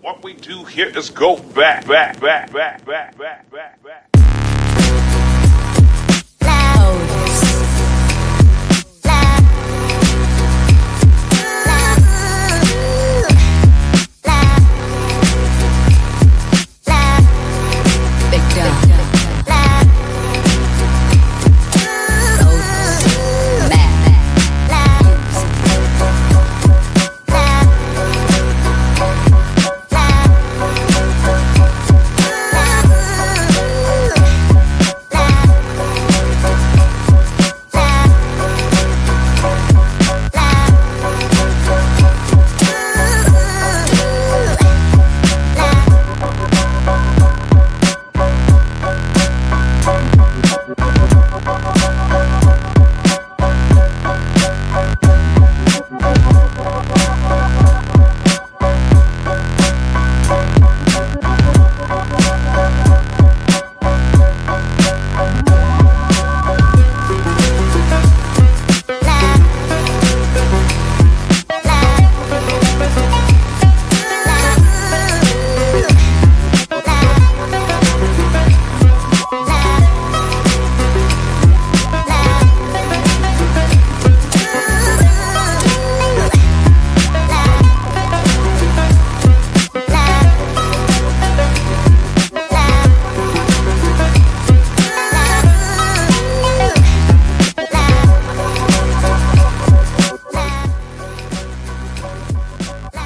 What we do here is go back.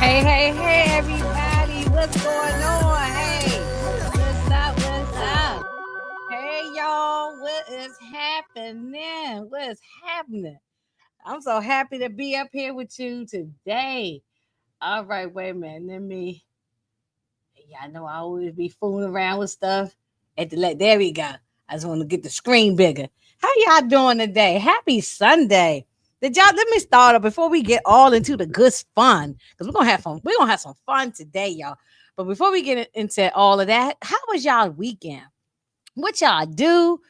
Hey, everybody, what's going on? Hey, what's up? Hey, y'all, what is happening? What is happening? I'm so happy to be up here with you today. All right, wait a minute. Y'all know I always be fooling around with stuff. There we go. I just want to get the screen bigger. How y'all doing today? Happy Sunday. Let me start up before we get all into the good fun because we're gonna have fun. We're gonna have some fun today, y'all. But before we get into all of that, how was y'all weekend? What y'all do?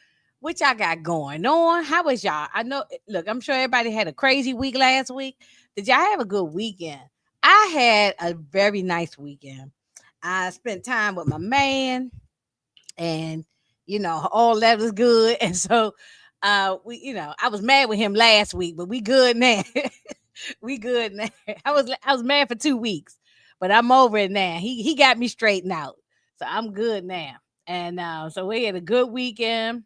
What y'all got going on? How was y'all? I know. Look, I'm sure everybody had a crazy week last week. Did y'all have a good weekend? I had a very nice weekend. I spent time with my man, and all that was good. And so, I was mad with him last week, but we good now. We good now. I was mad for 2 weeks, but I'm over it now. He got me straightened out, so I'm good now. And so we had a good weekend.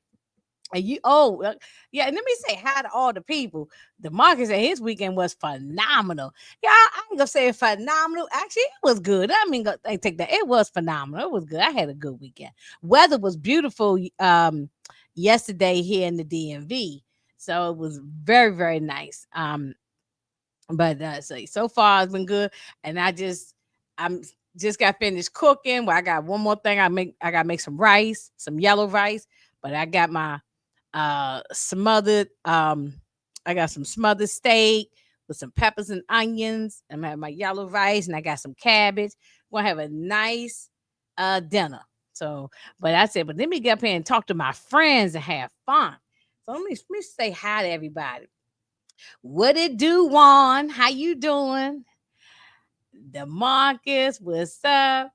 And yeah, and let me say hi to all the people. The Marcus said his weekend was phenomenal. Yeah, I ain't gonna say phenomenal. Actually, it was good. I take that. It was phenomenal. It was good. I had a good weekend. Weather was beautiful yesterday here in the DMV. So it was very, very nice. But so far it's been good. And I'm just got finished cooking. Well, I got one more thing. I gotta make some rice, some yellow rice, but I got my smothered I got some smothered steak with some peppers and onions. I'm having my yellow rice and I got some cabbage. We're gonna have a nice dinner. So, but I said, but let me get up here and talk to my friends and have fun. So let me say hi to everybody. What it do, Juan? How you doing? DeMarcus, what's up?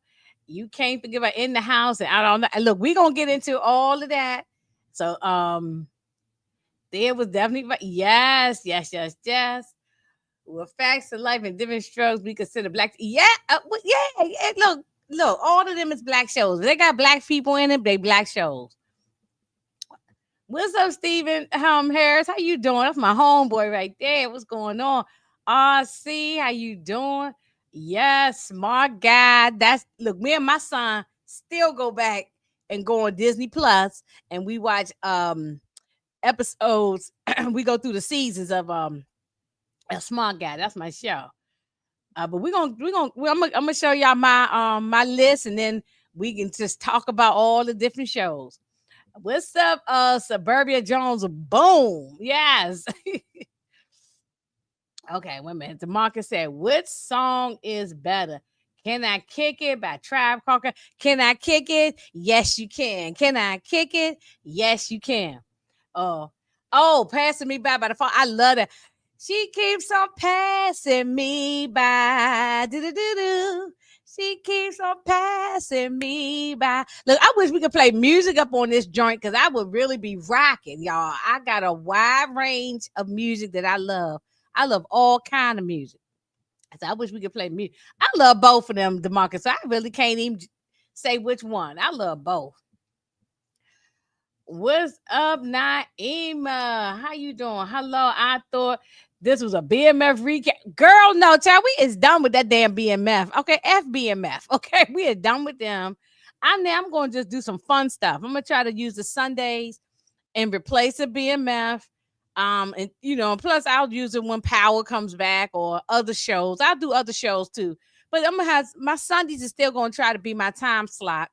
You can't forget about in the house and out on the look, we're gonna get into all of that. So there was definitely yes. Well, facts of life and different strokes we consider black. Yeah. Look, all of them is black shows. They got black people in it, they black shows. What's up, Stephen Harris? How you doing? That's my homeboy right there. What's going on? RC, how you doing? Yes, smart guy. That's look, me and my son still go back and go on Disney Plus and we watch episodes. We go through the seasons of a smart guy. That's my show. But I'm gonna show y'all my list and then we can just talk about all the different shows. What's up, Suburbia Jones? Boom. Yes. Okay, wait a minute. DeMarcus said, which song is better? Can I Kick It by Tribe Called Quest? Can I kick it? Yes, you can. Can I kick it? Yes, you can. Passing Me by the phone. I love that. She keeps on passing me by. Do-do-do-do. She keeps on passing me by. Look, I wish we could play music up on this joint because I would really be rocking, y'all. I got a wide range of music that I love. I love all kind of music. So I wish we could play music. I love both of them, DeMarcus. So I really can't even say which one. I love both. What's up, Naima? How you doing? Hello. I thought this was a BMF recap. Girl, no, child, we is done with that damn BMF. Okay, F BMF. Okay, we are done with them. I'm going to just do some fun stuff. I'm gonna try to use the Sundays and replace the BMF. And plus I'll use it when Power comes back or other shows. I'll do other shows too. But I'm gonna have my Sundays is still gonna try to be my time slot.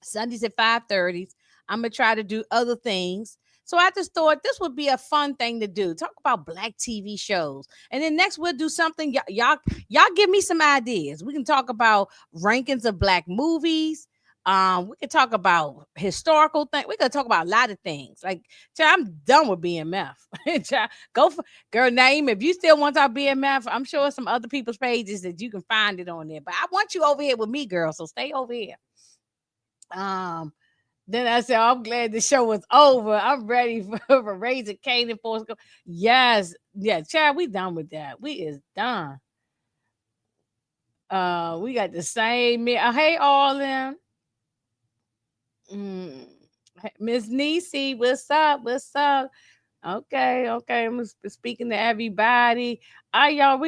Sundays at 5:30. I'm gonna try to do other things. So I just thought this would be a fun thing to do. Talk about black TV shows. And then next we'll do something. Y'all give me some ideas. We can talk about rankings of black movies. We can talk about historical things. We can talk about a lot of things. Like, I'm done with BMF. Go for girl name. If you still want our BMF, I'm sure some other people's pages that you can find it on there. But I want you over here with me, girl. So stay over here. Then I said, I'm glad the show was over. I'm ready for Raising Canaan Force. Yes, Chad, we done with that. We is done. We got the same. Hey, all them. Miss Niecy, what's up? What's up? Okay. I'm speaking to everybody. Y'all,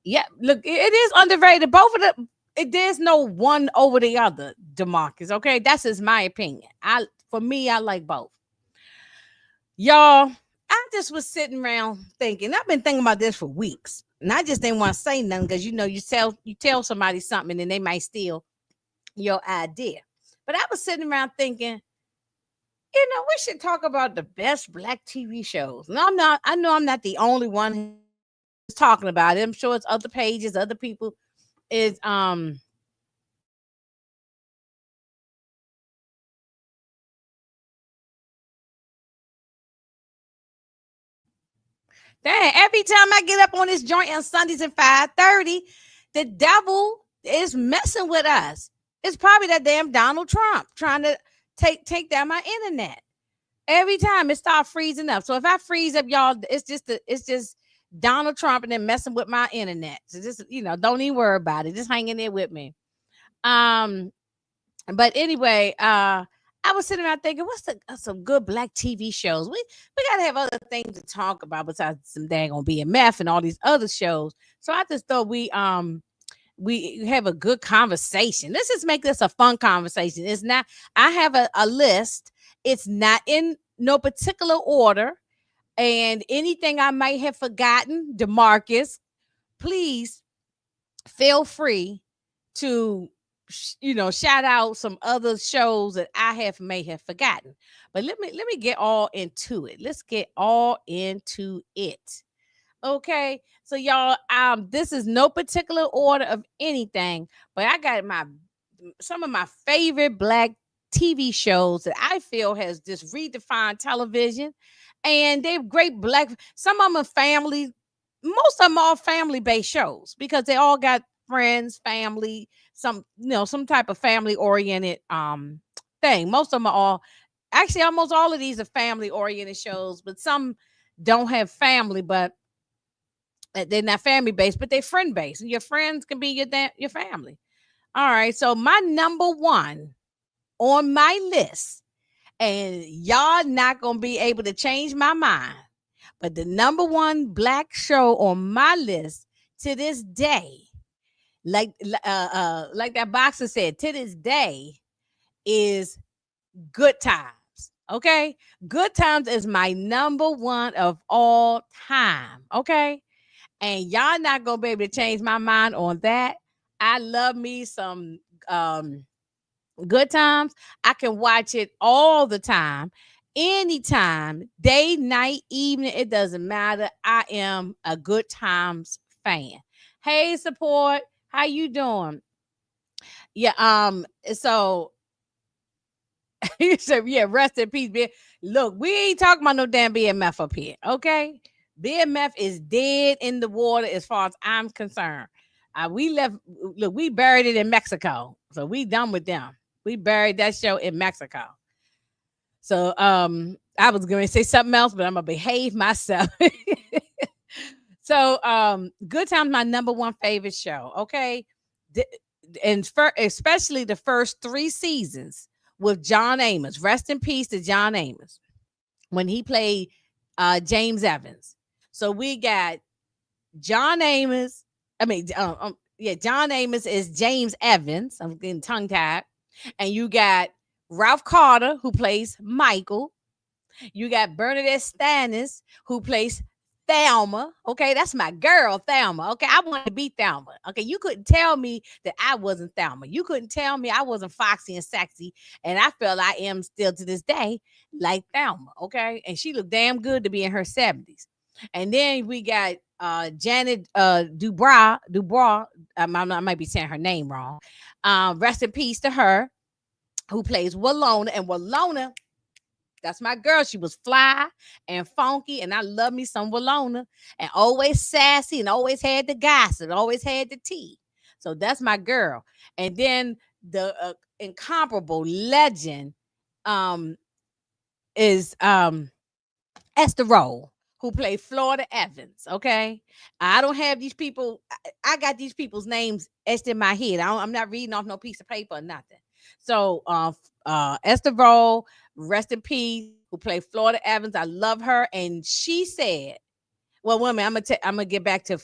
yeah, look, it is underrated. Both of them. There's no one over the other, DeMarcus. Okay, that's just my opinion. For me, I like both. Y'all, I just was sitting around thinking. I've been thinking about this for weeks, and I just didn't want to say nothing because you tell somebody something and they might steal your idea. But I was sitting around thinking, we should talk about the best black TV shows. And I know I'm not the only one who's talking about it. I'm sure it's other pages, other people is dang, every time I get up on this joint on Sundays at 5:30, the devil is messing with us. It's probably that damn Donald Trump trying to take down my internet. Every time it starts freezing up. So if I freeze up, y'all, it's just Donald Trump and then messing with my internet. So just don't even worry about it. Just hang in there with me. But anyway, I was sitting around thinking, what's some good black TV shows? We gotta have other things to talk about besides some dang on BMF and all these other shows. So I just thought we have a good conversation. Let's just make this a fun conversation. It's not. I have a list. It's not in no particular order, and anything I might have forgotten, DeMarcus, please feel free to shout out some other shows that I may have forgotten. But let me get all into it. Let's get all into it. Okay. So y'all, this is no particular order of anything, but I got some of my favorite black TV shows that I feel has just redefined television. And they're great black. Some of them are family. Most of them are family-based shows because they all got friends, family, some type of family-oriented thing. Most of them are actually almost all of these are family-oriented shows, but some don't have family, but they're not family-based, but they're friend-based. And your friends can be your family. All right. So my number one on my list, and y'all not gonna be able to change my mind, but the number one black show on my list to this day, like that boxer said, to this day, is Good Times. Okay, Good Times is my number one of all time. Okay, and y'all not gonna be able to change my mind on that. I love me some Good Times. I can watch it all the time, anytime, day, night, evening. It doesn't matter. I am a Good Times fan. Hey, support. How you doing? Yeah. So you said, yeah, rest in peace, man. Look, we ain't talking about no damn BMF up here. Okay. BMF is dead in the water as far as I'm concerned. We left. Look, we buried it in Mexico, so we done with them. We buried that show in Mexico. So I was going to say something else, but I'm gonna behave myself. So Good Times, my number one favorite show. Okay, D- and especially the first 3 seasons with John Amos. Rest in peace to John Amos when he played James Evans. So we got John Amos. Yeah, John Amos is James Evans. I'm getting tongue tied. And you got Ralph Carter, who plays Michael. You got Bernadette Stannis, who plays Thelma. Okay, that's my girl, Thelma. Okay, I want to be Thelma. Okay, you couldn't tell me that I wasn't Thelma. You couldn't tell me I wasn't foxy and sexy. And I felt I am still to this day like Thelma. Okay, and she looked damn good to be in her 70s. And then we got Janet Dubois. I might be saying her name wrong. Rest in peace to her, who plays Walona. And Walona, that's my girl. She was fly and funky, and I love me some Walona, and always sassy, and always had the gossip, always had the tea. So that's my girl. And then the incomparable legend um, is Esther Roll, who played Florida Evans. Okay, I don't have these people. I got these people's names etched in my head. I'm not reading off no piece of paper or nothing. So, Esther Roll, rest in peace, who played Florida Evans. I love her, and she said, "Well, woman, I'm gonna get back to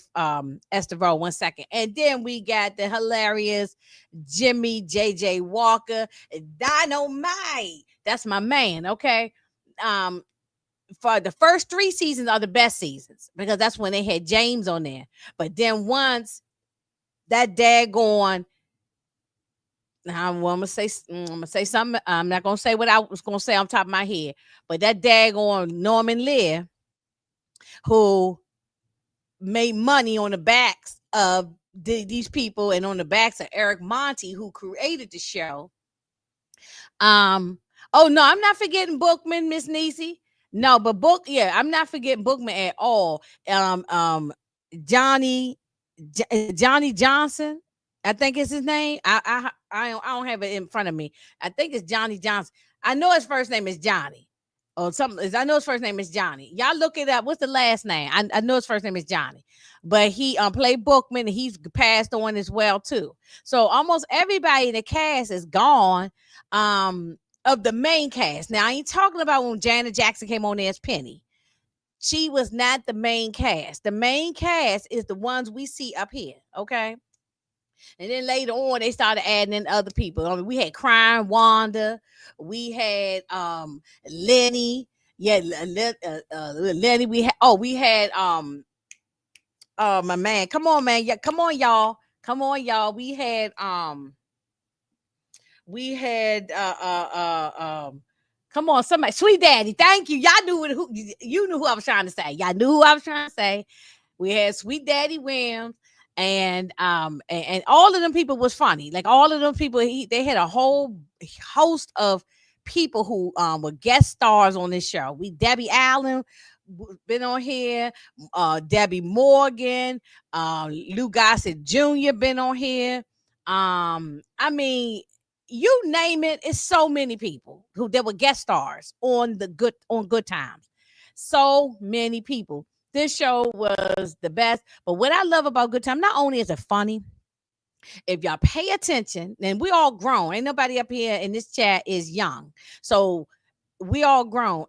Esther Roll 1 second, and then we got the hilarious Jimmy JJ Walker, Dynamite. That's my man. Okay, um, for the first 3 seasons are the best seasons because that's when they had James on there. But then once that daggone, I'm gonna say something. I'm not gonna say what I was gonna say on top of my head, but that daggone Norman Lear, who made money on the backs of these people and on the backs of Eric Monty, who created the show. Um, oh no, I'm not forgetting Bookman, Miss Niecy. No, but I'm not forgetting Bookman at all. Um, um, Johnny Johnny Johnson, I think is his name. I don't have it in front of me. I think it's Johnny Johnson. I know his first name is Johnny. Or something. I know his first name is Johnny. Y'all look it up. What's the last name? I know his first name is Johnny. But he played Bookman, and he's passed on as well too. So almost everybody in the cast is gone. Of the main cast. Now I ain't talking about when Janet Jackson came on there as Penny. She was not the main cast. The main cast is the ones we see up here. Okay. And then later on, they started adding in other people. I mean, we had Crying Wanda, we had Lenny, yeah, Lenny. We had oh my man, come on, man, yeah, come on, y'all. We had come on, somebody, Sweet Daddy. Thank you. Y'all knew who you knew who I was trying to say. Y'all knew who I was trying to say. We had Sweet Daddy Williams, and all of them people was funny. Like all of them people, they had a whole host of people who were guest stars on this show. Debbie Allen been on here, Debbie Morgan, Lou Gossett Jr. been on here. I mean, you name it, it's so many people who there were guest stars on Good Times. So many people. This show was the best. But what I love about Good Time, not only is it funny, if y'all pay attention, and we all grown. Ain't nobody up here in this chat is young. So we all grown.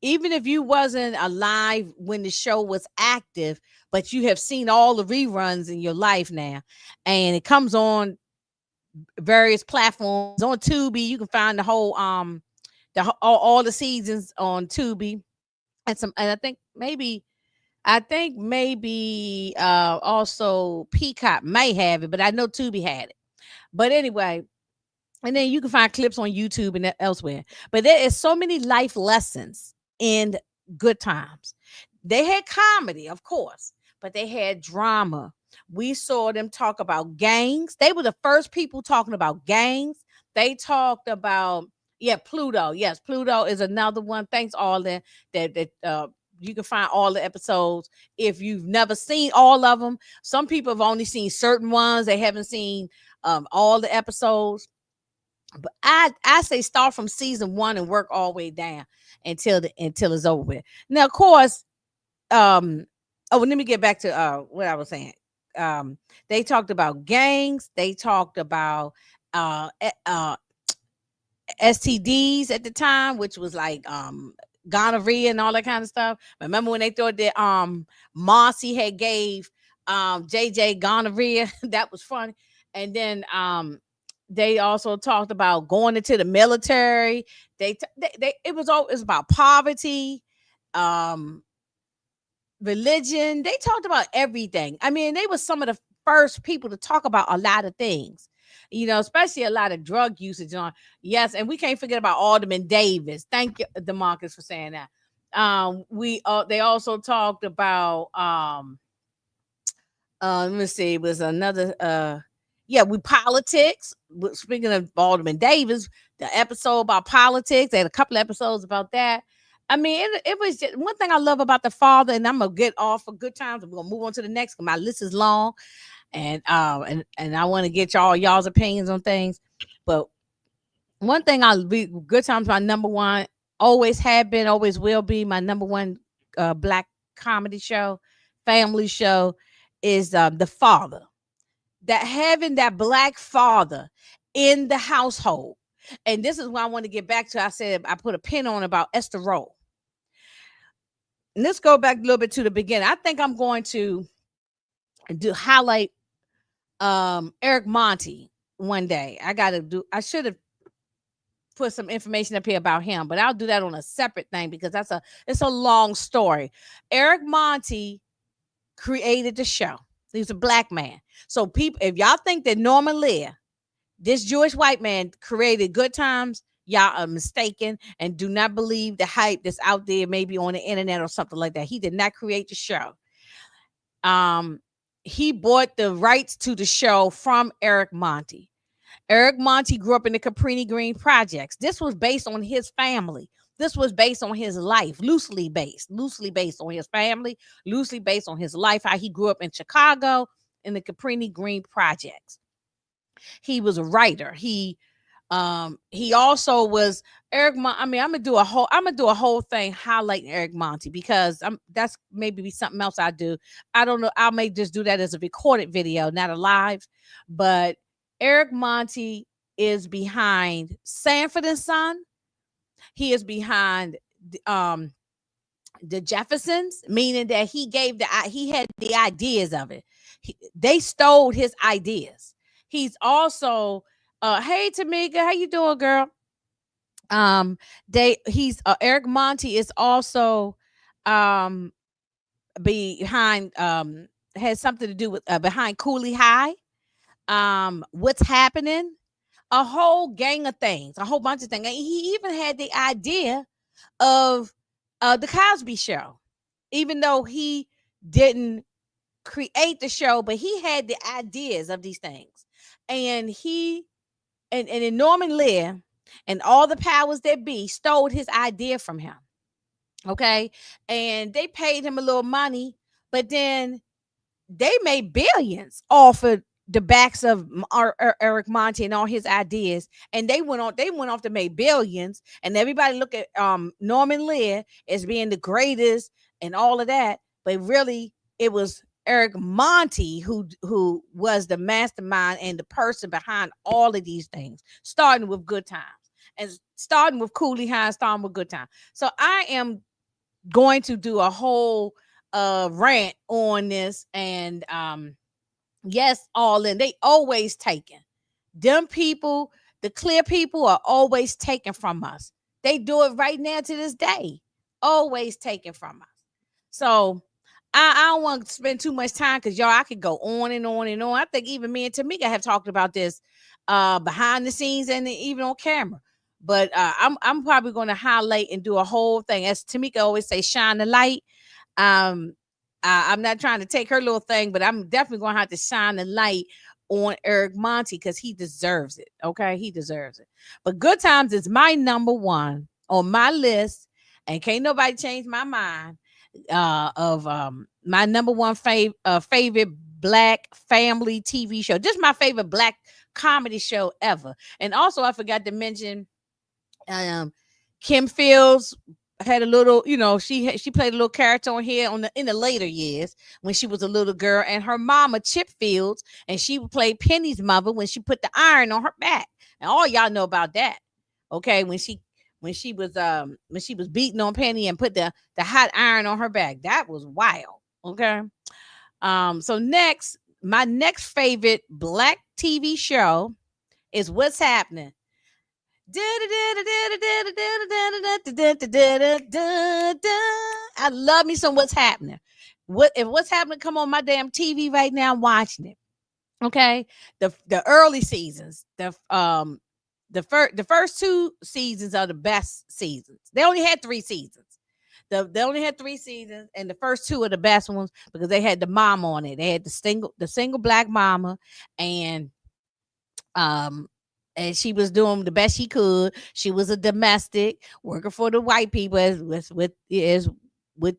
Even if you wasn't alive when the show was active, but you have seen all the reruns in your life now, and it comes on various platforms on Tubi. You can find the whole all the seasons on Tubi, and I think maybe also Peacock may have it, but I know Tubi had it. But anyway, and then you can find clips on YouTube and elsewhere. But there is so many life lessons in Good Times. They had comedy, of course, but they had drama. We saw them talk about gangs. They were the first people talking about gangs. They talked about Pluto. Yes, Pluto is another one. Thanks all that you can find all the episodes if you've never seen all of them. Some people have only seen certain ones. They haven't seen all the episodes. But I say start from season 1 and work all the way down until it's over with. Now, of course, let me get back to what I was saying. They talked about gangs. They talked about STDs at the time, which was like gonorrhea and all that kind of stuff. Remember when they thought that Marcy had gave JJ gonorrhea? That was funny. And then they also talked about going into the military. It was about poverty, religion. They talked about everything. I mean, they were some of the first people to talk about a lot of things, especially a lot of drug usage on. Yes, and we can't forget about Alderman Davis. Thank you, DeMarcus, for saying that. They also talked about let me see, it was another we politics. Speaking of Alderman Davis, the episode about politics, they had a couple of episodes about that. I mean, it was just one thing I love about the father, and I'm gonna get off for good times. I'm gonna move on to the next because my list is long, and I want to get y'all's opinions on things. But one thing I'll be good times, my number one, always have been, always will be my number one black comedy show, family show, is The Father. That having that black father in the household. And this is what I want to get back to. I said I put a pin on about Esther Rolle. And let's go back a little bit to the beginning. I think I'm going to highlight Eric Monty one day. I should have put some information up here about him, but I'll do that on a separate thing because it's a long story. Eric Monty created the show. He's a black man. So people, if y'all think that Norman Lear, this Jewish white man, created Good Times, y'all are mistaken and do not believe the hype that's out there, maybe on the internet or something like that. He did not create the show. He bought the rights to the show from Eric Monty. Eric Monty grew up in the Cabrini Green projects. This was based on his family. This was based on his life, loosely based on his family, loosely based on his life, how he grew up in Chicago in the Cabrini Green projects. He was a writer. He also was Eric. I'm gonna do a whole thing highlighting Eric Monty because that's maybe something else I do. I don't know. I may just do that as a recorded video, not a live. But Eric Monty is behind Sanford and Son. He is behind the Jeffersons, meaning that he had the ideas of it. They stole his ideas. He's also hey Tamika, how you doing, girl? Eric Monty is also behind has something to do with behind Cooley High. What's happening? A whole gang of things, a whole bunch of things. And he even had the idea of the Cosby Show, even though he didn't create the show, but he had the ideas of these things. And and Norman Lear and all the powers that be stole his idea from him. Okay. And they paid him a little money, but then they made billions off of the backs of Eric Monty and all his ideas, and they went off to make billions, and everybody look at Norman Lear as being the greatest and all of that, but really it was Eric Monty who was the mastermind and the person behind all of these things, starting with Good Times and starting with Cooley High, starting with Good Times. So I am going to do a whole rant on this, and yes, all in. They always taken. Them people, the clear people, are always taken from us. They do it right now to this day. Always taken from us. So I don't want to spend too much time because y'all, I could go on and on and on. I think even me and Tamika have talked about this behind the scenes and even on camera. But I'm probably going to highlight and do a whole thing. As Tamika always say, shine the light. I'm not trying to take her little thing, but I'm definitely going to have to shine the light on Eric Monty because he deserves it. Okay, he deserves it. But Good Times is my number one on my list, and can't nobody change my mind. of my number one favorite black family TV show. Just my favorite black comedy show ever. And also, I forgot to mention um Kim Fields had a little, she played a little character on here in the later years when she was a little girl, and her mama Chip Fields, and she played Penny's mother when she put the iron on her back, and all y'all know about that. Okay, when she was beating on Penny and put the hot iron on her back, that was wild. Okay, so next, my next favorite black TV show is What's Happening. I love me some What's Happening. If What's Happening come on my damn TV right now, I'm watching it. Okay, the early seasons, the first two seasons are the best seasons. They only had three seasons. They only had three seasons, and the first two are the best ones because they had the mom on it. They had the single black mama, and um and she was doing the best she could. She was a domestic working for the white people, as with we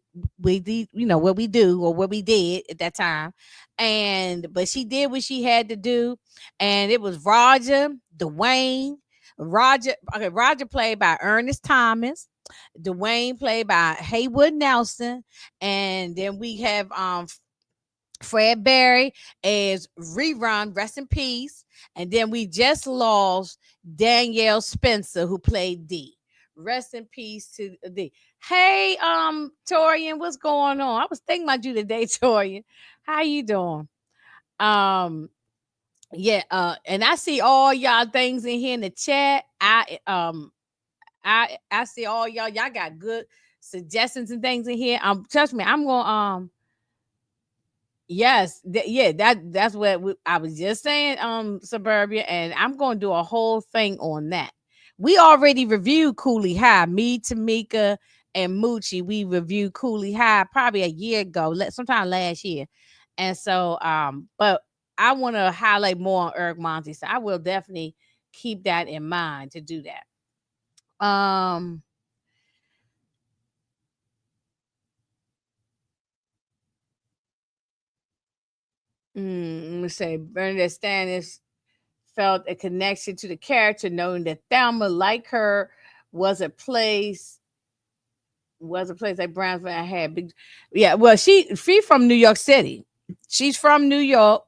the what we do or what we did at that time. And but she did what she had to do, and it was Roger, Dwayne. Roger played by Ernest Thomas. Dwayne played by Haywood Nelson, and then we have Fred Berry as Rerun, rest in peace. And then we just lost Danielle Spencer, who played D. Rest in peace to D. Hey, Torian, what's going on? I was thinking about you today, Torian. How you doing? Um, yeah, and I see all y'all things in here in the chat. I see all y'all got good suggestions and things in here. Trust me, I'm gonna Yes, yeah, that's what I was just saying, Suburbia, and I'm going to do a whole thing on that. We already reviewed Cooley High. Me, Tamika, and Moochie. We reviewed Cooley High probably a year ago, sometime last year, and so but I want to highlight more on Eric Monty, so I will definitely keep that in mind to do that. Let me say Bernadette Stannis felt a connection to the character, knowing that Thelma, like her, was a place like Brownsville had big. Yeah, well, she from New York City. She's from New York.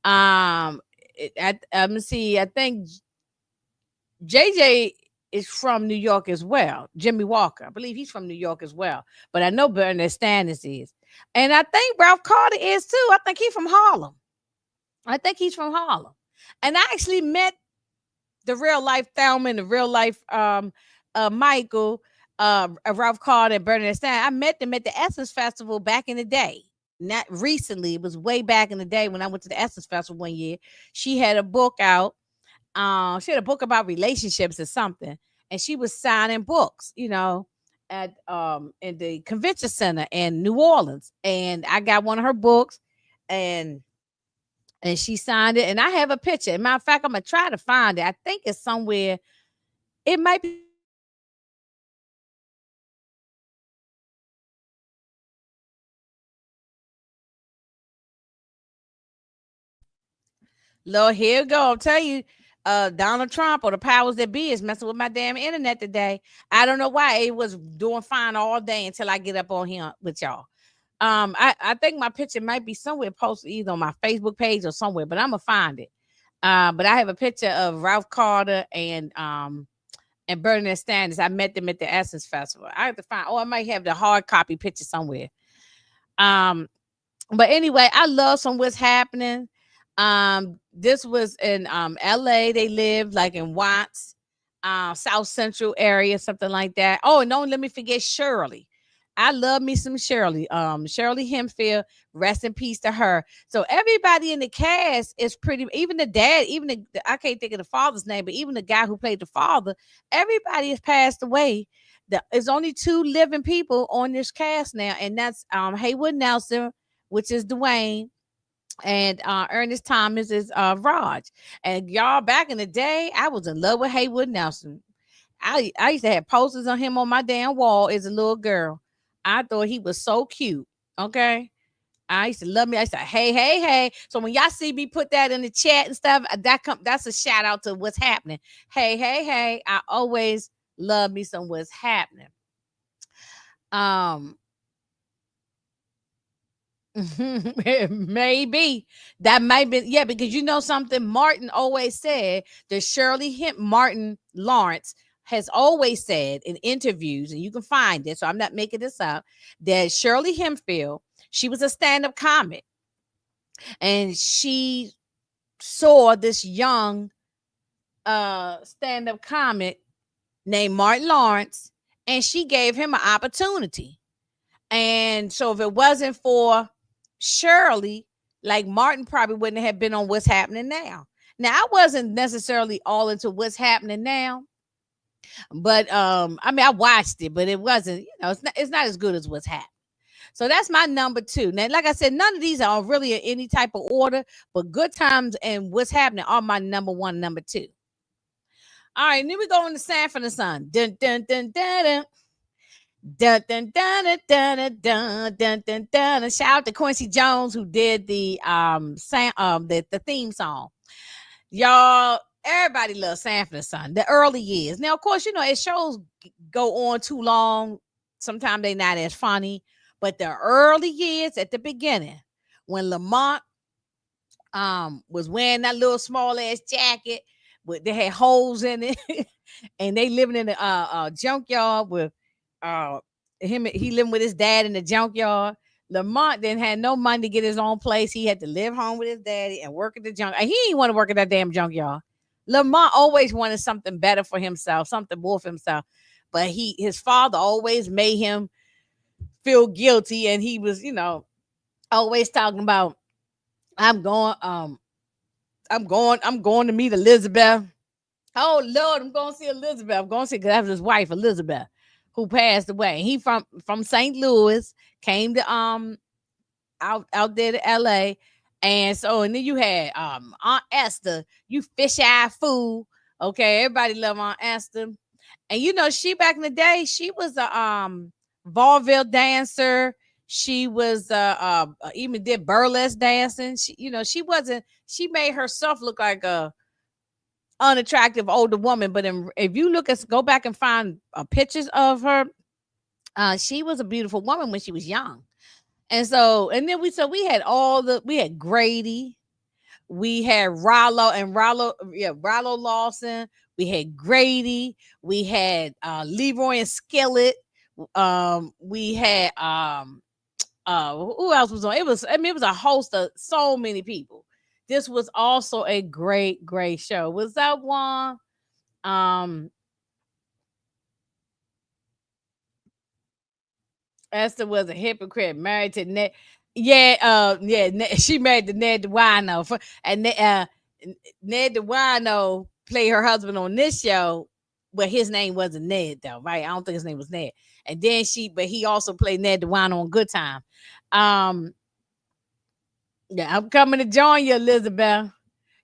Let me see. I think JJ is from New York as well. Jimmy Walker, I believe he's from New York as well. But I know Bernadette Stannis is, and I think Ralph Carter is too. I think he's from Harlem. And I actually met the real life Thelma and the real life Michael, Ralph Carter and Bernadette Stein. I met them at the Essence Festival back in the day. Not recently, it was way back in the day when I went to the Essence Festival one year. She had a book out. She had a book about relationships or something, and she was signing books, at in the convention center in New Orleans. And I got one of her books, and she signed it, and I have a picture. As a matter of fact, I'm gonna try to find it. I think it's somewhere. It might be. Lord, here you go. I'll tell you, Donald Trump or the powers that be is messing with my damn internet today. I don't know why. It was doing fine all day until I get up on here with y'all. I think my picture might be somewhere posted either on my Facebook page or somewhere, but I'm gonna find it. But I have a picture of Ralph Carter and Bernadette Stannis. I met them at the Essence Festival. I have to find. Oh, I might have the hard copy picture somewhere. Um, but anyway, I love some What's Happening. This was in LA. They lived like in Watts, South Central area, something like that. Oh, and don't let me forget Shirley. I love me some Shirley. Shirley Hemphill, rest in peace to her. So everybody in the cast is pretty, even the dad, even I can't think of the father's name, but even the guy who played the father, everybody has passed away. There's only two living people on this cast now, and that's Haywood Nelson, which is Dwayne, and Ernest Thomas is Raj. And y'all, back in the day, I was in love with Haywood Nelson. I used to have posters on him on my damn wall as a little girl. I thought he was so cute. Okay. I used to love me. I used to hey, hey, hey. So when y'all see me put that in the chat and stuff, that's a shout out to what's happening. Hey, hey, hey. I always love me some what's happening. Um Maybe that might be, yeah, because you know something Martin always said that Martin Lawrence has always said in interviews, and you can find it, so I'm not making this up, that Shirley Hemphill, she was a stand-up comic, and she saw this young stand-up comic named Martin Lawrence, and she gave him an opportunity. And so if it wasn't for Shirley, like Martin probably wouldn't have been on what's happening now. Now I wasn't necessarily all into what's happening now, but I mean I watched it, but it wasn't, it's not as good as what's happening. So that's my number two. Now, like I said, none of these are really in any type of order, but Good Times and What's Happening are my number one, number two. All right, then we go on to Sanford and Son. Dun dun dun dun dun. Dun, dun, dun, dun, dun, dun, dun, dun, dun. Shout out to Quincy Jones who did the the theme song. Y'all, everybody loves Sanford and Son. The early years. Now, of course, as shows go on too long, sometimes they're not as funny. But the early years at the beginning, when Lamont was wearing that little small ass jacket, they had holes in it, and they living in a junkyard with he living with his dad in the junkyard. Lamont then had no money to get his own place. He had to live home with his daddy and work at the junk. And he didn't want to work at that damn junkyard. Lamont always wanted something better for himself, something more for himself. But his father always made him feel guilty, and he was, always talking about, I'm going to meet Elizabeth. Oh Lord, I'm going to see Elizabeth. I'm going to see, because that was his wife, Elizabeth, who passed away. He from St. Louis, came to out there to LA. And then you had Aunt Esther, you fish-eye fool. Okay, everybody love Aunt Esther. And she back in the day, she was a vaudeville dancer. She was even did burlesque dancing. She made herself look like a unattractive older woman. But if you go back and find pictures of her, she was a beautiful woman when she was young. Then we had Grady, we had Rollo Lawson, we had Grady, we had Leroy and Skillet, we had who else was on? It was a host of so many people. This was also a great, great show. Was that one? Esther was a hypocrite, married to Ned. Yeah, she married to Ned DeWino. And Ned DeWino played her husband on this show, but his name wasn't Ned though, right? I don't think his name was Ned. And then but he also played Ned DeWino on Good Time. Yeah, I'm coming to join you, Elizabeth.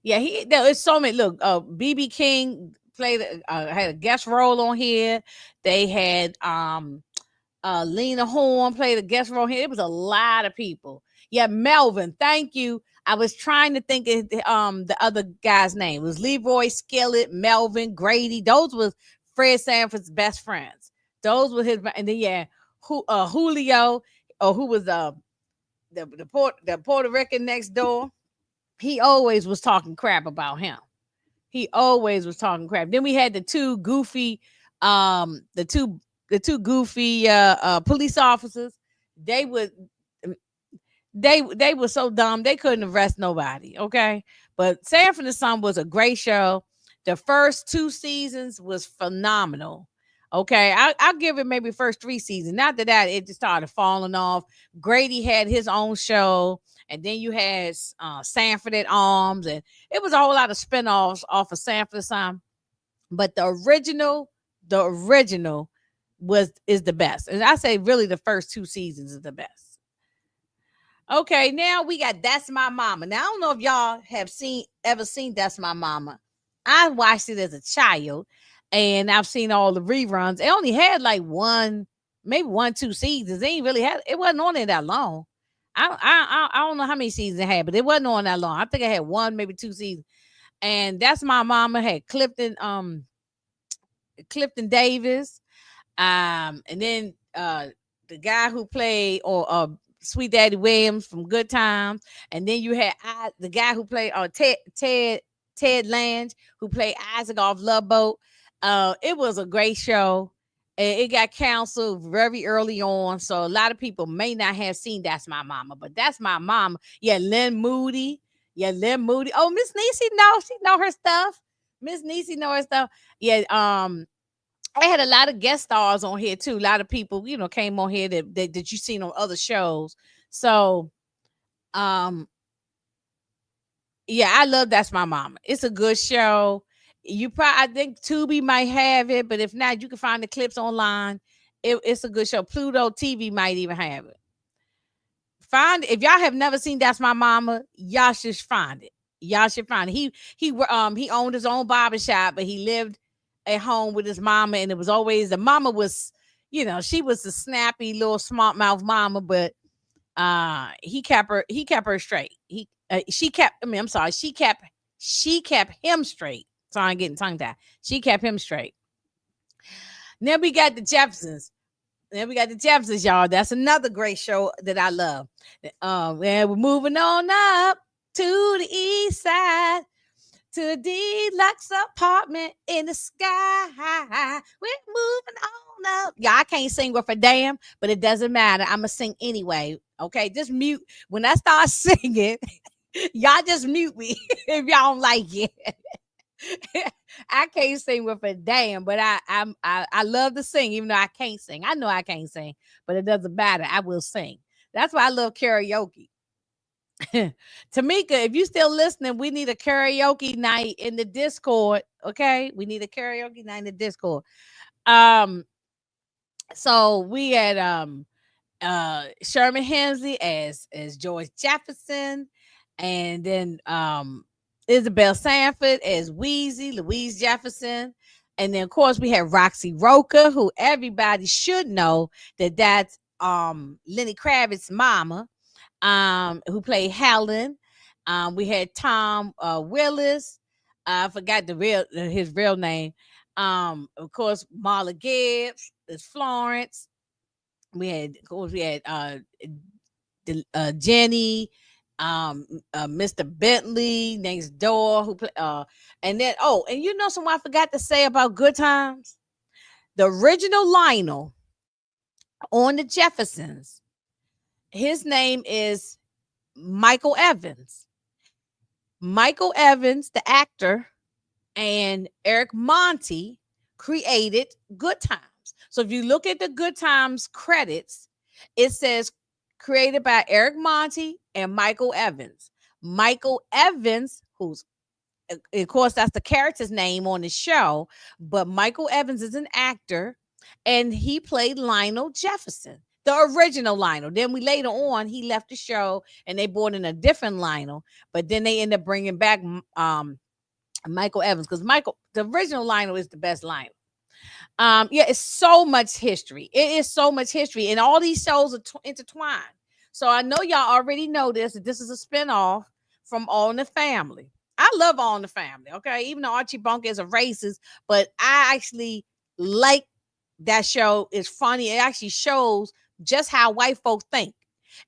Yeah, it's so many. Look, BB King played, had a guest role on here. They had Lena Horne played a guest role here. It was a lot of people. Yeah, Melvin. Thank you. I was trying to think of the other guy's name. It was Leroy Skillet, Melvin, Grady. Those was Fred Sanford's best friends. Those were his. And then Julio, who was the Puerto Rican next door. He always was talking crap about him. He always was talking crap. Then we had the two goofy police officers. They were so dumb they couldn't arrest nobody. Okay, but Sanford and Son was a great show. The first 2 seasons was phenomenal. Okay, I'll give it maybe first 3 seasons. After that, it just started falling off. Grady had his own show, and then you had Sanford at Arms, and it was a whole lot of spinoffs off of Sanford and Son. But the original is the best. And I say really the first 2 seasons is the best. Okay, now we got That's My Mama. Now I don't know if y'all have ever seen That's My Mama. I watched it as a child, and I've seen all the reruns. It only had like 1, maybe 1, 2 seasons. They ain't really had it wasn't on there that long. I don't know how many seasons it had, but it wasn't on that long. I think I had 1, maybe 2 seasons. And That's My Mama had Clifton Davis, and then the guy who played or Sweet Daddy Williams from Good Times, and then you had the guy who played Ted Lange, who played Isaac off Love Boat. It was a great show. It got canceled very early on, so a lot of people may not have seen That's My Mama, but That's My Mama. Yeah, Lynn Moody. Yeah, Lynn Moody. Oh, Miss Niecy she know her stuff. Miss Niecy know her stuff. Yeah, I had a lot of guest stars on here too. A lot of people, came on here that you seen on other shows. So, um, yeah, I love That's My Mama. It's a good show. I think Tubi might have it, but if not, you can find the clips online. It's a good show. Pluto TV might even have it. If y'all have never seen That's My Mama, y'all should find it. Y'all should find it. He owned his own barbershop, but he lived at home with his mama, and it was always the mama was, she was the snappy little smart mouth mama, but he kept her straight. I'm sorry, she kept him straight. Sorry, I'm getting tongue tied. She kept him straight. Then we got the Jeffersons. Y'all. That's another great show that I love. And we're moving on up to the east side, to a deluxe apartment in the sky. We're moving on up. Yeah, I can't sing worth a damn, but it doesn't matter. I'm going to sing anyway. Okay, just mute. When I start singing, y'all just mute me if y'all don't like it. I can't sing with a damn, but I love to sing, even though I can't sing. I know I can't sing, but it doesn't matter. I will sing. That's why I love karaoke. Tamika, if you still listening, we need a karaoke night in the Discord. Okay, we need a karaoke night in the Discord. So we had Sherman Hemsley as George Jefferson, and then Isabel Sanford as Louise Jefferson. And then of course we had Roxy Roker, who everybody should know that's Lenny Kravitz's mama, who played Helen. We had Tom Willis. I forgot his real name. Of course, Marla Gibbs is Florence. We had Jenny, Mr. Bentley next door, who play, and then and someone I forgot to say about Good Times, the original Lionel on the Jeffersons. His name is Michael Evans. Michael Evans, the actor, and Eric Monty created Good Times. So if you look at the Good Times credits, it says created by Eric Monty and Michael Evans. Michael Evans, who's, of course, that's the character's name on the show, but Michael Evans is an actor, and he played Lionel Jefferson, the original Lionel. Then later on, he left the show, and they brought in a different Lionel, but then they end up bringing back Michael Evans, because the original Lionel is the best Lionel. It's so much history. It is so much history, and all these shows are intertwined. So I know y'all already know this. That this is a spinoff from All in the Family. I love All in the Family. Okay, even though Archie Bunker is a racist, but I actually like that show. It's funny. It actually shows just how white folks think,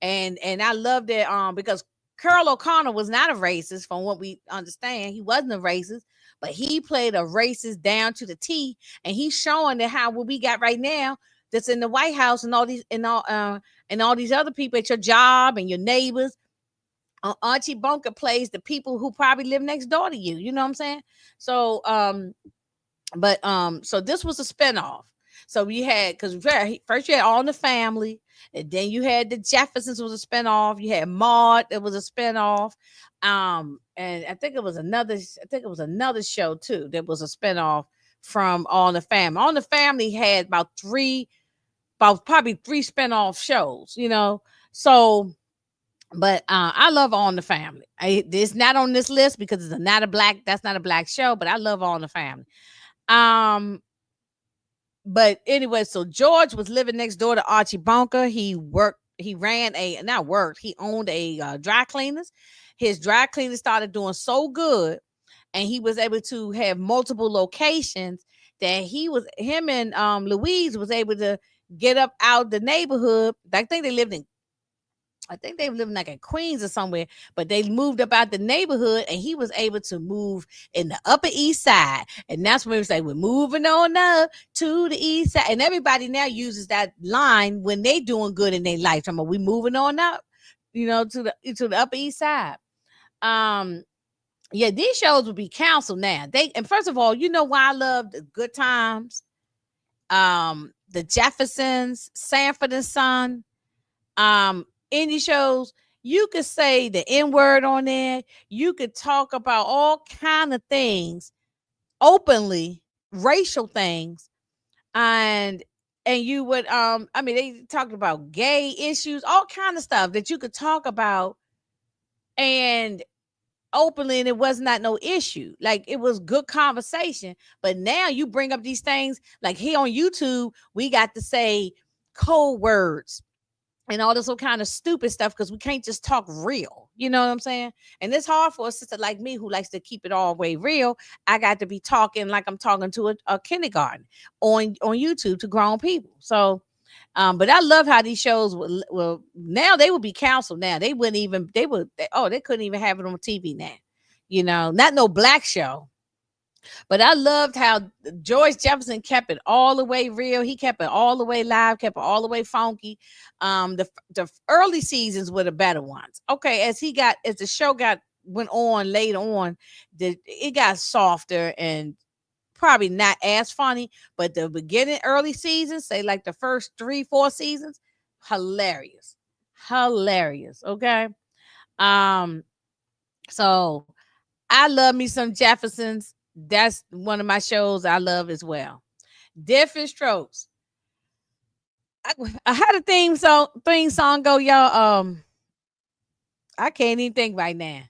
and I love that because Carl O'Connor was not a racist, from what we understand. He wasn't a racist, but he played a racist down to the T, and he's showing that how what we got right now that's in the White House and all these and all these other people at your job and your neighbors. Archie Bunker plays the people who probably live next door to you. You know what I'm saying? So so this was a spinoff. So we had, because first you had All in the Family, and then you had the Jeffersons was a spinoff. You had Maude, it was a spinoff. And I think it was another show too that was a spinoff from All in the Family. All in the Family had about probably three spinoff shows, So, but I love All in the Family. It's not on this list because that's not a black show, but I love All in the Family. But anyway, so George was living next door to Archie Bunker. He ran a, not worked, he owned a dry cleaners. His dry cleaners started doing so good, and he was able to have multiple locations, that him and Louise was able to get up out the neighborhood. I think they were living like in Queens or somewhere, but they moved up out the neighborhood, and he was able to move in the Upper East Side. And that's when we say, we're moving on up to the East Side. And everybody now uses that line when they doing good in their life. Talking about, we moving on up, to the Upper East Side. Um, yeah, these shows would be canceled now. And first of all, you know why I love the Good Times, the Jeffersons, Sanford and Son, indie shows. You could say the N word on there. You could talk about all kind of things openly, racial things, and you would I mean, they talked about gay issues, all kind of stuff that you could talk about and openly, and it was not no issue. Like, it was good conversation. But now you bring up these things, like here on YouTube, we got to say code words and all this kind of stupid stuff, because we can't just talk real. You know what I'm saying? And it's hard for a sister like me who likes to keep it all way real. I got to be talking like I'm talking to a kindergarten on YouTube to grown people. So, but I love how these shows will now they would be canceled. Now they wouldn't even they couldn't even have it on TV now. Not no black show. But I loved how George Jefferson kept it all the way real. He kept it all the way live, kept it all the way funky. The early seasons were the better ones. Okay, as the show went on later on, it got softer and probably not as funny. But the beginning, early seasons, say like the first 3-4 seasons, hilarious, hilarious. Okay, so I love me some Jeffersons. That's one of my shows I love as well. Different Strokes. I had a theme song go, y'all. I can't even think right now.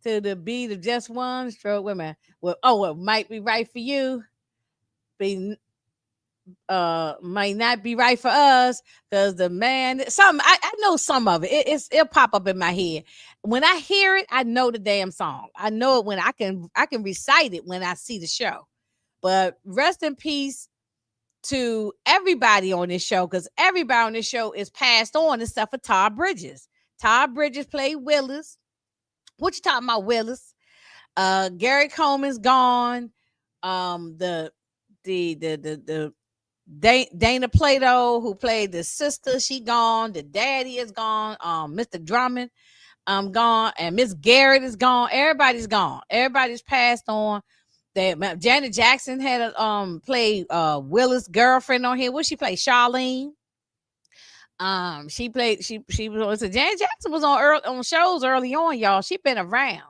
To the beat of just one stroke. Wait a minute. Well, it might be right for you. Be Might not be right for us, because the man, I know some of it. It'll pop up in my head. When I hear it, I know the damn song. I know it when I can recite it when I see the show. But rest in peace to everybody on this show, because everybody on this show is passed on, except for Todd Bridges. Todd Bridges played Willis. What you talking about, Willis? Gary Coleman's gone. The Dana Plato, who played the sister, she gone. The daddy is gone. Mr. Drummond, gone, and Miss Garrett is gone. Everybody's gone. Everybody's passed on. Janet Jackson had played Willis' girlfriend on here. What she played? Charlene. She was Janet Jackson was on shows early on, y'all. She been around.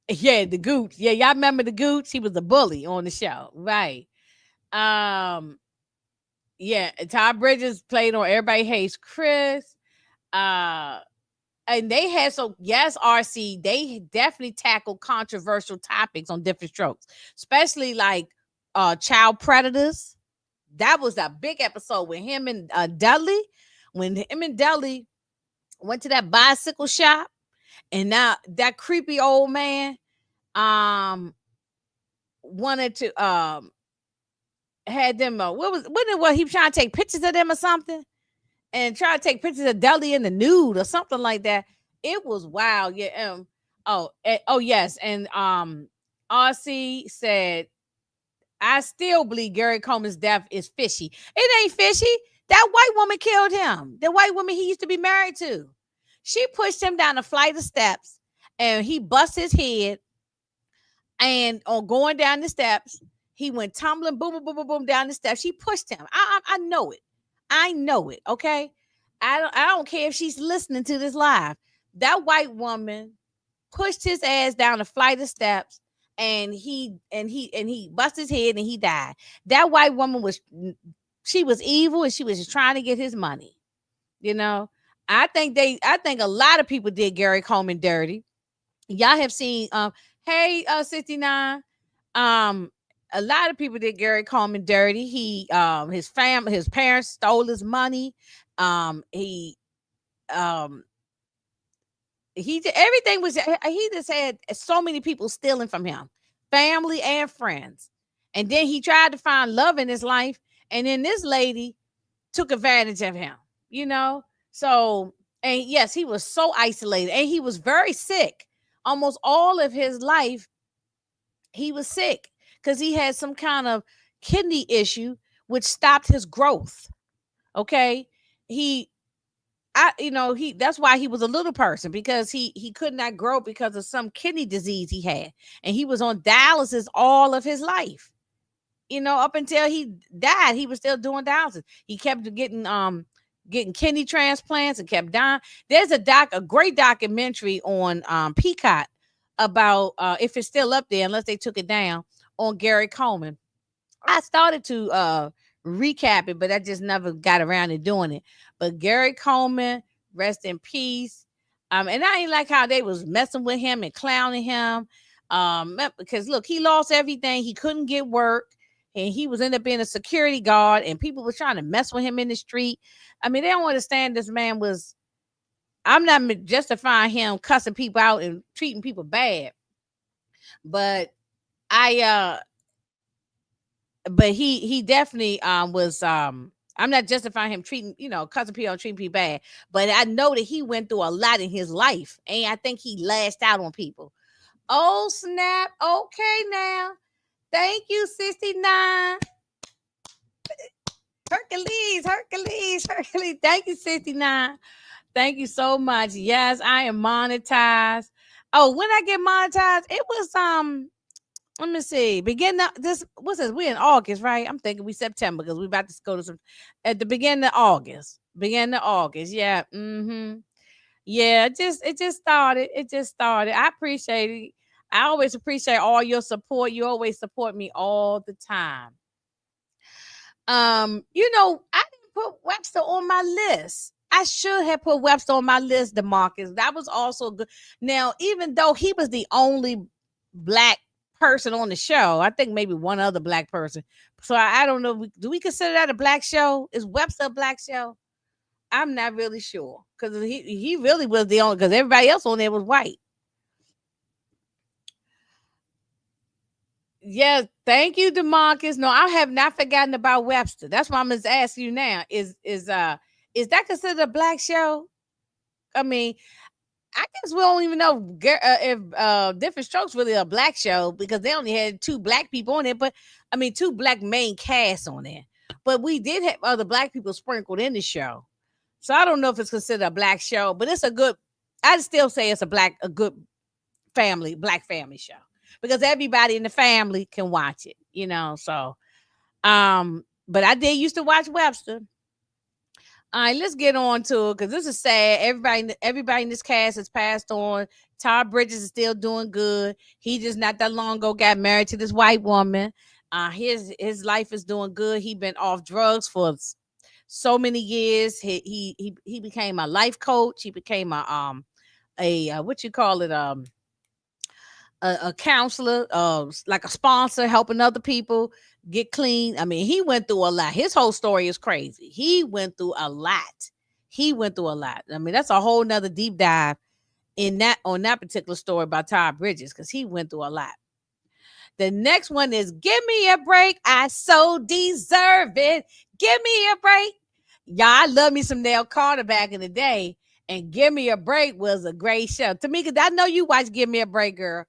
Yeah, the Gooch. Yeah, y'all remember the Gooch? He was the bully on the show, right? Yeah, Todd Bridges played on Everybody Hates Chris. And they had, so yes, RC, they definitely tackled controversial topics on Diff'rent Strokes, especially like child predators. That was a big episode with him and Dudley. When him and Dudley went to that bicycle shop, and now that creepy old man wanted to had them what he was trying to take pictures of them or something, and try to take pictures of Dudley in the nude or something like that. It was wild. Yeah. Oh yes, and RC said, I still believe Gary Coleman's death is fishy. It ain't fishy. That white woman killed him. The white woman he used to be married to. She pushed him down a flight of steps, and he bust his head. And on going down the steps, he went tumbling, boom, boom, boom, boom, boom, down the steps. She pushed him. I know it. I know it. Okay. I don't care if she's listening to this live. That white woman pushed his ass down a flight of steps, and he busted his head, and he died. That white woman she was evil, and she was just trying to get his money. I think a lot of people did Gary Coleman dirty. Y'all have seen hey 69. Um, a lot of people did Gary Coleman dirty. His parents stole his money. He um everything was he just had so many people stealing from him, family and friends. And then he tried to find love in his life, and then this lady took advantage of him, you know? So, and yes, he was so isolated and he was very sick. Almost all of his life, he was sick because he had some kind of kidney issue which stopped his growth. Okay. He he that's why he was a little person, because he could not grow because of some kidney disease he had. And he was on dialysis all of his life. Up until he died, he was still doing dialysis. He kept getting kidney transplants and kept dying. There's a great documentary on Peacock about if it's still up there, unless they took it down, on Gary Coleman. I started to recap it, but I just never got around to doing it. But Gary Coleman, rest in peace. And I ain't like how they was messing with him and clowning him. Because look, he lost everything. He couldn't get work, and he was ended up being a security guard, and people was trying to mess with him in the street. I mean, they don't understand this man was. I'm not justifying him cussing people out and treating people bad, but I but he definitely was I'm not justifying him treating, cussing people and treating people bad, but I know that he went through a lot in his life, and I think he lashed out on people. Oh snap. Okay now. Thank you, 69. Hercules. Thank you, 69. Thank you so much. Yes, I am monetized. Oh, when I get monetized, it was let me see. Beginning of this, what's this? We in August, right? I'm thinking we September because we about to go to some at the beginning of August. Beginning of August, yeah. Yeah, it just started. It just started. I appreciate it. I always appreciate all your support. You always support me all the time. I didn't put Webster on my list. I should have put Webster on my list, DeMarcus. That was also good. Now, even though he was the only black person on the show, I think maybe one other black person. So I don't know. Do we consider that a black show? Is Webster a black show? I'm not really sure, because he really was the only, because everybody else on there was white. Yes, thank you, Demarcus. No, I have not forgotten about Webster. That's why I'm just asking you now. Is that considered a black show? I mean, I guess we don't even know if Diff'rent Strokes really a black show, because they only had two black people on it. But I mean, two black main casts on there. But we did have other black people sprinkled in the show. So I don't know if it's considered a black show, but it's a good. I'd still say it's a good black family show, because everybody in the family can watch it. So, but I did used to watch Webster. All right, let's get on to it, because this is sad. Everybody in this cast has passed on. Todd Bridges is still doing good. He just not that long ago got married to this white woman. His life is doing good. He been off drugs for so many years. He became a life coach. He became a what you call it, a counselor, like a sponsor, helping other people get clean. I mean, he went through a lot. His whole story is crazy. He went through a lot. I mean, that's a whole nother deep dive on that particular story about Todd Bridges, because he went through a lot. The next one is Give Me a Break. I so deserve it. Give me a break. Y'all, I love me some Nell Carter back in the day. And Give Me a Break was a great show. To me, because I know you watched Give Me a Break, girl.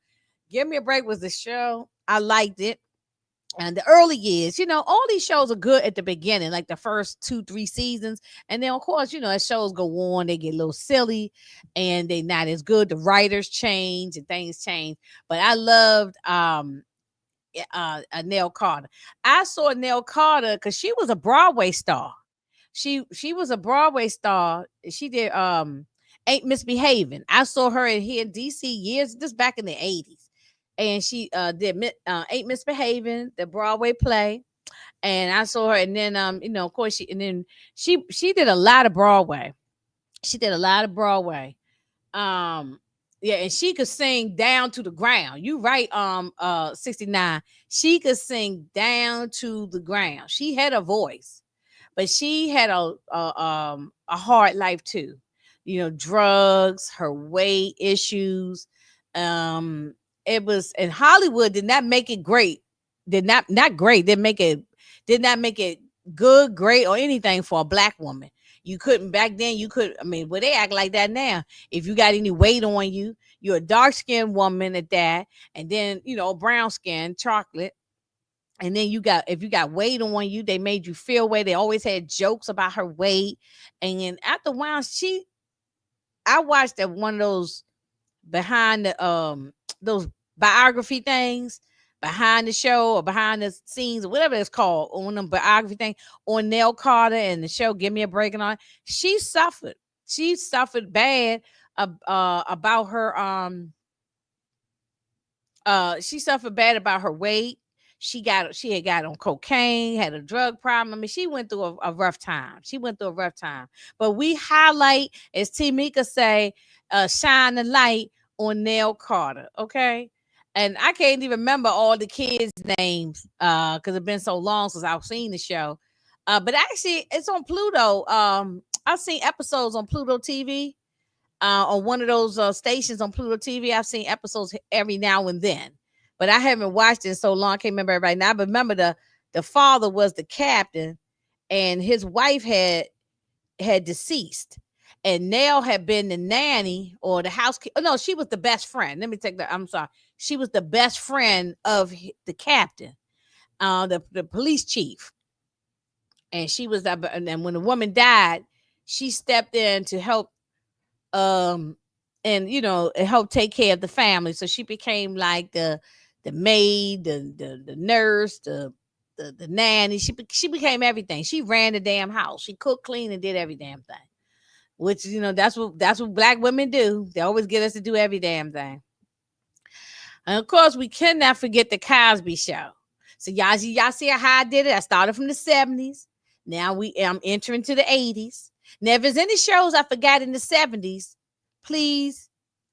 Give Me a Break was the show. I liked it. And the early years, all these shows are good at the beginning, like the first 2-3 seasons. And then, of course, as shows go on, they get a little silly and they're not as good. The writers change and things change. But I loved Nell Carter. I saw Nell Carter because she was a Broadway star. She was a Broadway star. She did Ain't Misbehaving. I saw her here in DC years, just back in the 80s. And she did Ain't Misbehaving, the Broadway play. And I saw her, and then of course she did a lot of Broadway. She did a lot of Broadway. Um Yeah, and she could sing down to the ground. You right, 69. She could sing down to the ground. She had a voice, but she had a hard life too. You know, drugs, her weight issues. Um, it was in Hollywood did not make it great. Did not great. Did not make it good, great, or anything for a black woman. You couldn't back then. You could. I mean, well, they act like that now. If you got any weight on you, you're a dark skinned woman at that, and then brown skin, chocolate, and then you got if you got weight on you, they made you feel weight. They always had jokes about her weight, and then after a while, I watched that one of those behind the those biography things behind the show or behind the scenes or whatever it's called on them biography thing on Nell Carter and the show Give Me a Break and all. She suffered bad about her she suffered bad about her weight. She had got on cocaine, had a drug problem. I mean, she went through a rough time. But we highlight, as Tamika say, shine the light on Nell Carter. Okay. And I can't even remember all the kids' names because it's been so long since I've seen the show. But actually, it's on Pluto. I've seen episodes on Pluto TV, on one of those stations on Pluto TV. I've seen episodes every now and then, but I haven't watched it in so long. I can't remember everybody now. But remember the father was the captain, and his wife had deceased, and Nell had been the nanny or the housekeeper. Oh, no, she was the best friend. Let me take that. I'm sorry. She was the best friend of the captain, the police chief, and she was that. And then when the woman died, she stepped in to help um and it helped take care of the family, so she became like the maid, the nurse, the nanny. She became everything. She ran the damn house. She cooked, cleaned, and did every damn thing, which that's what black women do. They always get us to do every damn thing. And of course we cannot forget the Cosby Show. So y'all see how I did it. I started from the 70s. Now we am entering to the 80s. Now if there's any shows I forgot in the 70s, please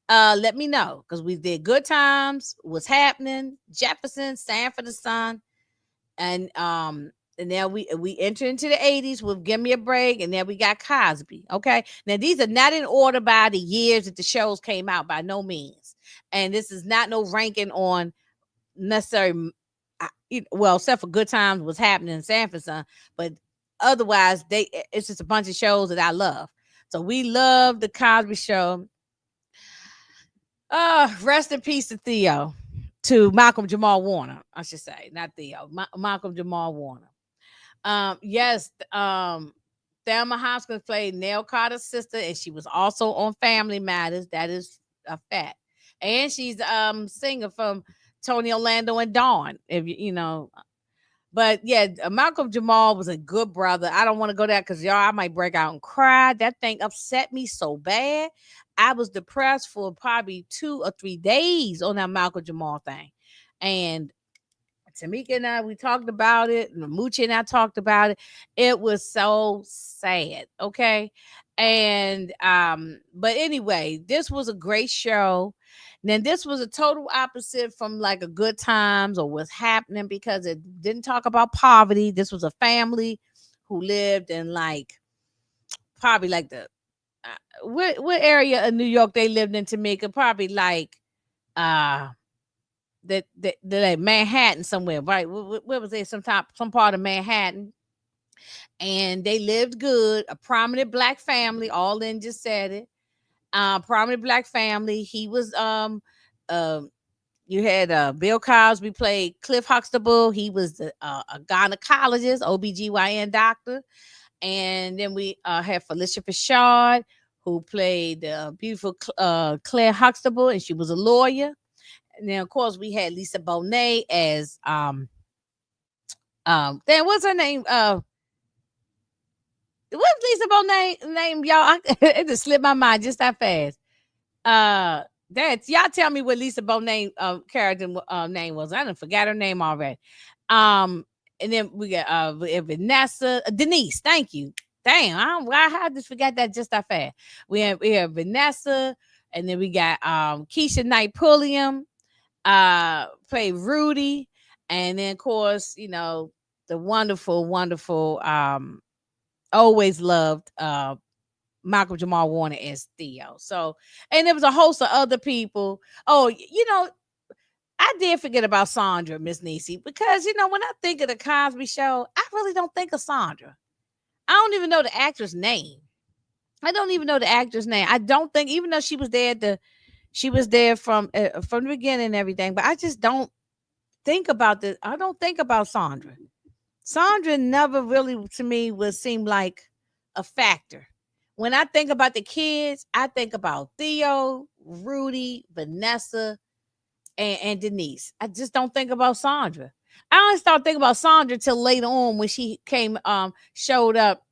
let me know, because we did Good Times, What's Happening, Jefferson, Stand for the Sun, and now we enter into the 80s with Give Me a Break, and then we got Cosby. Okay, now these are not in order by the years that the shows came out, by no means, and this is not no ranking on necessary. Well, except for Good Times, What's Happening in San Francisco, but otherwise it's just a bunch of shows that I love. So we love the Cosby Show. Rest in peace to Theo, to Malcolm Jamal Warner, I should say, not Theo, Malcolm Jamal Warner. Yes, Thelma Hopkins played Nell Carter's sister, and she was also on Family Matters. That is a fact. And she's singer from Tony Orlando and Dawn. If you know, but yeah, Malcolm Jamal was a good brother. I don't want to go there because y'all, I might break out and cry. That thing upset me so bad. I was depressed for probably 2 or 3 days on that Malcolm Jamal thing. And Tamika and I, we talked about it. And Moochie and I talked about it. It was so sad. Okay. And but anyway, this was a great show. Then this was a total opposite from like a Good Times or What's Happening, because it didn't talk about poverty. This was a family who lived in like probably like the what area of New York they lived in, Tamika? Probably like uh the like Manhattan somewhere, right? Where was it? Some part of Manhattan, and they lived good. A prominent black family. All in just said it. Prominent black family. He was um. You had Bill Cosby played Cliff Huxtable. He was a gynecologist, OBGYN doctor. And then we had Felicia Rashad, who played beautiful Claire Huxtable, and she was a lawyer. And then of course we had Lisa Bonet as then what's her name? What's Lisa Bonet name, y'all? It just slipped my mind just that fast. That's y'all tell me what Lisa Bonet character name was. I done forgot her name already. Um, and then we got Vanessa Denise. Thank you. Damn, I just forgot that just that fast. We have Vanessa, And then we got Keisha Knight Pulliam, played Rudy, and then of course, the wonderful, wonderful, always loved Michael Jamal Warner as Theo. So, and there was a host of other people. Oh, I did forget about Sandra, Miss Nisi, because when I think of the Cosby Show, I really don't think of Sandra. I don't even know the actress name. I don't even know the actress name. I don't think, even though she was there she was there from the beginning and everything, but I just don't think about this. I don't think about Sandra. Sandra never really to me would seem like a factor. When I think about the kids, I think about Theo, Rudy, Vanessa, and Denise. I just don't think about Sandra. I only start thinking about Sandra till later on when she showed up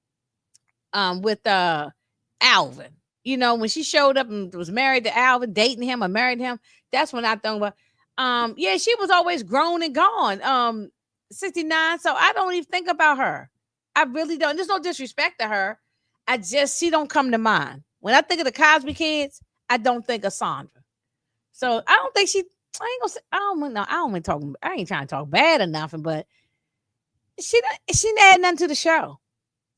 with Alvin. When she showed up and was married to Alvin, dating him or married him, that's when I think about yeah, she was always grown and gone. 69, so I don't even think about her. I really don't. There's no disrespect to her. She don't come to mind. When I think of the Cosby kids, I don't think of Sandra. So I don't think I ain't gonna say, I don't know. I ain't trying to talk bad or nothing, but she didn't add nothing to the show.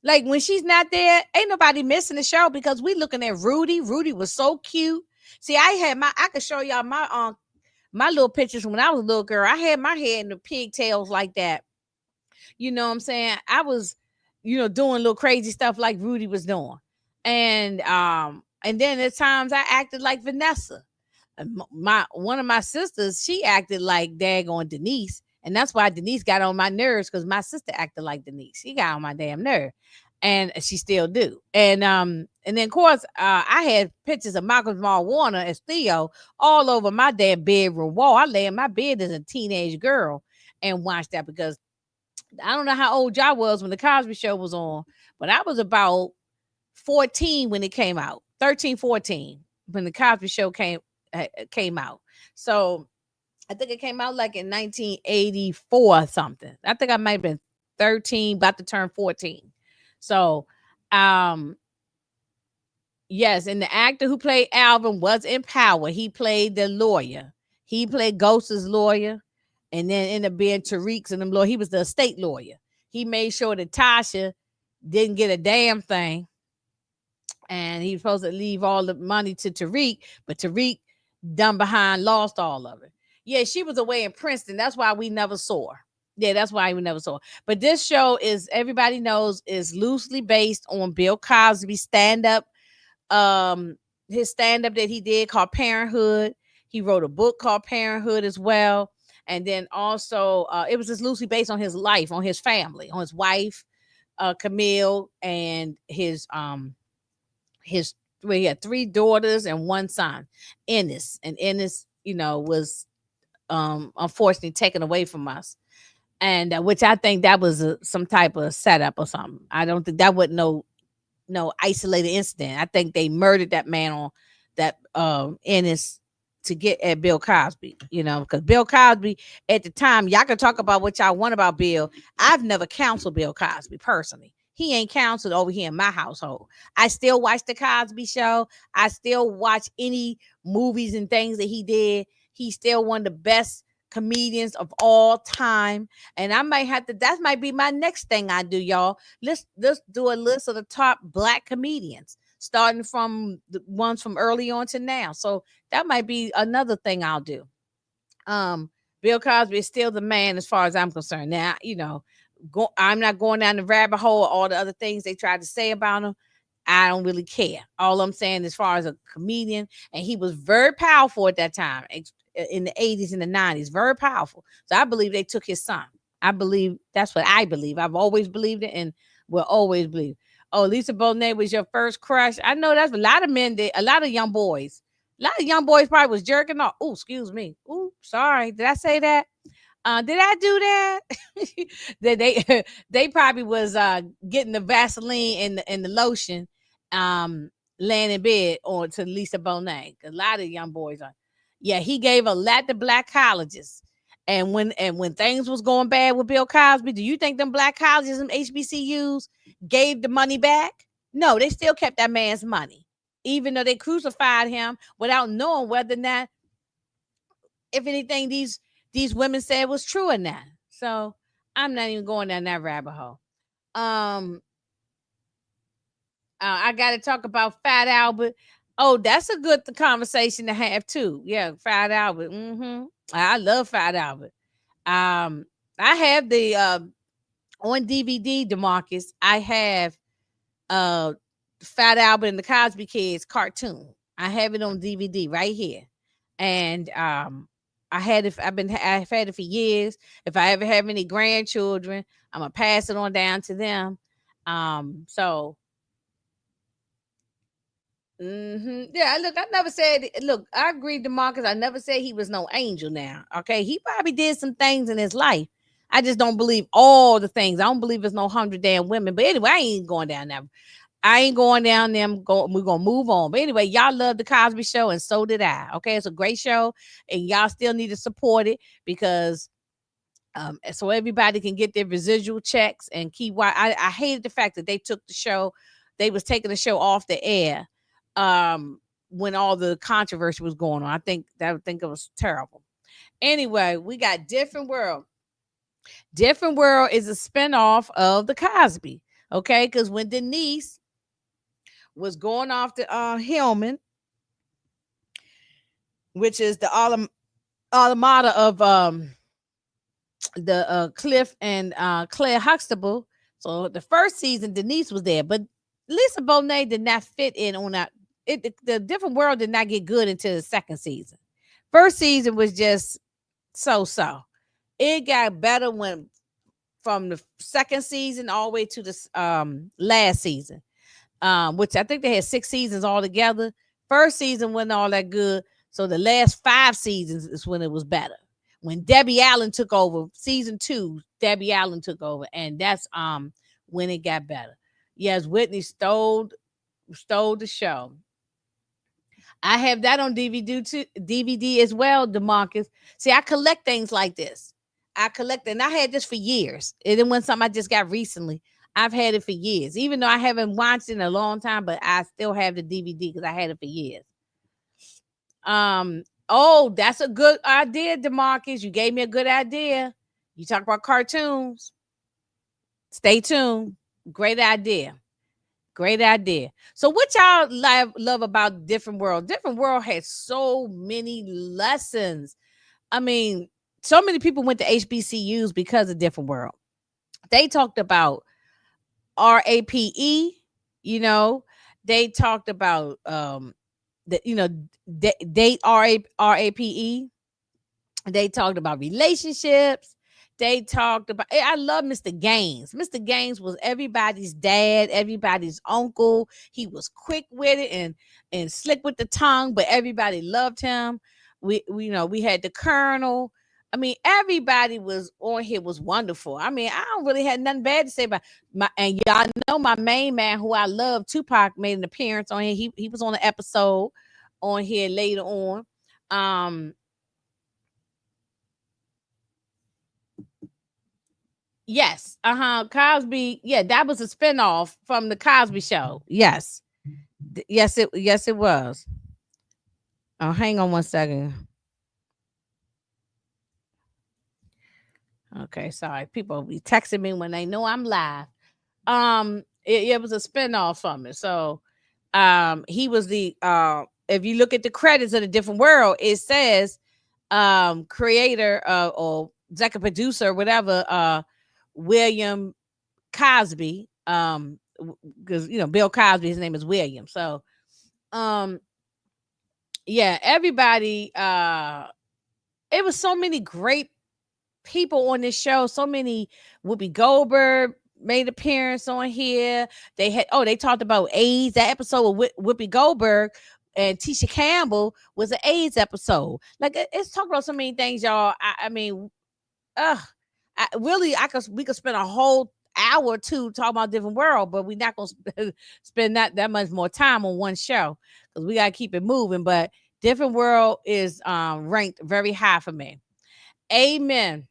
Like when she's not there, ain't nobody missing the show because we looking at Rudy. Rudy was so cute. See, I could show y'all my little pictures from when I was a little girl. I had my hair in the pigtails like that. You know what I'm saying? I was, doing little crazy stuff like Rudy was doing. And then at times I acted like Vanessa. One of my sisters, she acted like daggone Denise. And that's why Denise got on my nerves, because my sister acted like Denise. She got on my damn nerve. And she still do. And then of course I had pictures of Michael Jamal Warner as Theo all over my damn bedroom wall. I lay in my bed as a teenage girl and watched that, because I don't know how old y'all was when the Cosby Show was on, but I was about 14 when it came out. 13, 14 when the Cosby Show came out. So I think it came out like in 1984 or something. I think I might have been 13, about to turn 14. So, yes, and the actor who played Alvin was in Power. He played the lawyer. He played Ghost's lawyer, and then ended up being Tariq's and them lawyer. He was the estate lawyer. He made sure that Tasha didn't get a damn thing, and he was supposed to leave all the money to Tariq, but Tariq, done behind, lost all of it. Yeah, she was away in Princeton. That's why we never saw her. Yeah, that's why we never saw her. But this show is, everybody knows, is loosely based on Bill Cosby's stand-up. His stand-up that he did called Parenthood. He wrote a book called Parenthood as well. And then also it was just loosely based on his life, on his family, on his wife, Camille, and his he had 3 daughters and 1 son, Ennis. And Ennis, was unfortunately taken away from us. And which I think that was some type of setup or something. I don't think that wasn't no isolated incident. I think they murdered that man on that Ennis to get at Bill Cosby, because Bill Cosby at the time, y'all can talk about what y'all want about Bill. I've never counseled Bill Cosby personally. He ain't counseled over here in my household. I still watch the Cosby Show. I still watch any movies and things that he did. He's still one of the best comedians of all time. And I might have to, that might be my next thing I do, y'all. Let's do a list of the top Black comedians, starting from the ones from early on to now. So that might be another thing I'll do. Bill Cosby is still the man as far as I'm concerned. Now, I'm not going down the rabbit hole, all the other things they tried to say about him. I don't really care. All I'm saying, as far as a comedian, and he was very powerful at that time in the 80s and the 90s, very powerful. So I believe they took his son. I believe that's what I believe. I've always believed it and will always believe. Oh, Lisa Bonet was your first crush. I know that's a lot of men did, a lot of young boys. A lot of young boys probably was jerking off. Oh, excuse me. Oh, sorry. Did I say that? Did I do that? That they probably was getting the Vaseline and the lotion, laying in bed on to Lisa Bonet. A lot of young boys are. Yeah, he gave a lot to Black colleges. And when things was going bad with Bill Cosby, do you think them Black colleges and HBCUs gave the money back? No, they still kept that man's money. even though they crucified him without knowing whether or not, if anything, these women said was true or not. So I'm not even going down that rabbit hole. Um, I got to talk about Fat Albert. Oh, that's a good conversation to have too. Yeah, Fat Albert. I love Fat Albert. Um, I have the on DVD, Demarcus. I have uh Fat Albert and the Cosby Kids cartoon. I have it on DVD right here, and I had it. I've had it for years. If I ever have any grandchildren, I'm gonna pass it on down to them. So yeah, look, I never said. Look, I agree, Demarcus. I never said he was no angel. Now, okay, he probably did some things in his life. I just don't believe all the things. I don't believe there's no 100 damn women. But anyway, I ain't going down there. I ain't going down them. We're gonna move on. But anyway, y'all love the Cosby Show, and so did I. Okay, it's a great show, and y'all still need to support it because so everybody can get their residual checks and keep. I hated the fact that they took the show, they was taking the show off the air, when all the controversy was going on. I think it was terrible. Anyway, we got Diff'rent World. Diff'rent World is a spinoff of the Cosby. Okay, because when Denise was going off to Hillman, which is the automata of the Cliff and Claire Huxtable. So the first season, Denise was there, but Lisa Bonet did not fit in on that. The Diff'rent World did not get good until the second season. First season was just so. It got better when from the second season all the way to the last season, which I think they had 6 seasons altogether. First season wasn't all that good, so the last 5 seasons is when it was better. When Debbie Allen took over, season 2, Debbie Allen took over, and that's when it got better. Yes, Whitney stole the show. I have that on DVD as well, DeMarcus. See, I collect things like this. I collect, and I had this for years. It wasn't something I just got recently. I've had it for years, even though I haven't watched it in a long time, but I still have the DVD because I had it for years. Oh, that's a good idea, DeMarcus. You gave me a good idea. You talk about cartoons. Stay tuned. Great idea. Great idea. So what y'all love about Diff'rent World? Diff'rent World has so many lessons. I mean, so many people went to HBCUs because of Diff'rent World. They talked about RAPE, you know, they talked about date RAPE. They talked about relationships. They talked about. I love Mr. Gaines. Mr. Gaines was everybody's dad, everybody's uncle. He was quick with it and slick with the tongue, but everybody loved him. We had the Colonel. I mean, everybody was on here was wonderful. I mean, I don't really have nothing bad to say about my. And y'all know my main man, who I love, Tupac, made an appearance on here. He was on an episode on here later on. Yes. Cosby. Yeah, that was a spinoff from the Cosby Show. Yes. Yes, it was. Oh, hang on one second. Okay, sorry. People be texting me when they know I'm live. It was a spinoff from it. So he was the if you look at the credits of the Diff'rent World, it says creator or executive producer, whatever, William Cosby, because Bill Cosby, his name is William. So yeah, everybody, it was so many great people on this show. So many. Whoopi Goldberg made appearance on here. They talked about AIDS. That episode with Whoopi Goldberg and Tisha Campbell was an AIDS episode. Like, it's talking about so many things, y'all. I mean, we could spend a whole hour or two talking about Diff'rent World, but we're not gonna spend that much more time on one show because we gotta keep it moving. But Diff'rent World is ranked very high for me. Amen.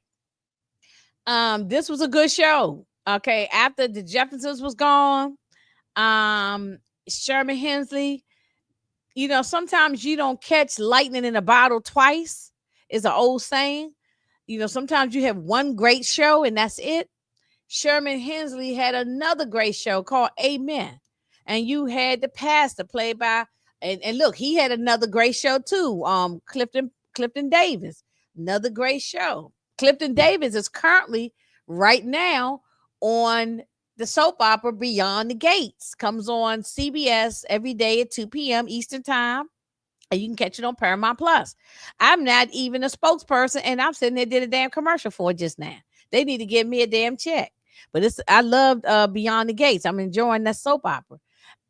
This was a good show. Okay, after the Jeffersons was gone, Sherman Hemsley sometimes you don't catch lightning in a bottle twice, is an old saying. Sometimes you have one great show and that's it. Sherman Hensley had another great show called Amen. And you had the pastor played by, and look, he had another great show too. Clifton Davis, another great show. Clifton Davis is currently right now on the soap opera Beyond the Gates. Comes on CBS every day at 2 p.m. Eastern Time. And you can catch it on Paramount Plus. I'm not even a spokesperson, and I'm sitting there did a damn commercial for it just now. They need to give me a damn check. But I loved Beyond the Gates. I'm enjoying that soap opera.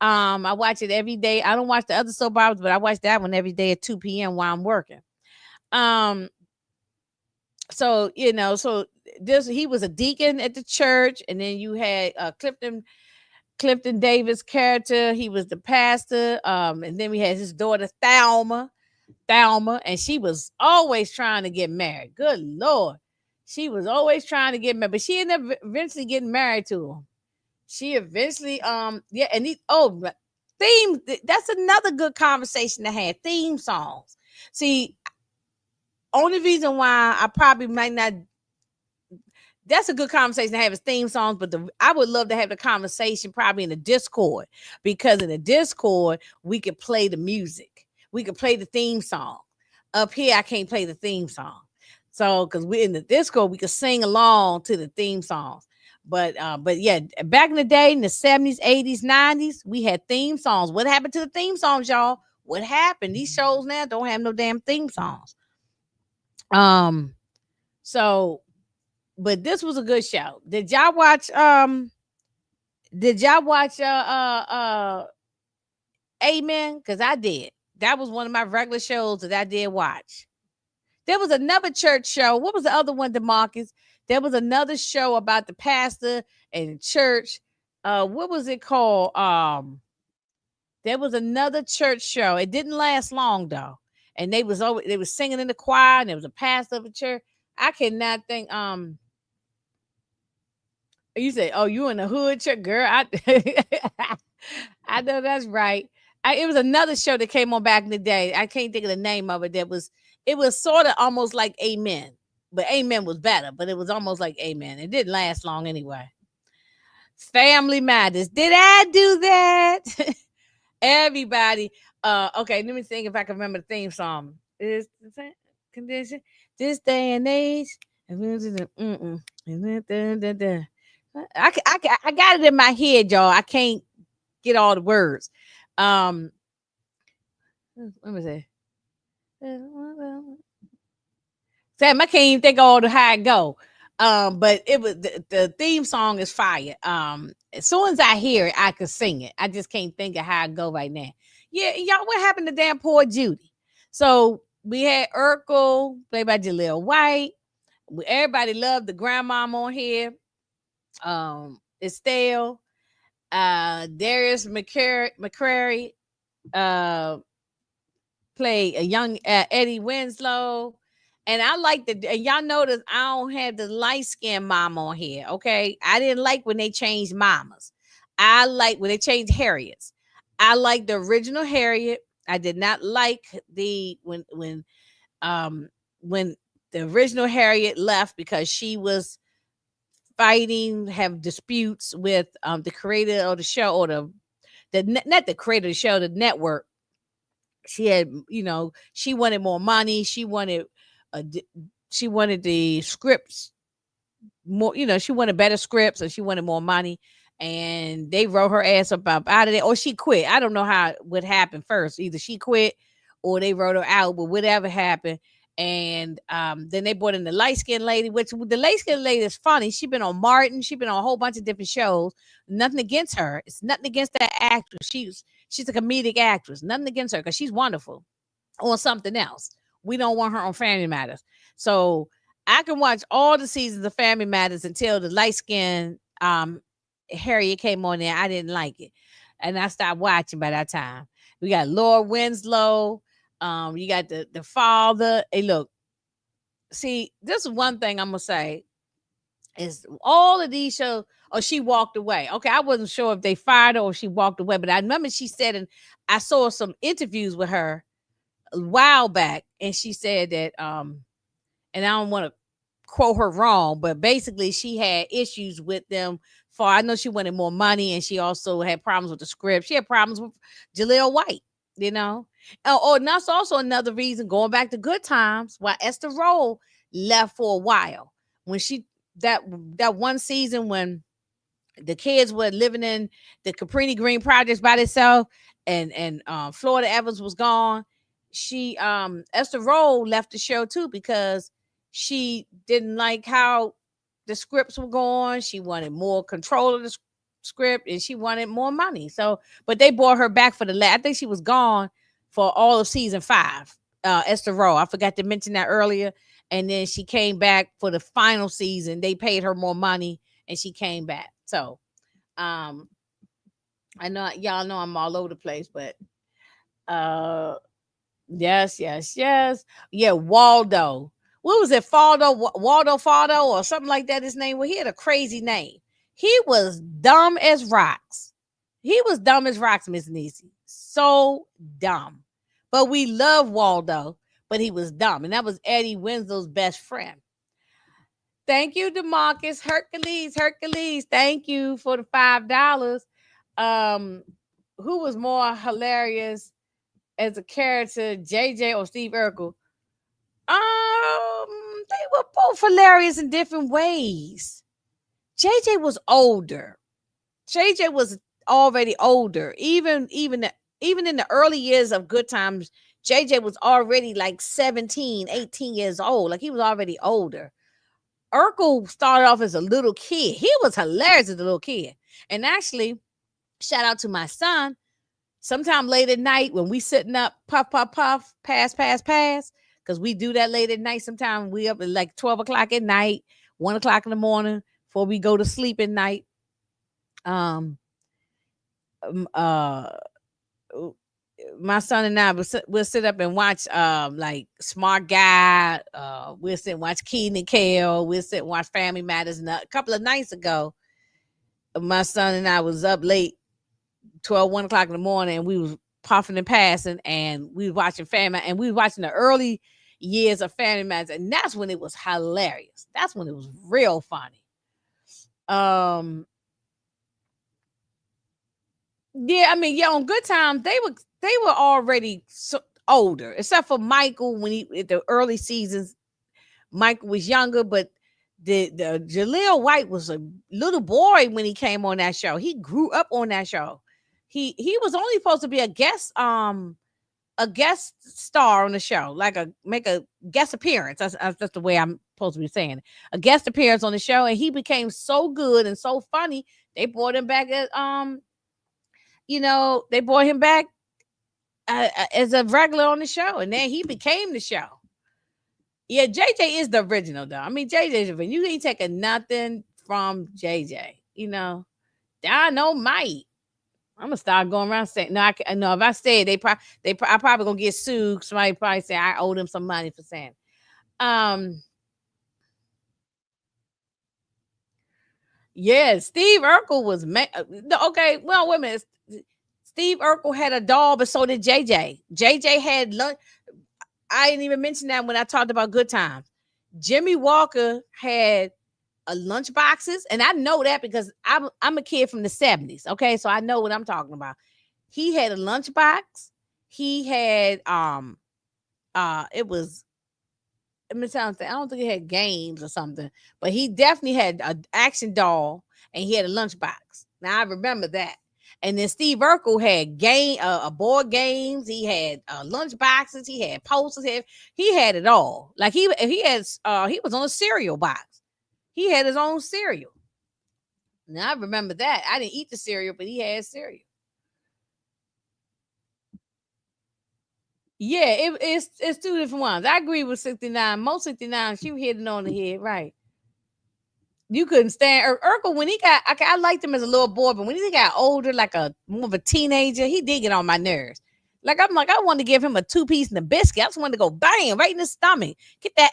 I watch it every day. I don't watch the other soap operas, but I watch that one every day at 2 p.m. while I'm working. Um, so this he was a deacon at the church, and then you had Clifton Davis character. He was the pastor. And then we had his daughter Thelma, and she was always trying to get married. Good Lord. She was always trying to get married, but she ended up eventually getting married to him. She eventually, theme. That's another good conversation to have. Theme songs. See, only reason why I probably might not. That's a good conversation to have is theme songs, but I would love to have the conversation probably in the Discord, because in the Discord we could play the music, we could play the theme song. Up here, I can't play the theme song, so because we're in the Discord, we could sing along to the theme songs. But yeah, back in the day, in the 70s, 80s, 90s, we had theme songs. What happened to the theme songs, y'all? What happened? These shows now don't have no damn theme songs. So but this was a good show. Did y'all watch Amen? Because I did. That was one of my regular shows that I did watch. There was another church show. What was the other one, DeMarcus? There was another show about the pastor and church. What was it called? There was another church show. It didn't last long though. And they was singing in the choir, and there was a pastor of a church. I cannot think. You say, "Oh, you in the hood, church girl?" I know that's right. It was another show that came on back in the day. I can't think of the name of it. It was sort of almost like Amen, but Amen was better. But it was almost like Amen. It didn't last long anyway. Family Matters. Did I do that? Everybody. Okay, let me think if I can remember the theme song. Is the condition this day and age? I got it in my head, y'all. I can't get all the words. Let me see. Sam, I can't even think of all the how it go. But it was the theme song is fire. As soon as I hear it, I can sing it. I just can't think of how it go right now. Yeah, y'all, what happened to damn poor Judy? So we had Urkel played by Jaleel White. Everybody loved the grandmom on here. Estelle, Darius McCrary, played a young Eddie Winslow. And I like and y'all notice I don't have the light skinned mom on here. Okay. I didn't like when they changed mamas. I like when they changed Harriets. I like the original Harriet. I did not like when the original Harriet left because she was fighting, have disputes with the creator of the show, or not the creator of the show, the network. She had, she wanted more money. She wanted the scripts more, she wanted better scripts, and she wanted more money. And they wrote her ass up out of there, or she quit. I don't know what happened first. Either she quit or they wrote her out, but whatever happened. And then they brought in the light-skinned lady, which the light-skinned lady is funny. She's been on Martin. She's been on a whole bunch of different shows. Nothing against her. It's nothing against that actress. She's a comedic actress. Nothing against her, because she's wonderful on something else. We don't want her on Family Matters. So I can watch all the seasons of Family Matters until the light-skinned Harriet came on there. I didn't like it, and I stopped watching by that time. We got Lord Winslow. You got the father. Hey, look. See, this is one thing I'm gonna say. It's all of these shows. Or she walked away. Okay, I wasn't sure if they fired her or she walked away, but I remember she said, and I saw some interviews with her a while back, and she said that and I don't want to quote her wrong, but basically she had issues with them. For I know she wanted more money, and she also had problems with the script. She had problems with Jaleel White, you know. Oh, and that's also another reason, going back to Good Times, why Esther Rolle left for a while. When she that that one season when the kids were living in the Caprini Green projects by themselves, and Florida Evans was gone. She Esther Rolle left the show too because she didn't like how the scripts were going. She wanted more control of the script, and she wanted more money. So, but they brought her back for the last. I think she was gone for all of season 5. Esther Rolle, I forgot to mention that earlier. And then she came back for the final season. They paid her more money, and she came back. So, um, I know y'all know I'm all over the place, but uh, yes, yes, yes, yeah. Waldo, what was it? Waldo Faldo, or something like that. His name. Well, he had a crazy name. He was dumb as rocks. He was dumb as rocks, Miss Niecy. So dumb. But we love Waldo, but he was dumb, and that was Eddie Winslow's best friend. Thank you, Demarcus. Hercules. Thank you for the $5. Um, who was more hilarious as a character, JJ or Steve Urkel? They were both hilarious in different ways. JJ was older. JJ was already older. Even in the early years of Good Times, JJ was already like 17, 18 years old. Like he was already older. Urkel started off as a little kid. He was hilarious as a little kid. And actually, shout out to my son. Sometime late at night when we sitting up, puff, puff, puff, pass, pass, pass, because we do that late at night. Sometimes we up at like 12 o'clock at night, 1 o'clock in the morning before we go to sleep at night. Um, uh, my son and I we'll sit up and watch like Smart Guy. We'll sit and watch Kenan and Kel. We'll sit and watch Family Matters. And a couple of nights ago, my son and I was up late, 1 o'clock in the morning, and we was puffing and passing, and we was watching Family, and we was watching the early years of Family Matters, and that's when it was hilarious. That's when it was real funny. Yeah, I mean, yeah, on Good Times, they were already older, except for Michael when he at the early seasons. Michael was younger, but the Jaleel White was a little boy when he came on that show. He grew up on that show. He was only supposed to be a guest star on the show, like make a guest appearance. That's the way I'm supposed to be saying it. A guest appearance on the show, and he became so good and so funny. They brought him back as they brought him back as a regular on the show, and then he became the show. Yeah, JJ is the original, though. I mean, JJ's the original. You ain't taking nothing from JJ. Dynamite. I'm gonna start going around saying no. I know if I say it, I probably gonna get sued. Somebody probably say I owe them some money for saying. Yeah, Steve Urkel was okay. Well, wait a minute. Steve Urkel had a doll, but so did JJ. JJ had lunch. I didn't even mention that when I talked about Good Times. Jimmy Walker had a lunch boxes, and I know that because I'm a kid from the 70s. Okay, so I know what I'm talking about. He had a lunch box. He had it was, let me tell you, I don't think he had games or something, but he definitely had an action doll, and he had a lunch box. Now I remember that. And then Steve Urkel had board games. He had lunch boxes. He had posters. He had it all. Like he was on a cereal box. He had his own cereal. Now I remember that. I didn't eat the cereal, but he had cereal. Yeah, it's two different ones. I agree with 69. Most 69, she hit it on the head, right? You couldn't stand Urkel when he got. I liked him as a little boy, but when he got older, like more of a teenager, he did get on my nerves. Like I'm like, I want to give him a 2-piece and a biscuit. I just want to go bang right in the stomach. Get the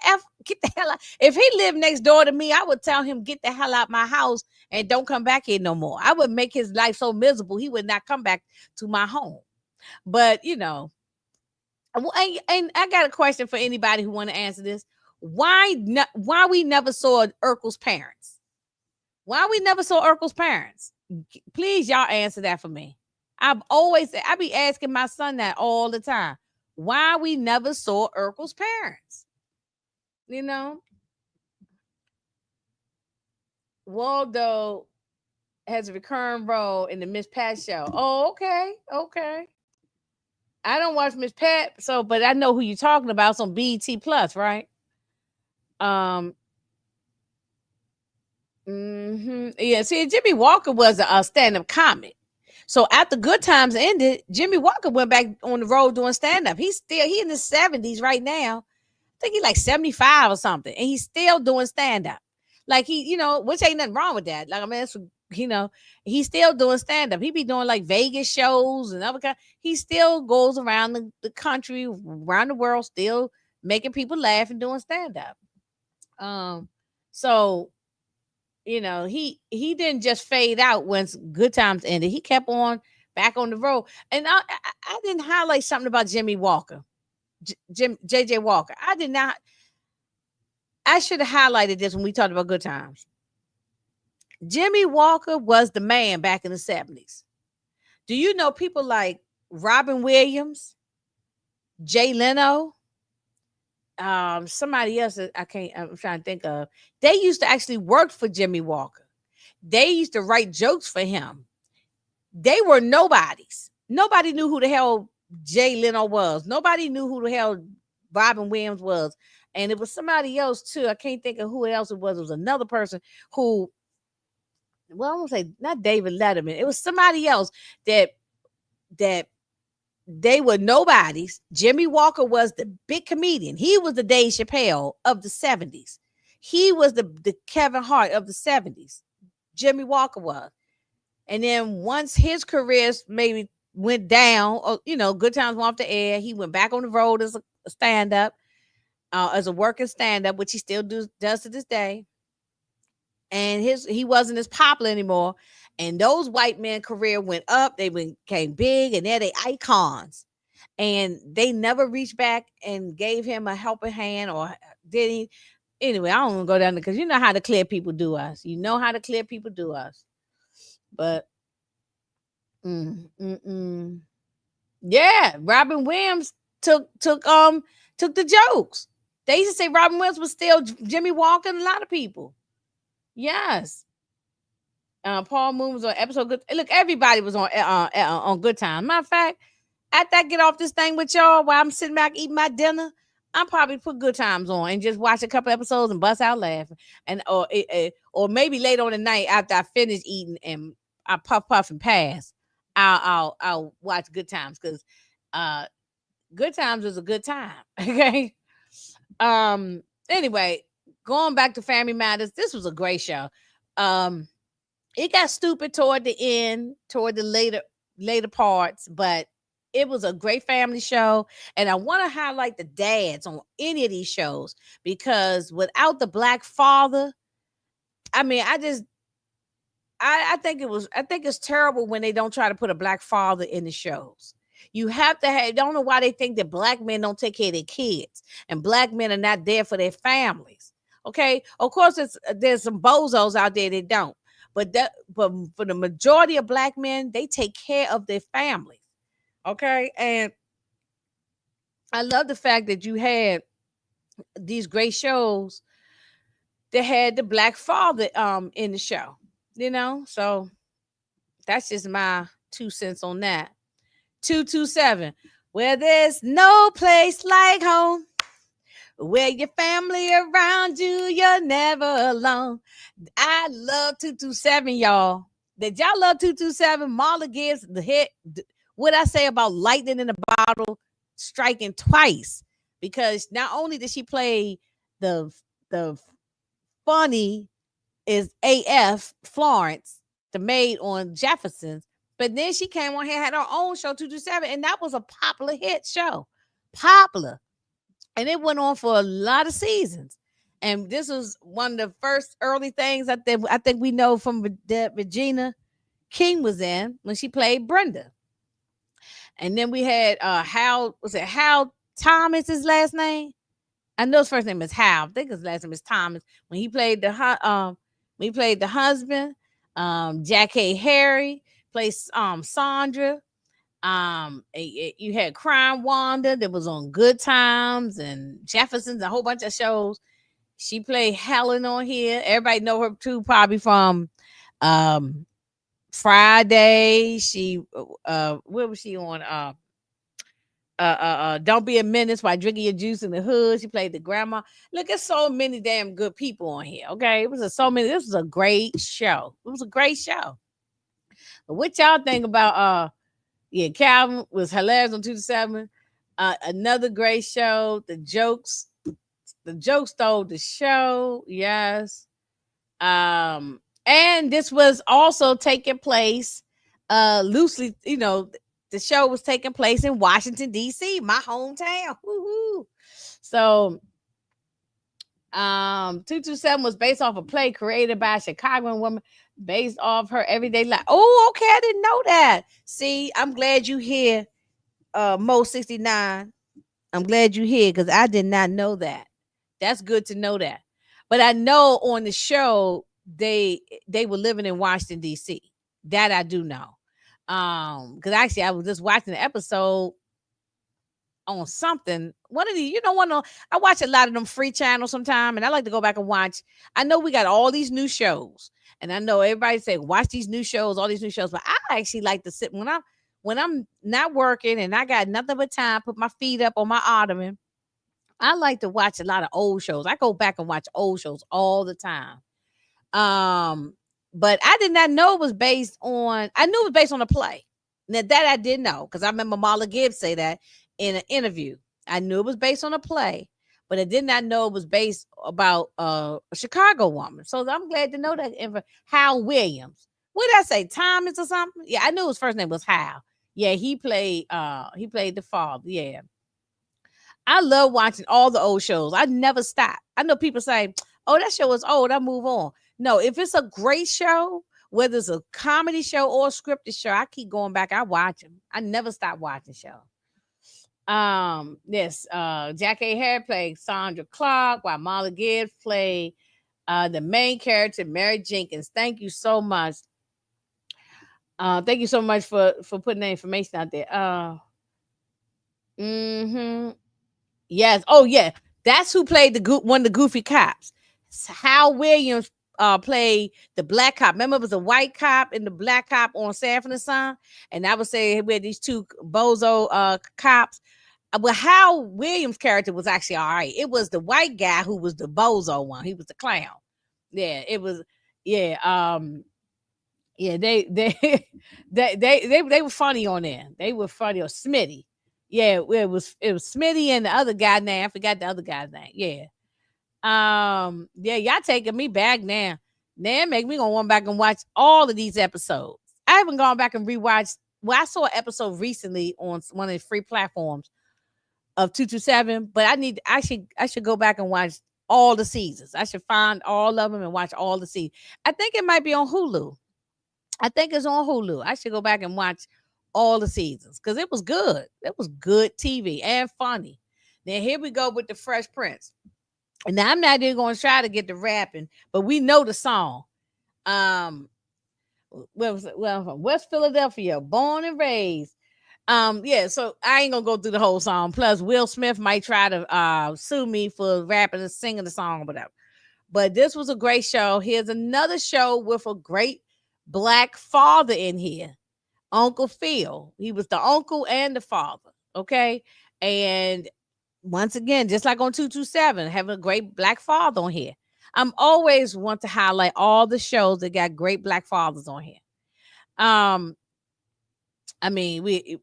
hell out. If he lived next door to me, I would tell him get the hell out my house and don't come back here no more. I would make his life so miserable he would not come back to my home. But and I got a question for anybody who want to answer this. Why we never saw Urkel's parents? Why we never saw Urkel's parents? Please, y'all answer that for me. I be asking my son that all the time. Why we never saw Urkel's parents? You know, Waldo has a recurring role in the Miss Pat show. Oh, okay, okay. I don't watch Miss Pat, but I know who you're talking about. It's on BET Plus, right? Um, Yeah, see, Jimmy Walker was a stand-up comic. So after Good Times ended, Jimmy Walker went back on the road doing stand-up. He in his 70s right now. I think he's like 75 or something, and he's still doing stand-up. Like which ain't nothing wrong with that. Like I mean, you know, he's still doing stand-up. He be doing like Vegas shows and other kind. He still goes around the country, around the world, still making people laugh and doing stand-up. So he didn't just fade out once Good Times ended. He kept on back on the road. And I didn't highlight something about Jimmy Walker, JJ Walker. I did not. I should have highlighted this when we talked about Good Times. Jimmy Walker was the man back in the 70s. Do you know people like Robin Williams, Jay Leno, somebody else that I'm trying to think of. They used to actually work for Jimmy Walker. They used to write jokes for him. They were nobodies. Nobody knew who the hell Jay Leno was. Nobody knew who the hell Robin Williams was. And it was somebody else too. I can't think of who else it was. It was another person who, well, I won't say not David Letterman. It was somebody else that they were nobodies. Jimmy Walker was the big comedian. He was the Dave Chappelle of the 70s. He was the Kevin Hart of the 70s. Jimmy Walker was. And then once his career maybe went down, or, Good Times went off the air, he went back on the road as a stand-up, as a working stand-up, which he still does to this day. And he wasn't as popular anymore. And those white men career went up. They became big, and they're the icons. And they never reached back and gave him a helping hand, or did he? Anyway, I don't want to go down there because you know how the clear people do us. You know how the clear people do us. But yeah, Robin Williams took the jokes. They used to say Robin Williams was still Jimmy Walker and a lot of people. Yes. Paul Moon was on episode Good. Look, everybody was on Good Time. Matter of fact, after I get off this thing with y'all while I'm sitting back eating my dinner, I'm probably put Good Times on and just watch a couple episodes and bust out laughing. And or maybe later on the night after I finish eating and I puff and pass, I'll watch Good Times because Good Times is a good time. Okay. Anyway, going back to Family Matters, this was a great show. It got stupid toward the end, toward the later parts, but it was a great family show. And I want to highlight the dads on any of these shows because without the black father, I mean, I think it's terrible when they don't try to put a black father in the shows. You have to have, don't know why they think that black men don't take care of their kids and black men are not there for their families. Okay. Of course, there's some bozos out there that don't. But for the majority of black men, they take care of their families. Okay. And I love the fact that you had these great shows that had the black father in the show, so that's just my 2 cents on that. 227, where there's no place like home, where your family around you, you're never alone. I love 227, y'all. Did y'all love 227? Marla gives the hit. What I say about lightning in the bottle striking twice, because not only did she play the funny is AF Florence, the maid on Jefferson's, But then she came on here, had her own show, 227, and that was a popular hit show. Popular. And it went on for a lot of seasons. And this was one of the first early things I think we know from that Regina King was in when she played Brenda. And then we had Hal, was it Hal Thomas, his last name? I know his first name is Hal. I think his last name is Thomas. When he played the husband, Jack A. Harry plays Sandra. You had Crime Wanda that was on Good Times and Jeffersons, a whole bunch of shows. She played Helen on here. Everybody know her too, probably from um Friday. She where was she on? Don't Be a Menace while drinking your juice in the hood. She played the grandma. Look, at so many damn good people on here. Okay, it was so many. This was a great show. It was a great show. But what y'all think about yeah, Calvin was hilarious on 2 to 7. Another great show. The jokes stole the show. Yes. And this was also taking place loosely, the show was taking place in Washington, D.C., my hometown. Woo-hoo. So 227 was based off a play created by a Chicagoan woman based off her everyday life. Oh, okay. I didn't know that. See, I'm glad you here, Mo 69. I'm glad you here because I did not know that. That's good to know that. But I know on the show they were living in Washington, D.C. That I do know. Because actually I was just watching the episode on something. One of the, I watch a lot of them free channels sometime, and I like to go back and watch. I know we got all these new shows, and I know everybody say watch these new shows, all these new shows, but I actually like to sit when I'm not working and I got nothing but time, put my feet up on my ottoman. I like to watch a lot of old shows. I go back and watch old shows all the time. Um, but I did not know it was based on. I knew it was based on a play. Now that I did know because I remember Marla Gibbs say that in an interview. I knew it was based on a play, but I did not know it was based about a Chicago woman. So I'm glad to know that. Hal Williams. What did I say? Thomas or something? Yeah, I knew his first name was Hal. Yeah, he played the father. Yeah. I love watching all the old shows. I never stop. I know people say, "Oh, that show is old. I move on." No, if it's a great show, whether it's a comedy show or a scripted show, I keep going back. I watch them. I never stop watching shows. Yes, Jack A. Harry played Sandra Clark, while Molly Gibbs played the main character, Mary Jenkins. Thank you so much. Thank you so much for putting that information out there. Mm-hmm. Yes. Oh, yeah. That's who played one of the goofy cops. Hal Williams played the black cop. Remember, it was a white cop and the black cop on Sanford and Son, and I would say we had these two bozo cops. But Hal Williams' character was actually all right. It was the white guy who was the bozo one. He was the clown. Yeah, it was. Yeah. Yeah, they were funny on there. They were funny. Or Smitty. Yeah, it was Smitty and the other guy name. I forgot the other guy's name. Yeah. Yeah, y'all taking me back now. Now make me gonna want back and watch all of these episodes. I haven't gone back and rewatched. Well, I saw an episode recently on one of the free platforms of 227, but I should go back and watch all the seasons. I should find all of them and watch all the seasons. I think it might be on Hulu. I think it's on Hulu. I should go back and watch all the seasons because it was good. It was good TV and funny. Then here we go with the Fresh Prince. And now I'm not even going to try to get the rapping, but we know the song. Um, well, I'm from West Philadelphia, born and raised. Yeah, so I ain't gonna go through the whole song. Plus, Will Smith might try to sue me for rapping and singing the song or whatever. But this was a great show. Here's another show with a great black father in here. Uncle Phil. He was the uncle and the father. Okay. And once again, just like on 227, having a great black father on here. I'm always want to highlight all the shows that got great black fathers on here. Um, I mean, we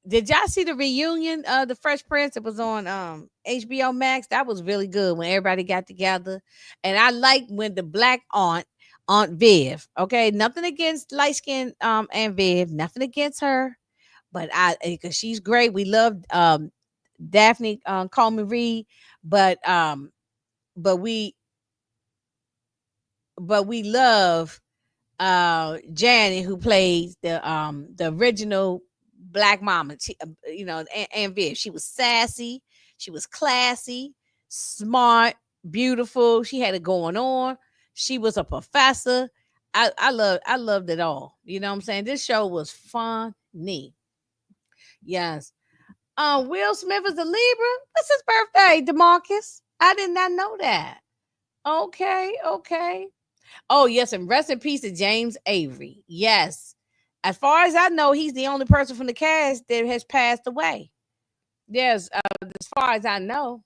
did y'all see the reunion of the Fresh Prince? It was on HBO Max. That was really good when everybody got together. And I like when the black aunt Aunt Viv. Okay, nothing against light skin Aunt Viv, nothing against her, but I because she's great. We love Daphne Coleman Reed, but but we we love Janet, who plays the original Black Mama. Aunt Viv. She was sassy, she was classy, smart, beautiful. She had it going on. She was a professor. I loved it all. You know what I'm saying? This show was funny. Yes. Will Smith is a Libra. What's his birthday, Demarcus? I did not know that. Okay, okay. Oh, yes, and rest in peace to James Avery. Yes. As far as I know, he's the only person from the cast that has passed away. Yes, as far as I know.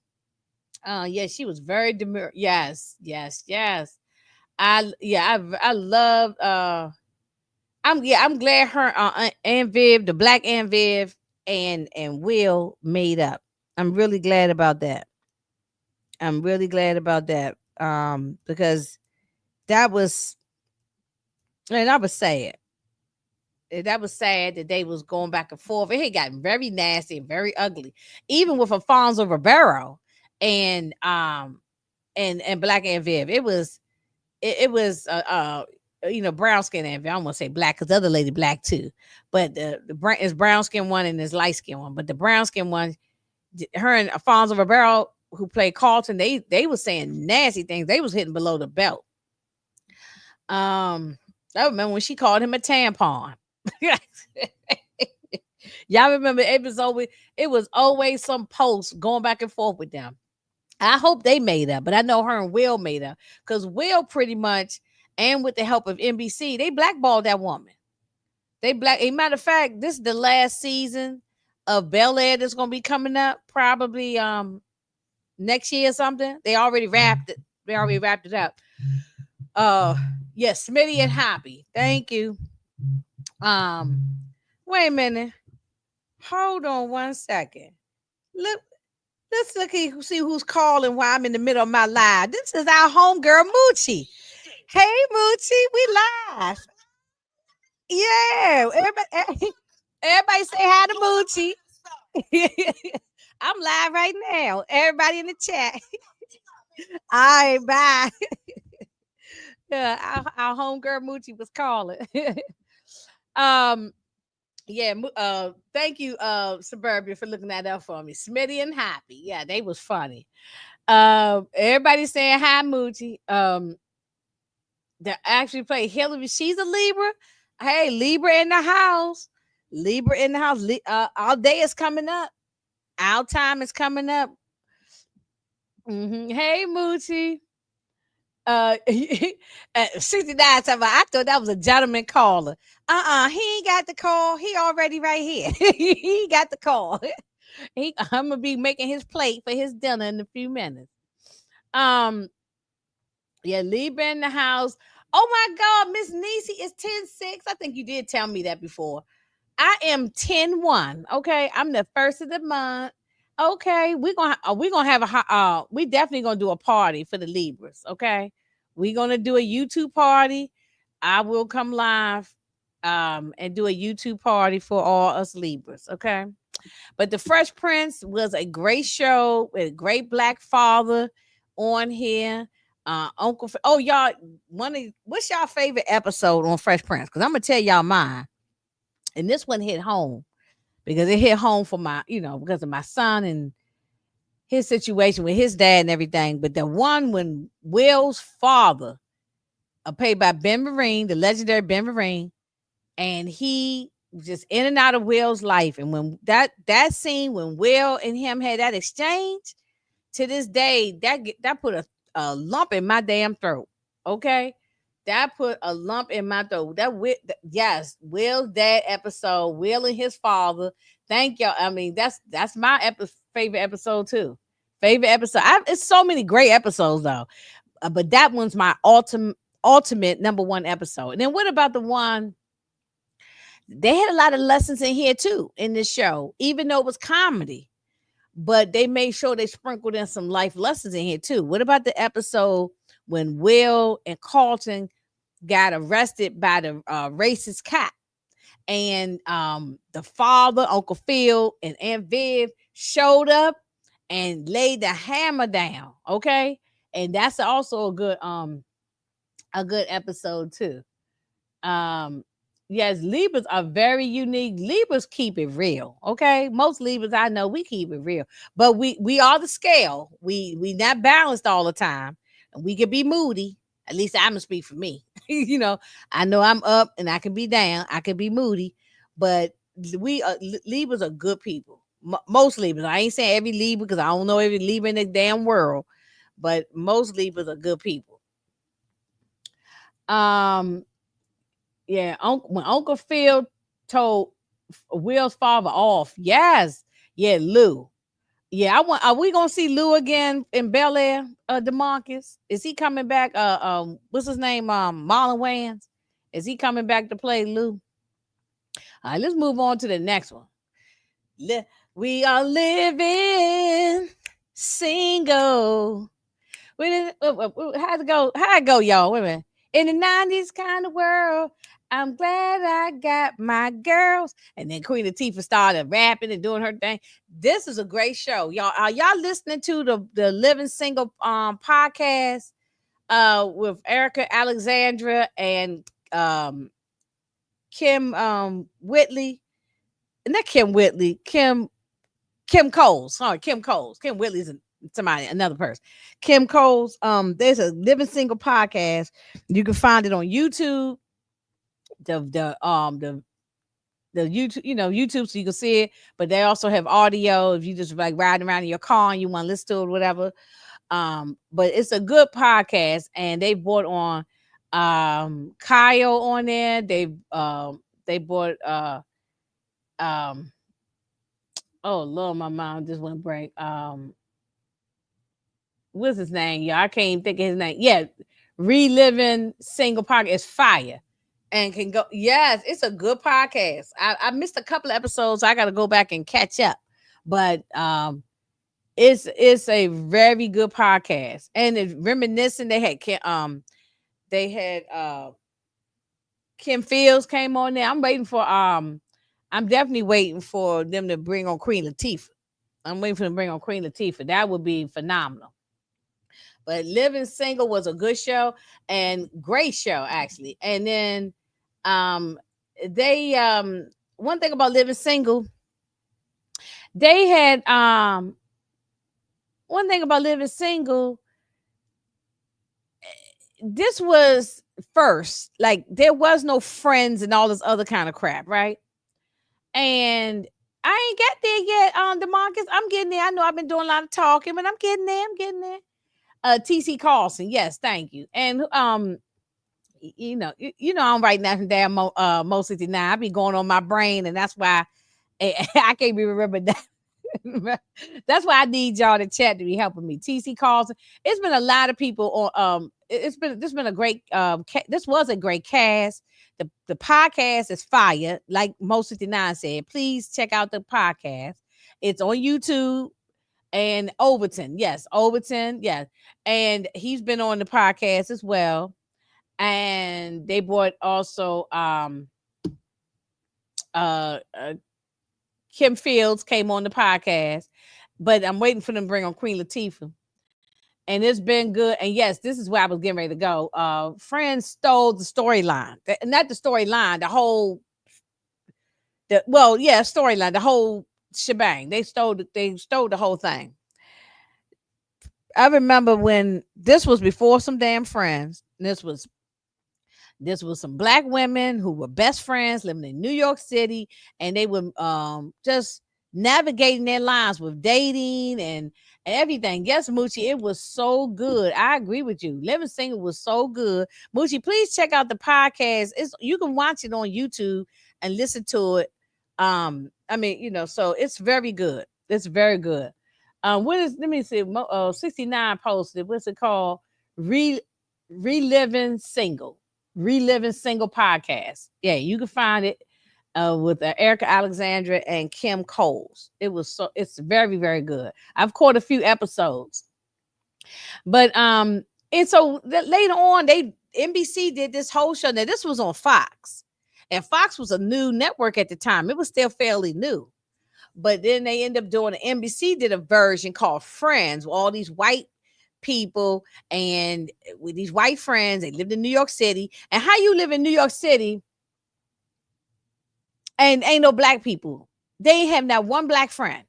Yes, she was very demure. Yes, yes, yes. I love I'm glad her Aunt Viv, the black Aunt Viv and Will made up. I'm really glad about that. I'm really glad about that. Because that was and I was sad. That was sad that they was going back and forth. It had gotten very nasty and very ugly, even with Alfonso Ribeiro and and Black Aunt Viv. It was brown skin Aunt Viv. I don't want to say black because the other lady black too, but is brown skin one and this light skin one. But the brown skin one, her and Alfonso Ribeiro, who played Carlton, they was saying nasty things. They was hitting below the belt. I remember when she called him a tampon. Y'all remember it was always some post going back and forth with them. I hope they made up, but I know her and Will made up because Will pretty much, and with the help of NBC, they blackballed that woman. A matter of fact, this is the last season of Bel Air that's gonna be coming up probably next year or something. They already wrapped it. They already wrapped it up. Yes, Smitty and Happy. Thank you. Wait a minute. Hold on one second. Look, let's see who's calling while I'm in the middle of my live. This is our homegirl Moochie. Hey Moochie, we live. Yeah, everybody say hi to Moochie. I'm live right now. Everybody in the chat. All right, bye. Yeah, our homegirl Moochie was calling. um, yeah, thank you, Suburbia, for looking that up for me. Smitty and Happy. Yeah, they was funny. Everybody saying hi, Moochie. That actually play Hillary. She's a Libra. Hey, Libra in the house. Libra in the house. Our day is coming up. Our time is coming up. Hey, Moochie. 69 time. I thought that was a gentleman caller. He ain't got the call. He already right here. He got the call. I'm gonna be making his plate for his dinner in a few minutes. Um, yeah, Libra in the house. Oh my God, Miss Niecy is 10-6. I think you did tell me that before. I am 10-1. Okay, I'm the first of the month. Okay, we gonna have we definitely gonna do a party for the Libras. Okay, we're gonna do a YouTube party. I will come live and do a YouTube party for all us Libras. Okay, but the Fresh Prince was a great show with a great black father on here. Oh y'all, what's y'all favorite episode on Fresh Prince? Because I'm gonna tell y'all mine, and this one hit home because it hit home for my, because of my son and his situation with his dad and everything. But the one when Will's father, played by Ben Vereen, the legendary Ben Vereen, and he just in and out of Will's life. And when that scene when Will and him had that exchange, to this day, that put a lump in my damn throat. Okay. That put a lump in my throat. Yes, Will's dad episode, Will and his father. Thank y'all. I mean, that's my favorite episode too. Favorite episode. It's so many great episodes though, but that one's my ultimate number one episode. And then what about the one? They had a lot of lessons in here too in this show, even though it was comedy. But they made sure they sprinkled in some life lessons in here too. What about the episode when Will and Carlton got arrested by the racist cop, and the father, Uncle Phil, and Aunt Viv showed up and laid the hammer down. Okay, and that's also a good episode too. Um, yes, Libras are very unique. Libras keep it real. Okay, most Libras I know we keep it real, but we are the scale. We not balanced all the time, and we can be moody. At least I'm gonna speak for me. You know, I know I'm up and I can be down. I can be moody, but Libras are good people. Most Libras. I ain't saying every Libra because I don't know every Libra in the damn world, but most Libras are good people. Um, yeah, when Uncle Phil told Will's father off, yes, yeah, Lou. Yeah, I want. Are we gonna see Lou again in Bel Air? Demarcus, is he coming back? What's his name? Marlon Wayans. Is he coming back to play Lou? All right, let's move on to the next one. We are living single. How'd it go? How'd it go, y'all? Wait a minute. In the 90s kind of world, I'm glad I got my girls. And then Queen Latifah started rapping and doing her thing. This is a great show. Y'all, are y'all listening to the Living Single podcast with Erica Alexandra and Kim Whitley? Not Kim Whitley, Kim Coles. Sorry, Kim Coles. Kim Whitley's somebody, another person. Kim Coles. There's a Living Single podcast. You can find it on YouTube. The YouTube, YouTube, so you can see it. But they also have audio if you just like riding around in your car and you want to listen to it, or whatever. But it's a good podcast, and they brought on Kyle on there. They brought um oh Lord, my mom just went break. What's his name? Yeah, I can't even think of his name. Yeah, Reliving Single Podcast is fire. And can go, yes, it's a good podcast. I missed a couple of episodes. So I gotta go back and catch up. But it's a very good podcast. And it's reminiscent. They had Kim Fields came on there. I'm definitely waiting for them to bring on Queen Latifah. I'm waiting for them to bring on Queen Latifah. That would be phenomenal. But Living Single was a good show and great show, actually. And then they one thing about Living Single, they had one thing about Living Single, this was first, like there was no Friends and all this other kind of crap, right? And I ain't got there yet on DeMarcus. I'm getting there. I know I've been doing a lot of talking, but I'm getting there. I'm getting there. TC Carlson, yes, thank you. And I'm writing that from damn Mo 69. I be going on my brain, and that's why I can't be remembered that. That's why I need y'all to chat to be helping me. TC Carlson. It's been a lot of people on this been a great this was a great cast. The podcast is fire, like Mo 69 said. Please check out the podcast. It's on YouTube. And Overton, yes, Overton, yes. And he's been on the podcast as well. And they brought also uh Kim Fields came on the podcast, but I'm waiting for them to bring on Queen Latifah. And it's been good. And yes, this is where I was getting ready to go. Friends stole the storyline. Not the storyline, storyline, the whole shebang. They stole the whole thing. I remember when this was before some damn Friends. This was some black women who were best friends living in New York City, and they were just navigating their lives with dating and everything. Yes, Moochie, it was so good. I agree with you. Living Single was so good. Moochie, please check out the podcast. You can watch it on YouTube and listen to it. So it's very good. It's very good. Let me see, 69 posted. What's it called? Reliving Single. Reliving Single podcast. Yeah, you can find it with Erica Alexandra and Kim Coles. It's very, very good. I've caught a few episodes. But and so later on, NBC did this whole show. Now this was on Fox, and Fox was a new network at the time. It was still fairly new, but then they ended up doing NBC did a version called Friends, with all these white people and with these white friends. They lived in New York City, and how you live in New York City and ain't no black people. They ain't have not one black friend.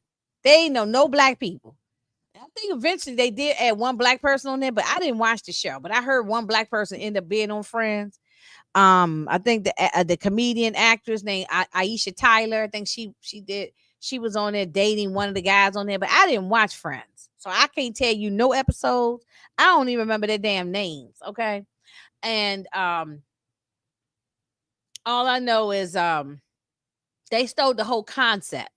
They ain't know no black people. I think eventually they did add one black person on there, but I didn't watch the show. But I heard one black person end up being on Friends. I think the comedian actress named Aisha Tyler. I think she did. She was on there dating one of the guys on there, but I didn't watch Friends, so I can't tell you no episodes. I don't even remember their damn names. Okay, and all I know is they stole the whole concept.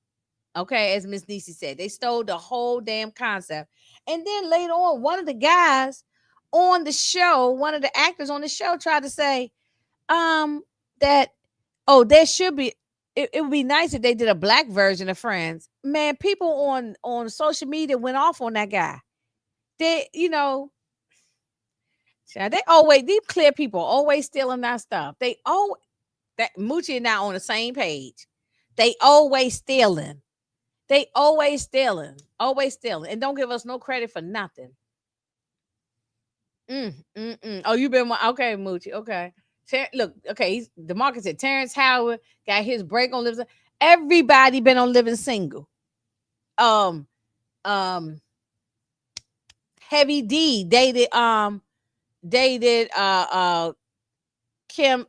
Okay, as Miss Niecy said, they stole the whole damn concept. And then later on, one of the guys on the show, one of the actors on the show tried to say, that, oh, there should be, it would be nice if they did a black version of Friends. Man, people on social media went off on that guy. They, they always, these clear people always stealing that stuff. They always, that Moochie and I on the same page. They always stealing. They always stealing, and don't give us no credit for nothing. Oh, you been okay, Moochie? Okay, look, okay. The market said Terrence Howard got his break on Living. Everybody been on Living Single. Um, um, Heavy D dated Kim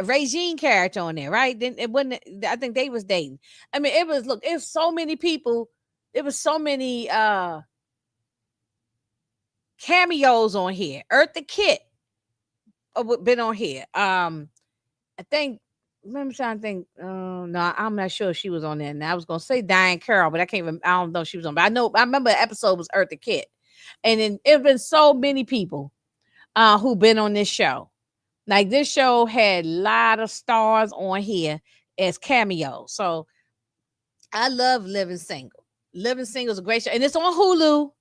Regine character on there, right? Then it wasn't. I think they was dating. I mean, it was so many people. It was so many cameos on here. Eartha Kitt been on here. I think. I'm trying to think. No, I'm not sure if she was on there. And I was gonna say Diane Carroll, but I can't. I don't know if she was on. But I remember the episode was Eartha Kitt, and then it's been so many people who been on this show. Like this show had a lot of stars on here as cameos. So I love Living Single. Living Single is a great show, and it's on Hulu.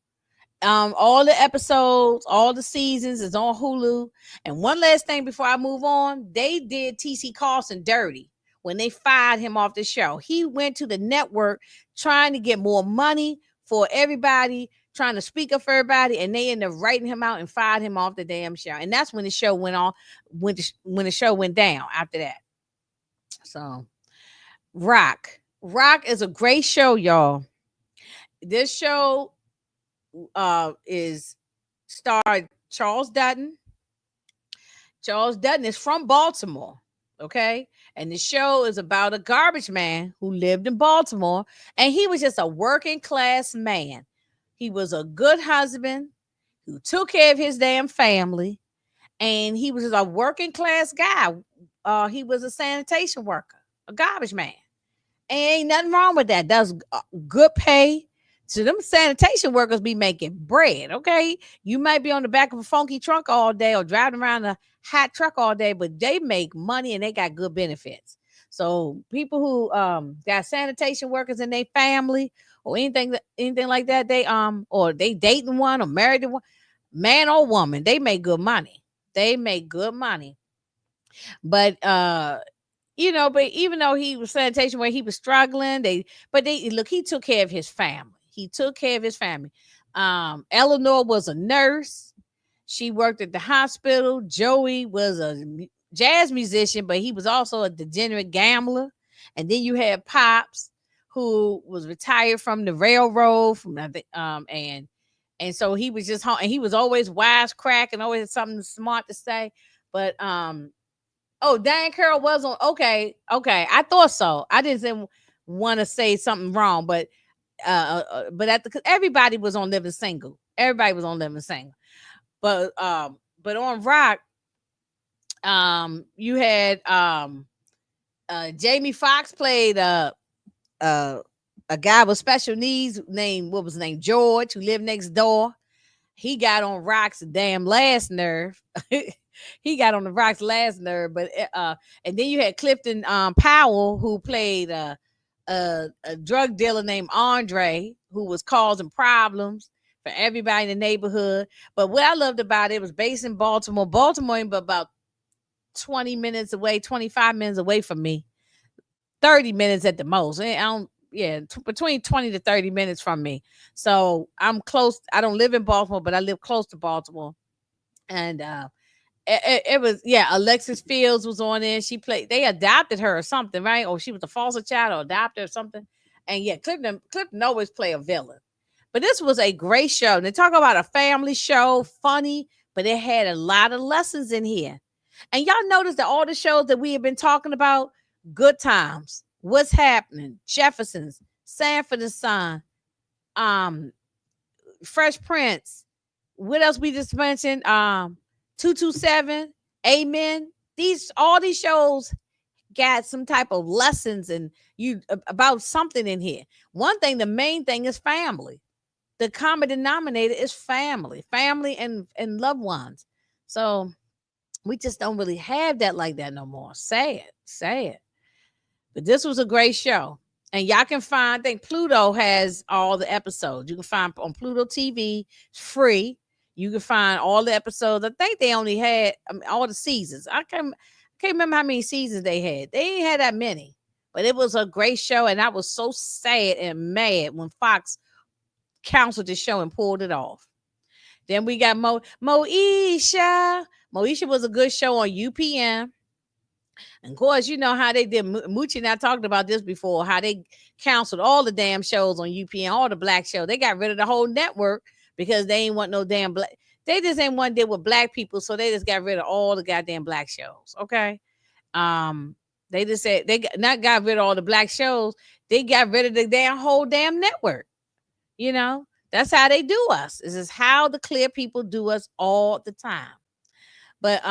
All the episodes, all the seasons is on Hulu. And one last thing before I move on, they did TC Carlson dirty when they fired him off the show. He went to the network trying to get more money for everybody, trying to speak up for everybody, and they ended up writing him out and fired him off the damn show. And that's when the show went on, when the show went down after that. So Rock is a great show, y'all. This show is starred Charles Dutton. Charles Dutton is from Baltimore, okay? And the show is about a garbage man who lived in Baltimore, and he was just a working class man. He was a good husband who took care of his damn family, and he was just a working class guy. He was a sanitation worker, a garbage man. And ain't nothing wrong with that. That's good pay. So them sanitation workers be making bread, okay? You might be on the back of a funky truck all day or driving around a hot truck all day, but they make money and they got good benefits. So people who got sanitation workers in their family or anything like that, they or they dating one or married to one, man or woman, they make good money. They make good money. But but even though he was sanitation where he was struggling, he took care of his family. He took care of his family. Eleanor was a nurse. She worked at the hospital. Joey was a jazz musician, but he was also a degenerate gambler. And then you had Pops, who was retired from the railroad, and so he was just home, and he was always wisecracking, always had something smart to say. But Diane Carroll was on. Okay, I thought so. I didn't want to say something wrong, but everybody was on Living Single. Everybody was on Living Single. But on Rock, you had Jamie Foxx played a guy with special needs named George, who lived next door. He got on Rock's damn last nerve. He got on the Rock's last nerve, but and then you had Clifton Powell, who played a drug dealer named Andre, who was causing problems for for everybody in the neighborhood. But what I loved about it was based in Baltimore. Baltimore ain't but about 20 minutes away, 25 minutes away from me. 30 minutes at the most. I don't, yeah, between 20 to 30 minutes from me. So I'm close. I don't live in Baltimore, but I live close to Baltimore. And it was, yeah, Alexis Fields was on there. She played, they adopted her or something, right? Or she was a foster child or adopted or something. And yeah, Clifton always play a villain. But this was a great show. They talk about a family show, funny, but it had a lot of lessons in here. And y'all notice that all the shows that we have been talking about, Good Times, What's Happening, Jeffersons, Sanford and Son, um, Fresh Prince, what else we just mentioned? 227, Amen. These all these shows got some type of lessons and you about something in here. One thing, the main thing is family. The common denominator is family, family and loved ones. So we just don't really have that like that no more. Say it. But this was a great show. And y'all can find, I think Pluto has all the episodes. You can find on Pluto TV, it's free. You can find all the episodes. I think they only had all the seasons. I can't remember how many seasons they had. They ain't had that many. But it was a great show. And I was so sad and mad when Fox canceled the show and pulled it off. Then we got Moesha. Moesha was a good show on UPN. And of course, you know how they did. Moochie and I talked about this before, how they canceled all the damn shows on UPN, all the black shows. They got rid of the whole network because they ain't want no damn black. They just ain't want to deal with black people, so they just got rid of all the goddamn black shows. Okay. They just said not got rid of all the black shows. They got rid of the damn whole damn network. You know, that's how they do us. This is how the clear people do us all the time. But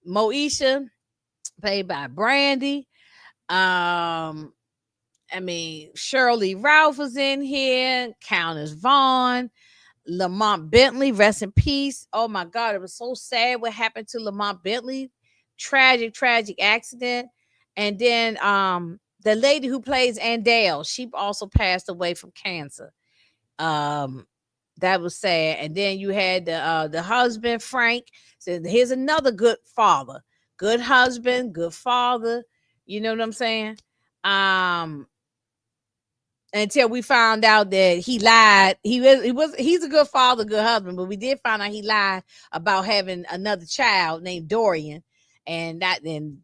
Moesha, played by Brandy. I mean, Shirley Ralph was in here, Countess Vaughn, Lamont Bentley, rest in peace. Oh my God, it was so sad what happened to Lamont Bentley. Tragic accident. And then the lady who plays Andale, she also passed away from cancer. Um, that was sad. And then you had the husband, Frank. So here's another good father, good husband, good father. You know what I'm saying? Um, until we found out that he lied. He's a good father, good husband, but we did find out he lied about having another child named Dorian. And I didn't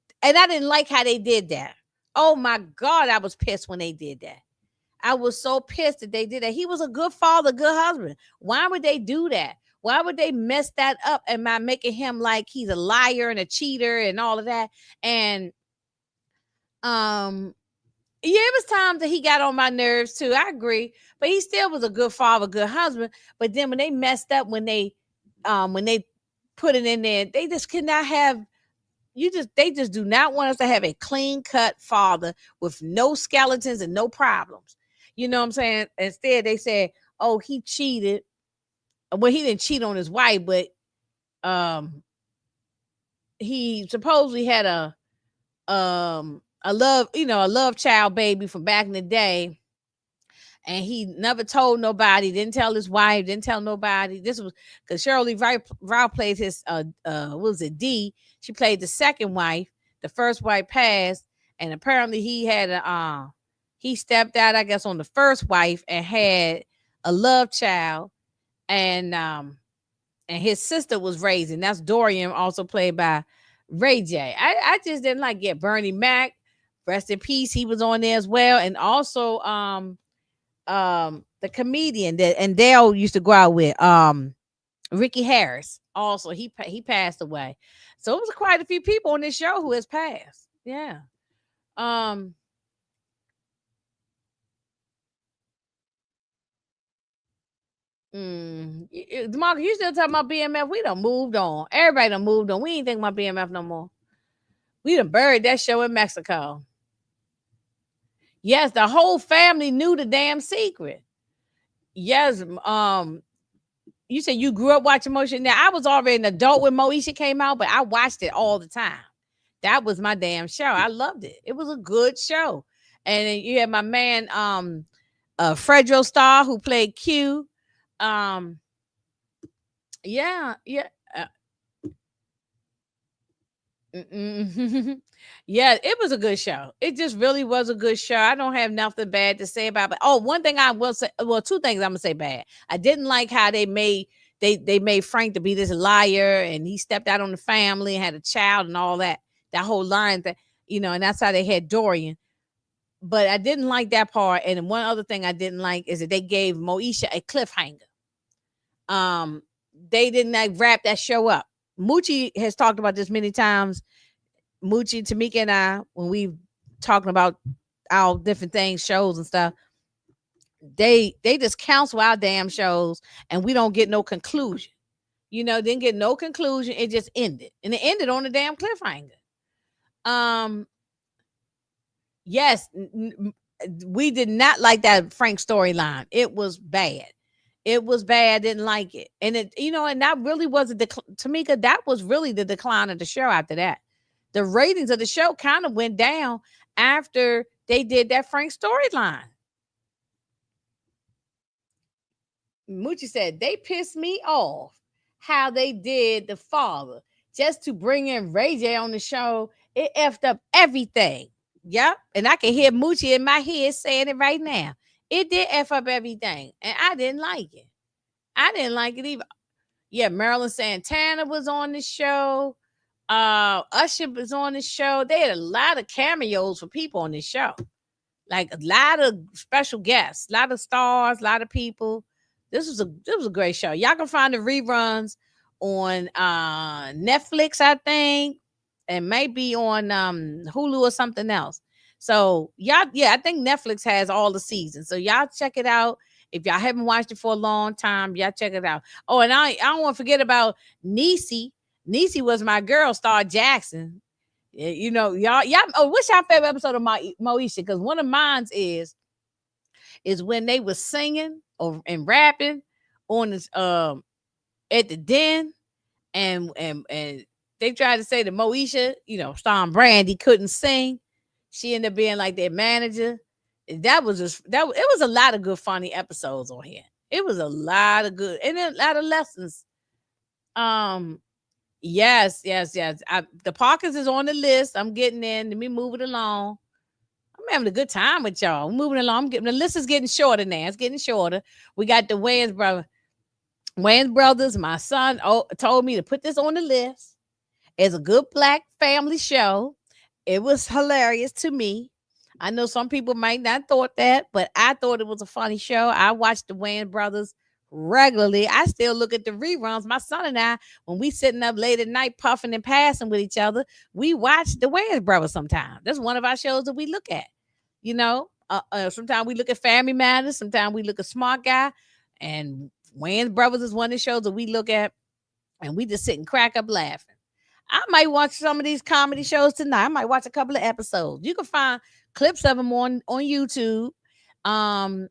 like how they did that. Oh my God, I was pissed when they did that. I was so pissed that they did that. He was a good father, good husband. Why would they do that? Why would they mess that up and by making him like he's a liar and a cheater and all of that? And yeah, it was times that he got on my nerves too. I agree, but he still was a good father, good husband. But then when they messed up, when they put it in there, they just could not have. They just do not want us to have a clean cut father with no skeletons and no problems. You know what I'm saying? Instead, they said, "Oh, he cheated." Well, he didn't cheat on his wife, but he supposedly had a love child baby from back in the day, and he never told nobody, didn't tell his wife, didn't tell nobody. This was because Shirley Ralph played his what was it, D. She played the second wife. The first wife passed, and apparently he stepped out, I guess, on the first wife and had a love child, and his sister was raising. That's Dorian, also played by Ray J. I just didn't like it. Bernie Mac, rest in peace, he was on there as well, and also the comedian that and Dale used to go out with, Ricky Harris. Also, he passed away. So it was quite a few people on this show who has passed. Yeah. Mark, you still talking about BMF? We done moved on. Everybody done moved on. We ain't thinking about BMF no more. We done buried that show in Mexico. Yes, the whole family knew the damn secret. Yes, you said you grew up watching Moesha. Now I was already an adult when Moesha came out, but I watched it all the time. That was my damn show. I loved it. It was a good show. And then you had my man, Fredro Starr, who played Q. Um, yeah, yeah. Yeah, it was a good show. It just really was a good show. I don't have nothing bad to say about it. Oh, one thing I will say, well, two things I'm gonna say bad. I didn't like how they made Frank to be this liar, and he stepped out on the family and had a child and all that. That whole line that, and that's how they had Dorian. But I didn't like that part. And one other thing I didn't like is that they gave Moesha a cliffhanger. Um, they didn't like wrap that show up. Moochie has talked about this many times. Moochie, Tamika, and I, when we talking about our different things, shows and stuff, they just cancel our damn shows and we don't get no conclusion. Didn't get no conclusion. It just ended. And it ended on a damn cliffhanger. Yes, we did not like that Frank storyline. It was bad. It was bad. Didn't like it. And and that really was Tamika, that was really the decline of the show after that. The ratings of the show kind of went down after they did that Frank storyline. Moochie said, they pissed me off how they did the father just to bring in Ray J on the show. It effed up everything. Yep. And I can hear Moochie in my head saying it right now. It did F up everything. And I didn't like it. I didn't like it either. Yeah, Marilyn Santana was on the show. Usher was on the show. They had a lot of cameos for people on this show. Like a lot of special guests, a lot of stars, a lot of people. This was a great show. Y'all can find the reruns on Netflix, I think, and maybe on Hulu or something else. So y'all, yeah, I think Netflix has all the seasons. So y'all check it out. If y'all haven't watched it for a long time, y'all check it out. Oh, and I don't want to forget about Niecy. Niecy was my girl, Star Jackson. Y'all. Oh, what's your favorite episode of my Moesha? Because one of mine's is when they was singing and rapping on this at the den, and they tried to say that Moesha, starring Brandy, couldn't sing. She ended up being like their manager. That was just it was a lot of good funny episodes on here. It was a lot of good and a lot of lessons. Yes. The Parkers is on the list. I'm getting in. Let me move it along. I'm having a good time with y'all. I'm moving along. The list is getting shorter now. It's getting shorter. We got the Wayans brothers. My son told me to put this on the list. It's a good black family show. It was hilarious to me. I know some people might not thought that, but I thought it was a funny show. I watched the Wayans brothers regularly. I still look at the reruns. My son and I, when we sitting up late at night puffing and passing with each other, we watch the Wayans brothers sometimes. That's one of our shows that we look at. Sometimes we look at Family Matters. Sometimes we look at Smart Guy. And Wayans brothers is one of the shows that we look at, and we just sit and crack up laughing. I might watch some of these comedy shows tonight. I might watch a couple of episodes. You can find clips of them on YouTube,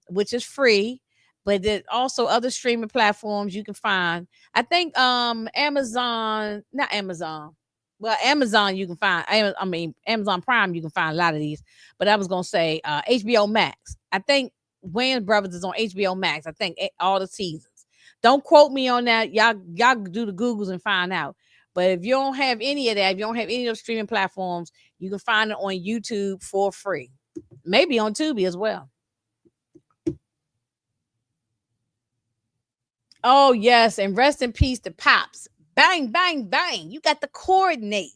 which is free. But there's also other streaming platforms you can find. I think Amazon, not Amazon. Well, Amazon you can find. I mean, Amazon Prime you can find a lot of these. But I was gonna say HBO Max. I think Wayans Brothers is on HBO Max. I think all the seasons. Don't quote me on that. Y'all do the Googles and find out. But if you don't have any of that, if you don't have any of those streaming platforms, you can find it on YouTube for free. Maybe on Tubi as well. Oh, yes. And rest in peace to Pops. Bang, bang, bang. You got to coordinate.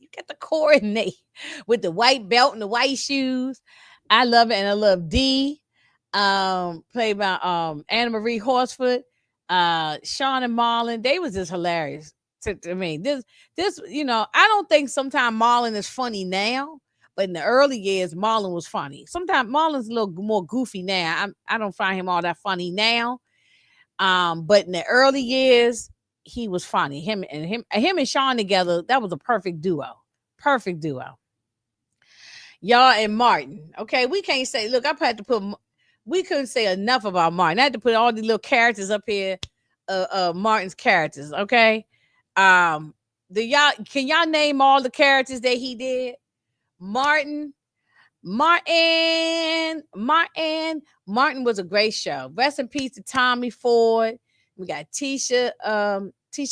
With the white belt and the white shoes. I love it. And I love D. Played by Anna Marie Horsford. Sean and Marlon. They was just hilarious to me. This, I don't think sometimes Marlon is funny now. But in the early years, Marlon was funny. Sometimes Marlon's a little more goofy now. I don't find him all that funny now. But in the early years, he was funny. Him and Sean together, that was a perfect duo. Perfect duo. Y'all and Martin. Okay, we can't say, look, I had to put, we couldn't say enough about Martin. I had to put all these little characters up here, Martin's characters. Okay. Can y'all name all the characters that he did? Martin was a great show. Rest in peace to Tommy Ford. We got Tisha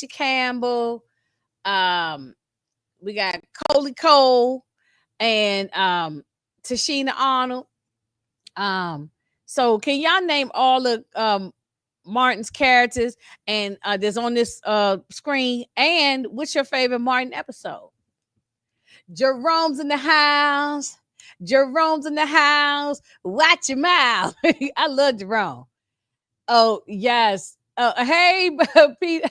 Campbell. Um, we got Coley Cole and Tashina Arnold. Um, so can y'all name all the Martin's characters and there's on this screen? And what's your favorite Martin episode? Jerome's in the house. Jerome's in the house. Watch your mouth. I love Jerome. Oh, yes. Hey, Pete.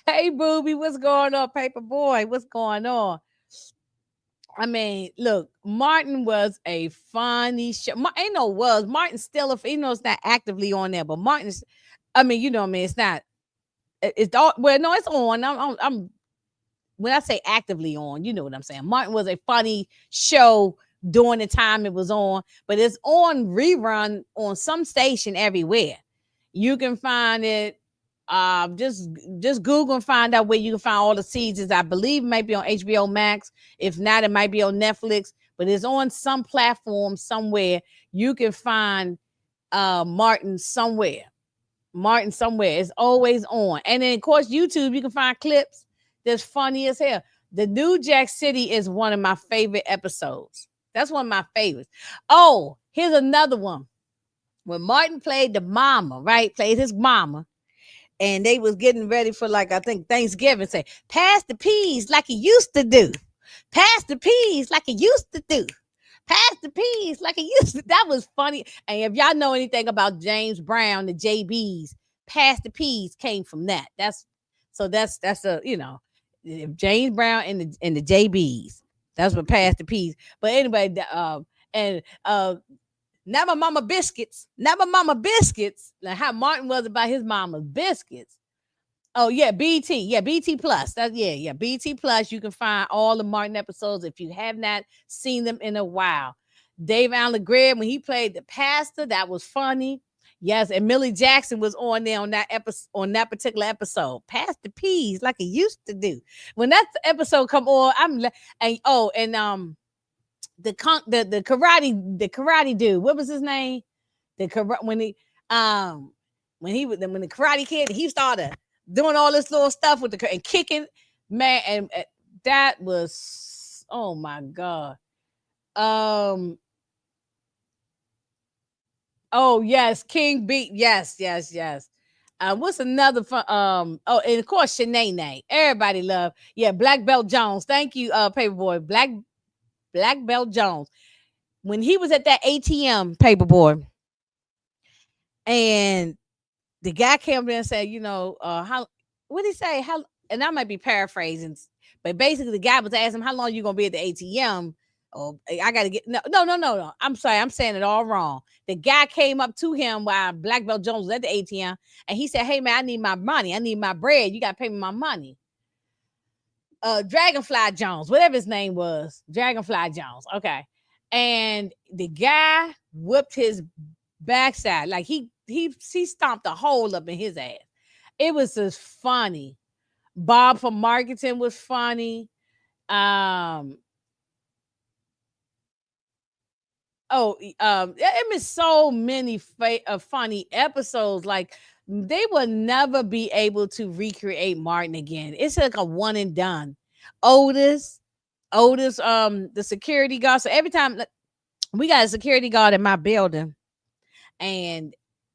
Hey, Booby. What's going on, Paper Boy? What's going on? I mean, look, Martin was a funny show. Ain't no was. Martin still, if you know, it's not actively on there, but Martin's, I mean, you know, what I mean, it's not, it's all, well, no, it's on. When I say actively on, you know what I'm saying. Martin was a funny show during the time it was on, but it's on rerun on some station everywhere. You can find it. Just Google and find out where you can find all the seasons. I believe it might be on HBO Max. If not, it might be on Netflix. But it's on some platform somewhere. You can find Martin somewhere. Martin somewhere. It's always on. And then of course YouTube, you can find clips that's funny as hell. The New Jack City is one of my favorite episodes. That's one of my favorites. Oh, here's another one. When Martin played the mama, right? Played his mama. And they was getting ready for, like, I think Thanksgiving. Say, pass the peas like he used to do. Pass the peas like he used to do. Pass the peas like he used to. That was funny. And if y'all know anything about James Brown, the JBs, pass the peas came from that. That's a, you know, James Brown and the JBs. That's what pass the peas. But anyway, and never mama biscuits. Never mama biscuits. Like how Martin was about his mama's biscuits. Oh yeah, BT. Yeah, BT Plus. That yeah, BT Plus. You can find all the Martin episodes if you have not seen them in a while. Dave Allen Greer, when he played the pastor, that was funny. Yes, and Millie Jackson was on there on that episode, on that particular episode. Pass the peas like he used to do. When that episode come on, the karate dude. What was his name? When he when the Karate Kid, he started doing all this little stuff with and kicking, man, and that was, oh my god. Um. Oh yes, King Beat. Yes. What's another fun? Oh, and of course, Shanae. Everybody love. Yeah, Black Belt Jones. Thank you, Paperboy. Black Belt Jones. When he was at that ATM, Paperboy, and the guy came there and said, you know, how, what did he say? How, and I might be paraphrasing, but basically the guy was asking him, how long you gonna be at the ATM? Oh, I gotta get no. I'm sorry, I'm saying it all wrong. The guy came up to him while Black Belt Jones was at the ATM, and he said, hey man, I need my money, I need my bread, you gotta pay me my money. Dragonfly Jones, whatever his name was, Dragonfly Jones. Okay. And the guy whipped his backside, like he stomped a hole up in his ass. It was just funny. Bob from marketing was funny. It was so many funny episodes. Like they will never be able to recreate Martin again. It's like a one and done. Otis, the security guard. So every time we got a security guard in my building, and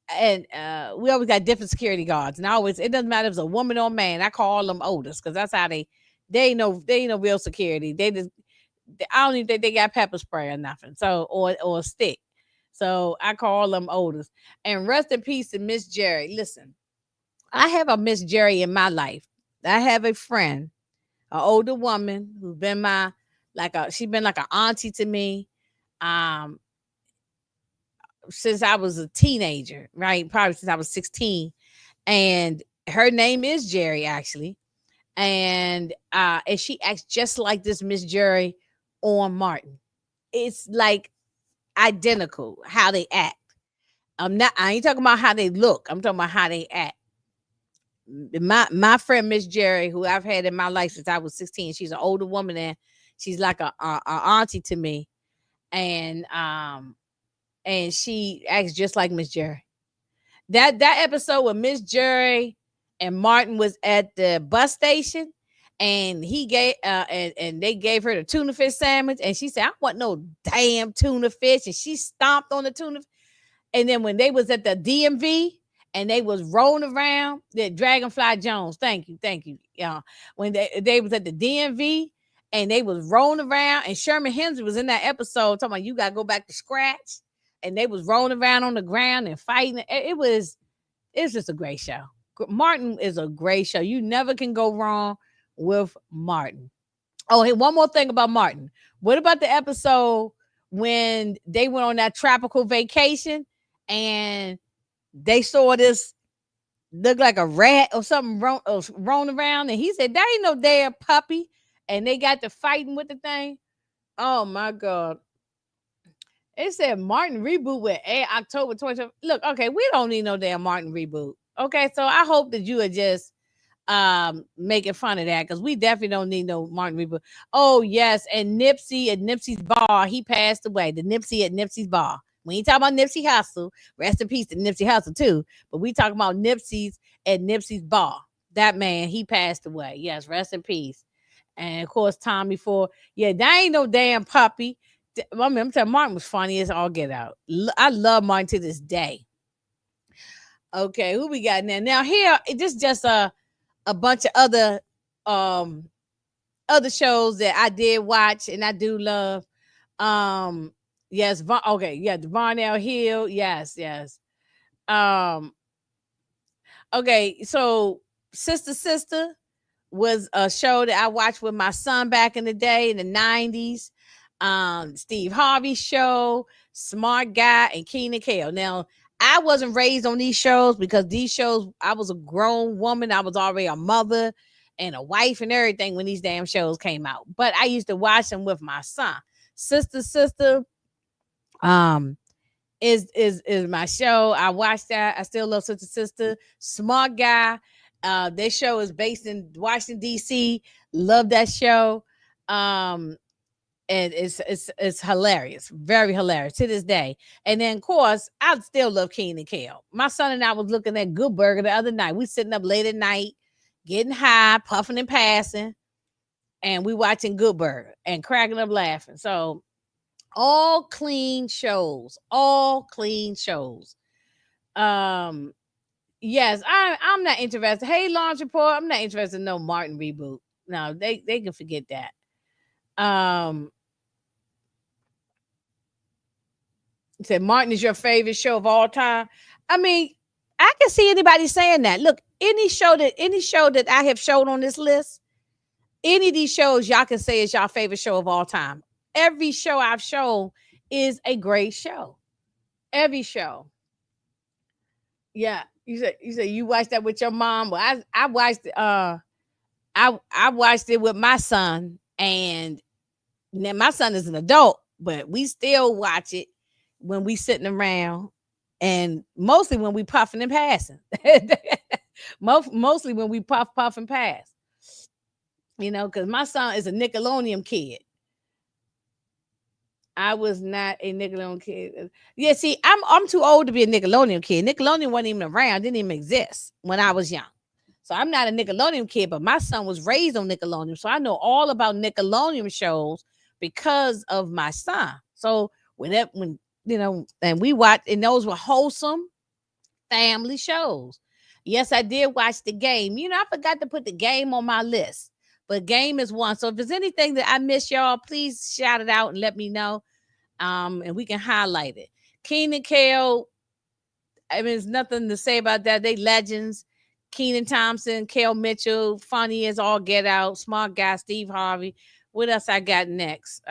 we always got different security guards, and I always, it doesn't matter if it's a woman or man, I call them Otis because that's how they ain't no real security. They just, I don't even think they got pepper spray or nothing. So or a stick. So I call them Otis. And rest in peace to Miss Jerry. Listen, I have a Miss Jerry in my life. I have a friend, an older woman who's been she's been like an auntie to me. Since I was a teenager, right? Probably since I was 16. And her name is Jerry, actually. And she acts just like this Miss Jerry on Martin. It's like identical how they act. I ain't talking about how they look. I'm talking about how they act. My friend Miss Jerry, who I've had in my life since I was 16, she's an older woman and she's like a auntie to me. And she acts just like Miss Jerry. That episode with Miss Jerry and Martin was at the bus station, and he gave and they gave her the tuna fish sandwich, and she said, "I want no damn tuna fish," and she stomped on the tuna. And then when they was at the DMV and they was rolling around, the Dragonfly Jones, thank you, yeah. When they was at the DMV and they was rolling around, and Sherman Hemsley was in that episode talking about you gotta go back to scratch, and they was rolling around on the ground and fighting. It's just a great show. Martin is a great show. You never can go wrong with Martin. Oh, hey, one more thing about Martin. What about the episode when they went on that tropical vacation and they saw this look like a rat or something roaming around, and he said, "That ain't no damn puppy," and they got to fighting with the thing. Oh my god! It said Martin reboot with October 20th. Look, okay, we don't need no damn Martin reboot. Okay, so I hope that you are just making fun of that, because we definitely don't need no Martin reboot. Oh yes, and Nipsey at Nipsey's bar, he passed away. The Nipsey at Nipsey's bar. We ain't talking about Nipsey Hussle. Rest in peace to Nipsey Hussle too. But we talking about Nipsey's at Nipsey's bar. That man, he passed away. Yes, rest in peace. And of course, Tommy Ford. Yeah, that ain't no damn puppy. I mean, I'm telling you, Martin was funny as all get out. I love Martin to this day. Okay, who we got now? Now here, this just a bunch of um other shows that I did watch and I do love. Yes, okay, yeah, the Varnell Hill. Yes, yes. Um, okay, so Sister was a show that I watched with my son back in the day in the 90s. Steve Harvey show, Smart Guy, and Keenan Kale. Now, I wasn't raised on these shows because these shows, I was a grown woman. I was already a mother and a wife and everything when these damn shows came out. But I used to watch them with my son. Sister, um, is my show. I watched that. I still love Sister. Smart Guy. Their show is based in Washington, D.C. Love that show. And it's hilarious, very hilarious to this day. And then, of course, I still love Keenan and Kel. My son and I was looking at Good Burger the other night. We sitting up late at night, getting high, puffing and passing, and we watching Good Burger and cracking up laughing. So all clean shows, all clean shows. Yes, I'm not interested. Hey, Launch Report, I'm not interested in no Martin reboot. No, they can forget that. Said Martin is your favorite show of all time. I mean, I can see anybody saying that. Look, any show that I have showed on this list, any of these shows y'all can say is your favorite show of all time. Every show I've shown is a great show. Every show. Yeah. You said you watched that with your mom. Well, I watched I watched it with my son, and now my son is an adult, but we still watch it when we sitting around, and mostly when we puffing and passing. Mostly when we puff and pass. You know, because my son is a Nickelodeon kid. I was not a Nickelodeon kid. Yeah, see, I'm too old to be a Nickelodeon kid. Nickelodeon wasn't even around, didn't even exist when I was young. So I'm not a Nickelodeon kid, but my son was raised on Nickelodeon. So I know all about Nickelodeon shows because of my son. So when you know, and we watched, and those were wholesome family shows. Yes, I did watch The Game. You know, I forgot to put The Game on my list, but Game is one. So if there's anything that I miss, y'all, please shout it out and let me know. And we can highlight it. Keenan Kale, I mean, there's nothing to say about that. They legends. Keenan Thompson, Kel Mitchell, funny as all get out. Smart Guy, Steve Harvey. What else I got next?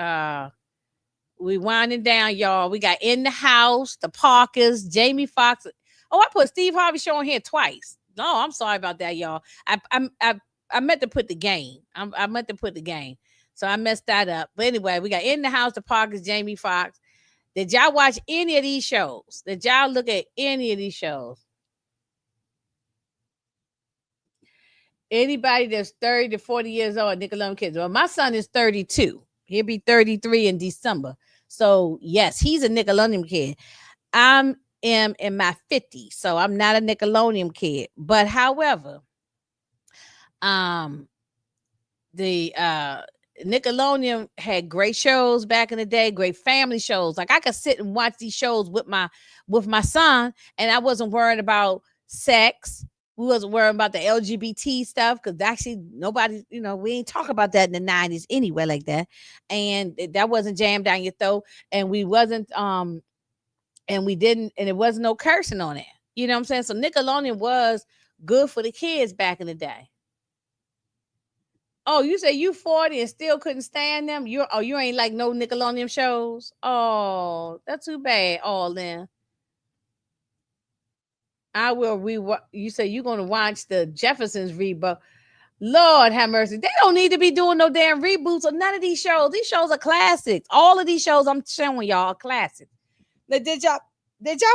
We winding down, y'all. We got In the House, The Parkers, Jamie Foxx. Oh, I put Steve Harvey show on here twice. No, I'm sorry about that, y'all. I meant to put The Game. I meant to put The Game. So I messed that up. But anyway, we got In the House, The Parkers, Jamie Foxx. Did y'all watch any of these shows? Did y'all look at any of these shows? Anybody that's 30 to 40 years old, Nickelodeon kids. Well, my son is 32. He'll be 33 in December. So yes, he's a Nickelodeon kid. I am in my 50s, so I'm not a Nickelodeon kid. But however, Um, the Nickelodeon had great shows back in the day, great family shows. Like I could sit and watch these shows with my son, and I wasn't worried about sex. We wasn't worried about the LGBT stuff because actually nobody, we ain't talk about that in the 90s anyway, like that. And that wasn't jammed down your throat. And we wasn't and we didn't, and it wasn't no cursing on it. You know what I'm saying? So Nickelodeon was good for the kids back in the day. Oh, you say you 40 and still couldn't stand them? You ain't like no Nickelodeon shows? Oh, that's too bad. All then. I will you say you're gonna watch the Jeffersons reboot. Lord have mercy. They don't need to be doing no damn reboots of none of these shows. These shows are classics. All of these shows I'm showing y'all are classics. Now, did y'all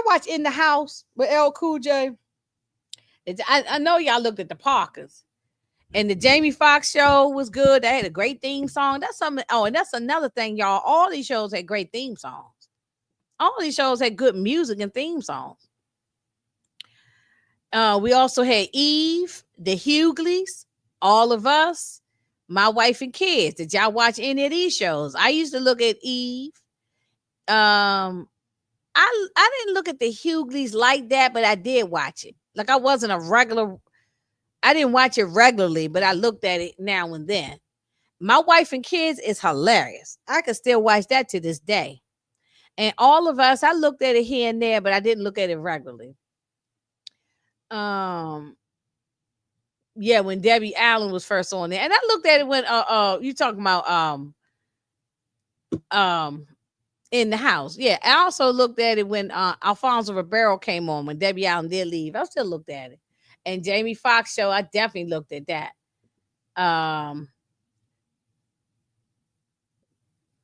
watch In the House with L Cool J? I know y'all looked at the Parkers. And the Jamie Foxx show was good. They had a great theme song. That's something. Oh, and that's another thing, y'all. All these shows had great theme songs. All these shows had good music and theme songs. We also had Eve, the Hughleys, All of Us, My Wife and Kids. Did y'all watch any of these shows? I used to look at Eve. I didn't look at the Hughleys like that, but I did watch it. Like I wasn't a regular. I didn't watch it regularly, but I looked at it now and then. My Wife and Kids is hilarious. I can still watch that to this day. And All of Us, I looked at it here and there, but I didn't look at it regularly. Yeah, when Debbie Allen was first on there. And I looked at it when you talking about In the House. Yeah, I also looked at it when Alfonso Ribeiro came on, when Debbie Allen did leave. I still looked at it. And Jamie Foxx show, I definitely looked at that.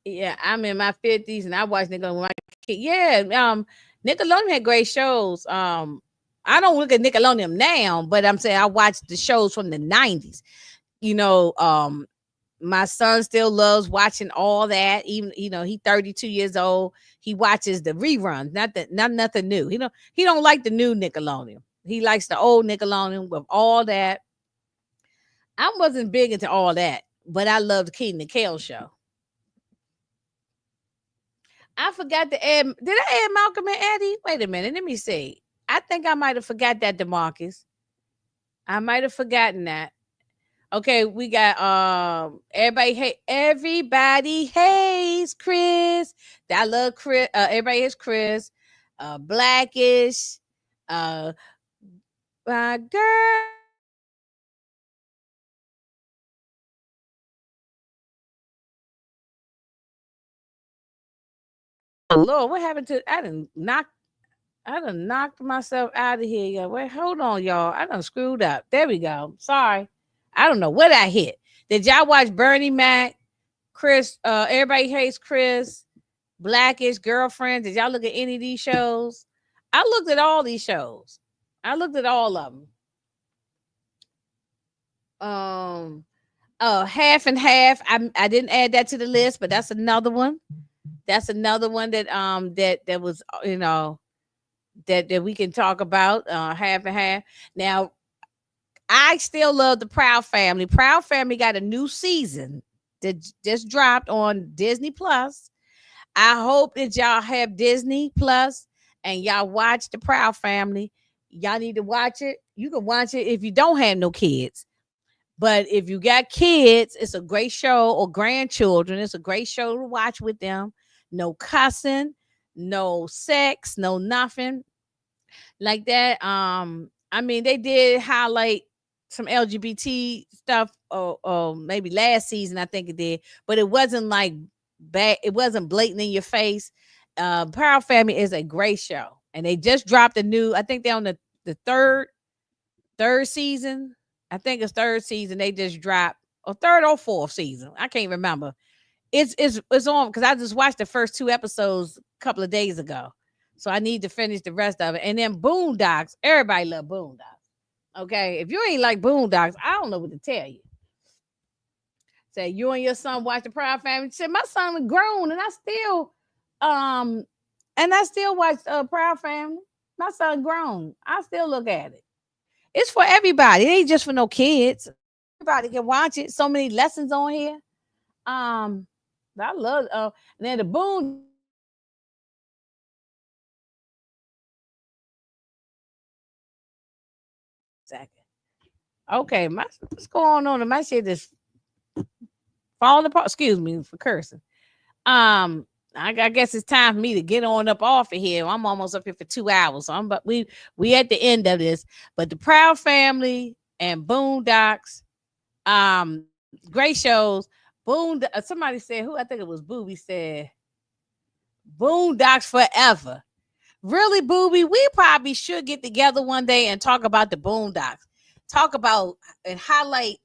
Yeah, I'm in my 50s and I watched Nickelodeon when I was a kid. Yeah, Nickelodeon had great shows. I don't look at Nickelodeon now, but I'm saying I watched the shows from the 90s. My son still loves watching all that. Even he's 32 years old. He watches the reruns, not nothing new. He don't like the new Nickelodeon. He likes the old Nickelodeon with all that. I wasn't big into all that, but I loved Keaton and Kale show. I forgot to add. Did I add Malcolm and Eddie? Wait a minute. Let me see. I think I might have forgot that, DeMarcus. I might have forgotten that. Okay, we got everybody hates Chris. I love Chris. Everybody hates Chris. Blackish. My girl. Oh Lord, what happened to? I done knocked myself out of here. Yeah, wait, hold on, y'all. I done screwed up. There we go. Sorry. I don't know what I hit. Did y'all watch Bernie Mac, Chris? Everybody hates Chris, Blackish, Girlfriend. Did y'all look at any of these shows? I looked at all these shows. I looked at all of them. Half and Half. I didn't add that to the list, but that's another one. That's another one that was that we can talk about. Half and Half. Now I still love the Proud Family. Proud Family got a new season that just dropped on Disney Plus. I hope that y'all have Disney Plus and y'all watch the Proud Family. Y'all need to watch it. You can watch it if you don't have no kids. But if you got kids, it's a great show, or grandchildren. It's a great show to watch with them. No cussing, no sex, no nothing like that. I mean, they did highlight some LGBT stuff, or maybe last season, I think it did, but it wasn't like bad. It wasn't blatant in your face. Proud Family is a great show, and they just dropped a new. I think they're on the third season. I think it's third season. They just dropped, or third or fourth season. I can't remember. It's on because I just watched the first two episodes a couple of days ago. So I need to finish the rest of it. And then Boondocks. Everybody love Boondocks. Okay. If you ain't like Boondocks, I don't know what to tell you. Say you and your son watch the Proud Family. Say my son is grown um and I still watch Proud Family. My son grown. I still look at it. It's for everybody. It ain't just for no kids. everybody can watch it. So many lessons on here. Um, I love. And then the Boondocks. Second. Okay, what's going on? My shit is falling apart. Excuse me for cursing. Um, I guess it's time for me to get on up off of here. I'm almost up here for 2 hours. So but we at the end of this. But the Proud Family and Boondocks, great shows. Somebody said who I think it was Booby said Boondocks forever. Really, Booby, we probably should get together one day and talk about the Boondocks. Talk about and highlight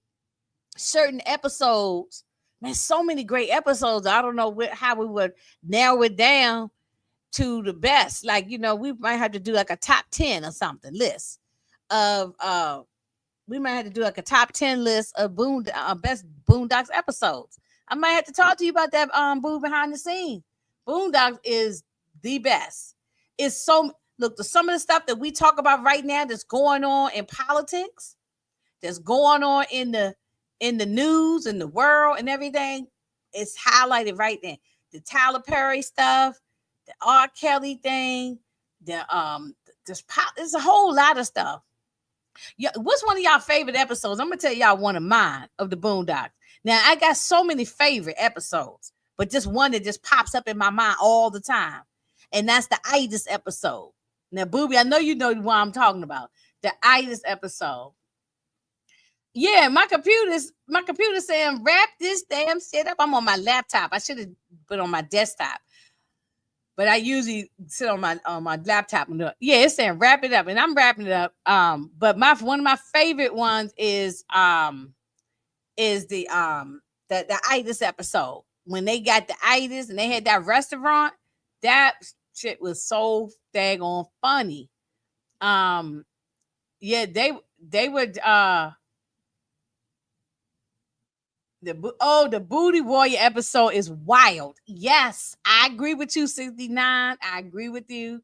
certain episodes. Man, so many great episodes. I don't know how we would narrow it down to the best. Like, we might have to do like a top 10 or something list of we might have to do like a top 10 list of best Boondocks episodes. I might have to talk to you about that Boo behind the scenes. Boondocks is the best. It's so look the some of the stuff that we talk about right now that's going on in politics, that's going on in the news and the world and everything. It's highlighted right there. The Tyler Perry stuff, the R. Kelly thing, there's a whole lot of stuff. Yeah, what's one of y'all favorite episodes? I'm gonna tell y'all one of mine of the Boondocks. Now I got so many favorite episodes, but just one that just pops up in my mind all the time, and that's the Itis episode. Now, Booby, I know you know what I'm talking about. The Itis episode. Yeah, my computer's saying wrap this damn shit up. I'm on my laptop. I should have put on my desktop, but I usually sit on my laptop and yeah, it's saying wrap it up, and I'm wrapping it up. But my one of my favorite ones is the itis episode when they got the itis and they had that restaurant. That shit was so daggone funny. Um, yeah, they would the Booty Warrior episode is wild. Yes, I agree with you, 69. I agree with you.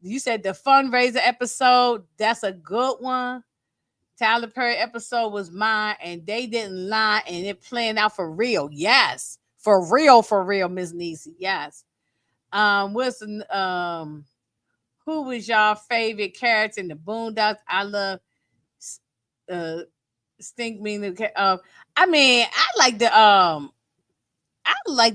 You said the fundraiser episode, that's a good one. Tyler Perry episode was mine, and they didn't lie, and it playing out for real. Yes, for real, Miss Niecy. Yes. What's who was y'all favorite character in the Boondocks? I love uh Stink mean I mean, I like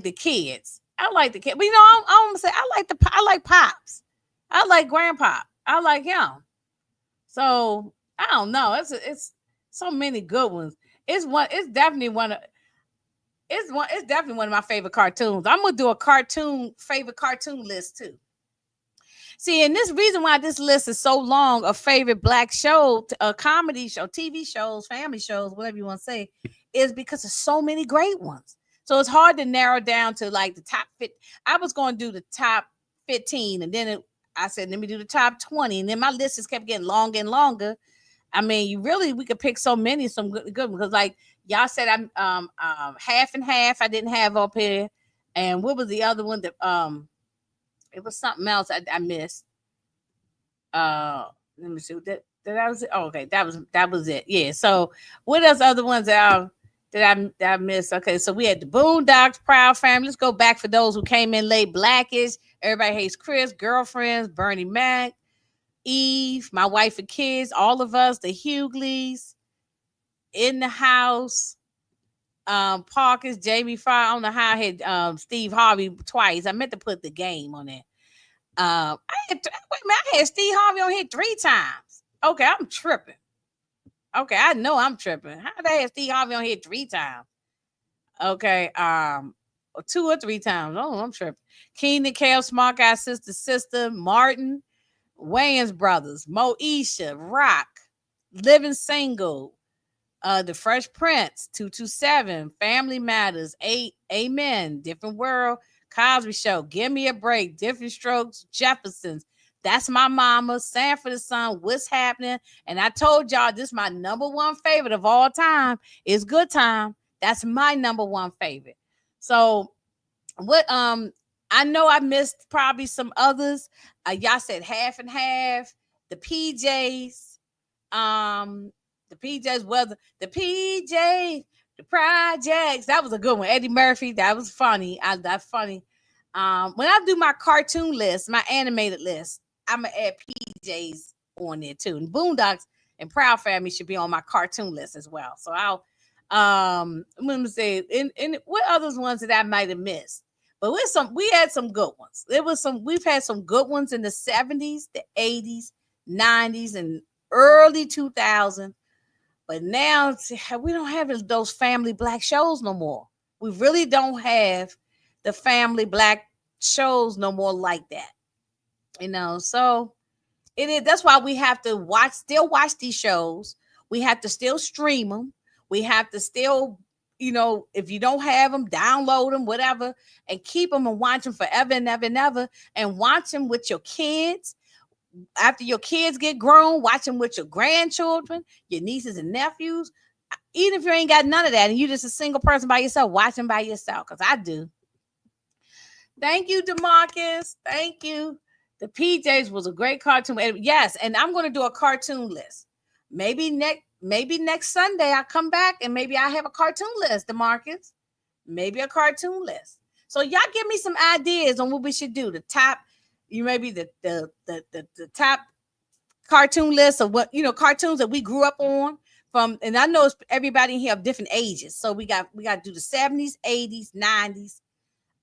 the kids. I like the kid, but I'm gonna say I like Pops. I like Grandpa. I like him. So I don't know. It's so many good ones. It's definitely one of it's definitely one of my favorite cartoons. I'm gonna do a favorite cartoon list too. See, and this reason why this list is so long of favorite black show, comedy show, TV shows, family shows, whatever you want to say, is because there's so many great ones. So it's hard to narrow down to like the top 50. I was going to do the top 15, and then I said, let me do the top 20, and then my list just kept getting longer and longer. I mean, we could pick so many, some good ones, because like y'all said, I'm half and half. I didn't have up here, and what was the other one that it was something else I missed. Uh, Let me see. That was it. Oh, okay, that was it. Yeah. So what else? Other ones that I missed? Okay, so we had the Boondocks, Proud Family. Let's go back for those who came in late. Blackish, Everybody Hates Chris, Girlfriends, Bernie Mac, Eve, My Wife and Kids, All of Us, the Hughleys, In the House. Parkers, Jamie Foxx. I don't know how I had Steve Harvey twice. I meant to put the game on there. Wait a minute, I had Steve Harvey on here 3 times. Okay, I'm tripping. Okay, I know I'm tripping. How did I have Steve Harvey on here 3 times? Okay, 2 or 3 times. Oh, I'm tripping. Keenan, Kale, Smart Guy, Sister, Martin, Wayans Brothers, Moesha, Rock, Living Single, The Fresh Prince, 227, Family Matters, Amen, Different World, Cosby Show, Give Me a Break, Different Strokes, Jeffersons, That's My Mama, Sanford and Son, What's Happening? And I told y'all this is my number one favorite of all time is Good Time. That's my number one favorite. So what I know I missed probably some others. Y'all said half and half, the PJs, um, The PJs was the PJ, the projects. That was a good one. Eddie Murphy. That was funny. That's funny. When I do my cartoon list, my animated list, I'm gonna add PJs on there too. And Boondocks and Proud Family should be on my cartoon list as well. So I'll I'm gonna say and what others ones that I might have missed. But we had some good ones. We've had some good ones in the 70s, the 80s, 90s, and early 2000s. But now we don't have those family black shows no more. We really don't have the family black shows no more like that. So it is. That's why we have to still watch these shows. We have to still stream them. We have to still, if you don't have them, download them, whatever, and keep them and watch them forever and ever and ever, and watch them with your kids. After your kids get grown, watch them with your grandchildren, your nieces and nephews. Even if you ain't got none of that and you just a single person by yourself, watch them by yourself, because I do. Thank you, DeMarcus. Thank you. The PJs was a great cartoon. Yes, and I'm going to do a cartoon list. Maybe next Sunday I'll come back and maybe I have a cartoon list, DeMarcus. Maybe a cartoon list. So y'all give me some ideas on what we should do. The top, maybe the top cartoon list of what cartoons that we grew up on from. And I know everybody here of different ages. So we got to do the 70s, 80s, 90s.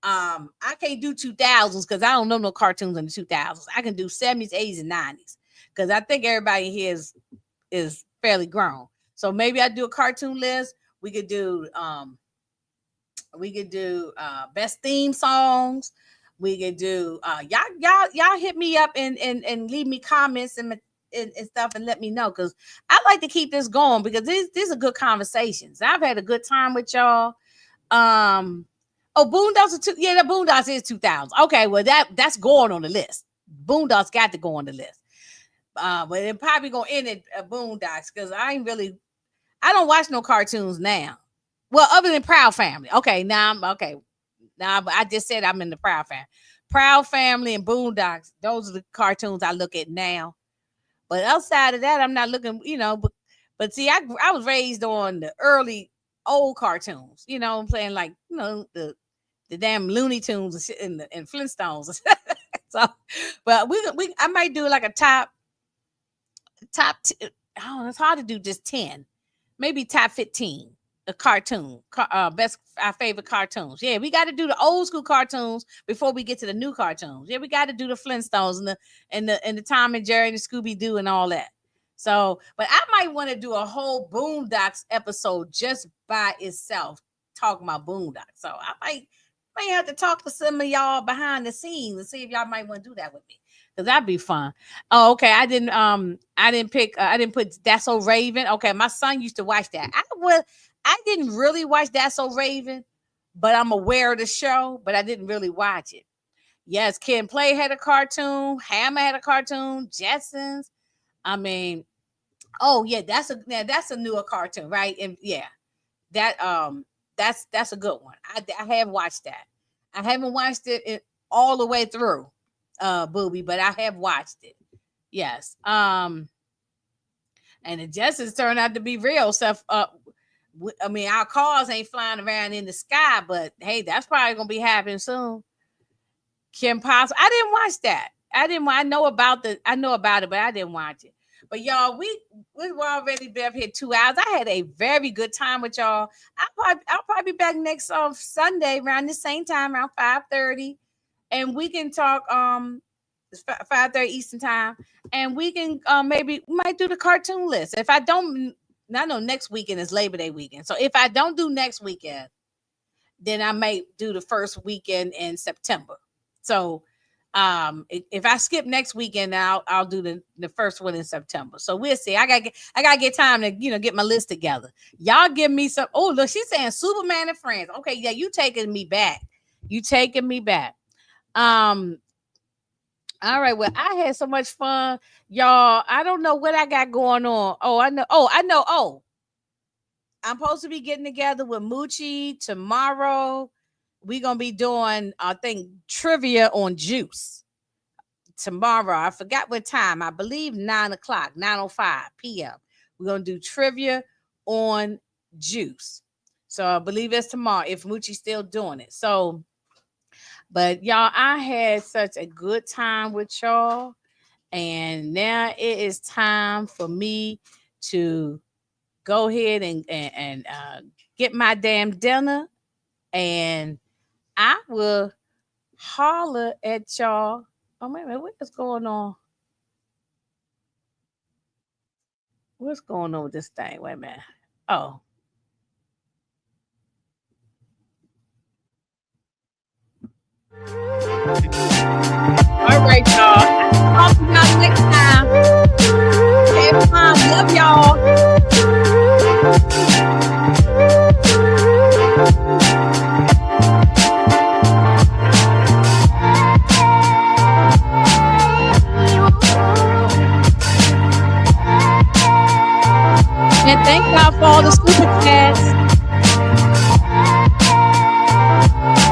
I can't do 2000s because I don't know no cartoons in the 2000s. I can do 70s, 80s, and 90s because I think everybody here is fairly grown. So maybe I do a cartoon list. We could do best theme songs. We could do y'all hit me up and leave me comments and stuff and let me know, because I like to keep this going because these are good conversations. I've had a good time with y'all. Boondocks are the Boondocks is 2000. Okay, well that's going on the list. Boondocks got to go on the list. But it probably gonna end at Boondocks because I don't watch no cartoons now. Well, other than Proud Family. Okay, now I just said I'm in the Proud Family. Proud Family and Boondocks, those are the cartoons I look at now. But outside of that, I'm not looking, but see, I was raised on the early old cartoons, I'm playing like, the damn Looney Tunes and Flintstones. So, but I might do like a top, it's hard to do just 10, maybe top 15. A cartoon, best our favorite cartoons. Yeah, we got to do the old school cartoons before we get to the new cartoons. Yeah, we got to do the Flintstones and the Tom and Jerry and the Scooby Doo and all that. So, but I might want to do a whole Boondocks episode just by itself, talking about Boondocks. So I might have to talk to some of y'all behind the scenes and see if y'all might want to do that with me, because that'd be fun. Oh, okay. I didn't put That's So Raven. Okay, my son used to watch that. I didn't really watch That's So Raven, but I'm aware of the show, but I didn't really watch it. Yes, Kid and Play had a cartoon. Hammer had a cartoon. Jetsons. I mean, oh yeah, that's a newer cartoon, right? And yeah, that's a good one. I have watched that. I haven't watched it all the way through, Booby, but I have watched it. Yes. And the Jetsons turned out to be real stuff. I mean, our cars ain't flying around in the sky, but hey, that's probably gonna be happening soon. Kim Possible. I didn't watch that. I know about it, but I didn't watch it. But y'all, we've already been up here 2 hours. I had a very good time with y'all. I'll probably be back next Sunday around the same time, around 5:30, and we can talk 5:30 Eastern time, and we can maybe we might do the cartoon list. If I don't. I know next weekend is Labor Day weekend. So if I don't do next weekend, then I might do the first weekend in September. So if I skip next weekend, I'll do the first one in September. So we'll see. I gotta get time to get my list together. Y'all give me some. Oh, look, she's saying Superman and Friends. Okay, yeah, you taking me back. All right. Well, I had so much fun, y'all. I don't know what I got going on. I know. Oh, I'm supposed to be getting together with Moochie tomorrow. We're gonna be doing, I think, trivia on Juice tomorrow. I forgot what time. I believe 9:00, 9:05 p.m. We're gonna do trivia on Juice. So I believe it's tomorrow if Moochie's still doing it. So, but y'all, I had such a good time with y'all. And now it is time for me to go ahead and get my damn dinner. And I will holler at y'all. Oh, wait a minute. What is going on? What's going on with this thing? Wait a minute. Oh. All right, y'all. I'll talk to y'all next time. Okay, fine. Love y'all. And thank y'all for all the super chats.